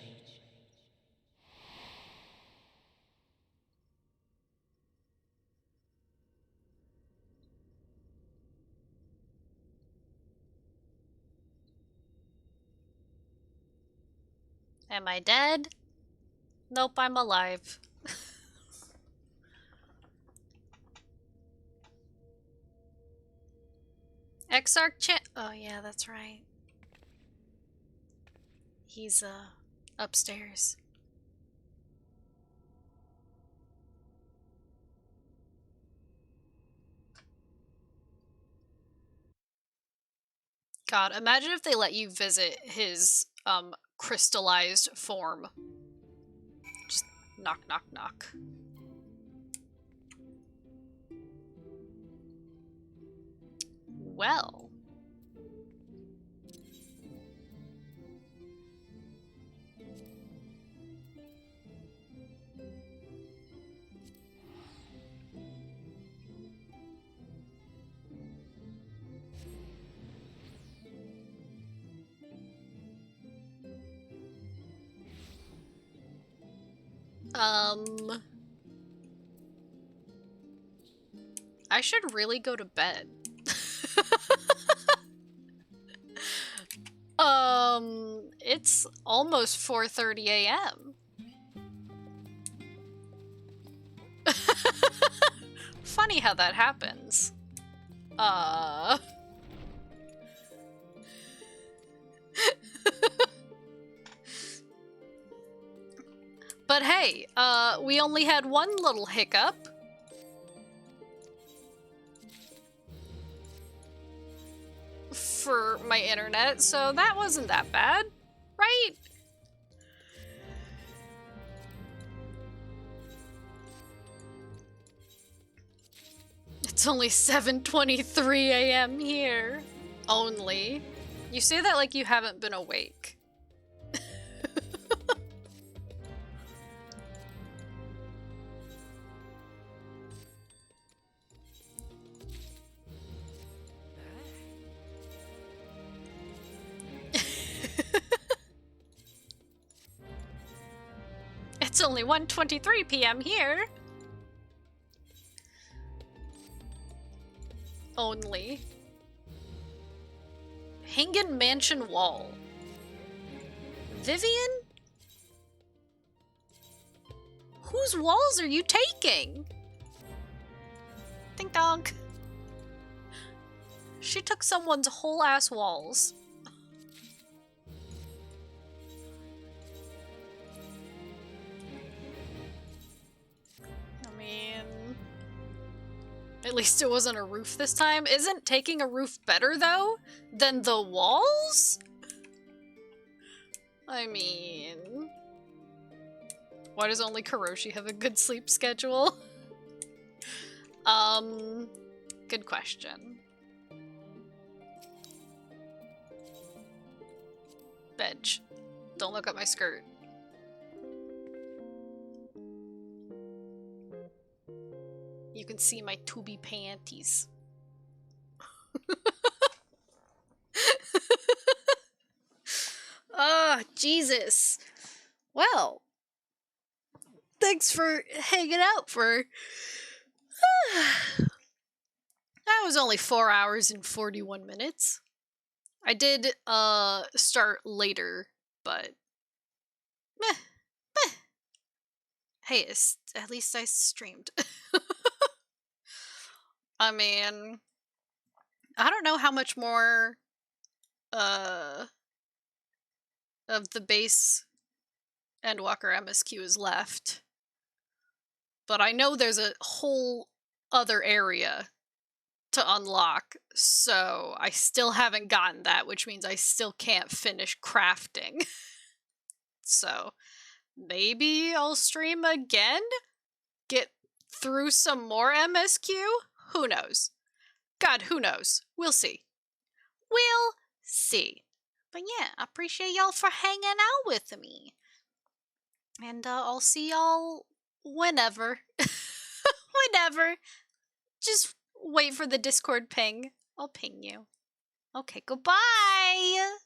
Am I dead? Nope, I'm alive. Exarch oh yeah, that's right. He's upstairs. God, imagine if they let you visit his crystallized form. Just knock, knock, knock. Well. I should really go to bed. It's almost 4:30 a.m. Funny how that happens. But hey, we only had one little hiccup. For my internet, so that wasn't that bad, right? It's only 7:23 a.m. here. Only. You say that like you haven't been awake. It's only 1:23 p.m. here. Only. Hingen Mansion Wall. Vivian? Whose walls are you taking? Ding dong. She took someone's whole ass walls. I mean... least it wasn't a roof this time. Isn't taking a roof better, though, than the walls? I mean... Why does only Kuroshi have a good sleep schedule? Good question. Bench. Don't look at my skirt. You can see my tubby panties. Oh, Jesus. Well, thanks for hanging out for... That was only 4 hours and 41 minutes. I did, start later, but... Meh. Meh. Hey, at least I streamed. I mean... I don't know how much more, of the base Endwalker MSQ is left. But I know there's a whole other area to unlock, so I still haven't gotten that, which means I still can't finish crafting. So, maybe I'll stream again? Get through some more MSQ? Who knows? God, who knows? We'll see. We'll see. But yeah, I appreciate y'all for hanging out with me. And I'll see y'all whenever. Whenever. Just wait for the Discord ping. I'll ping you. Okay, goodbye!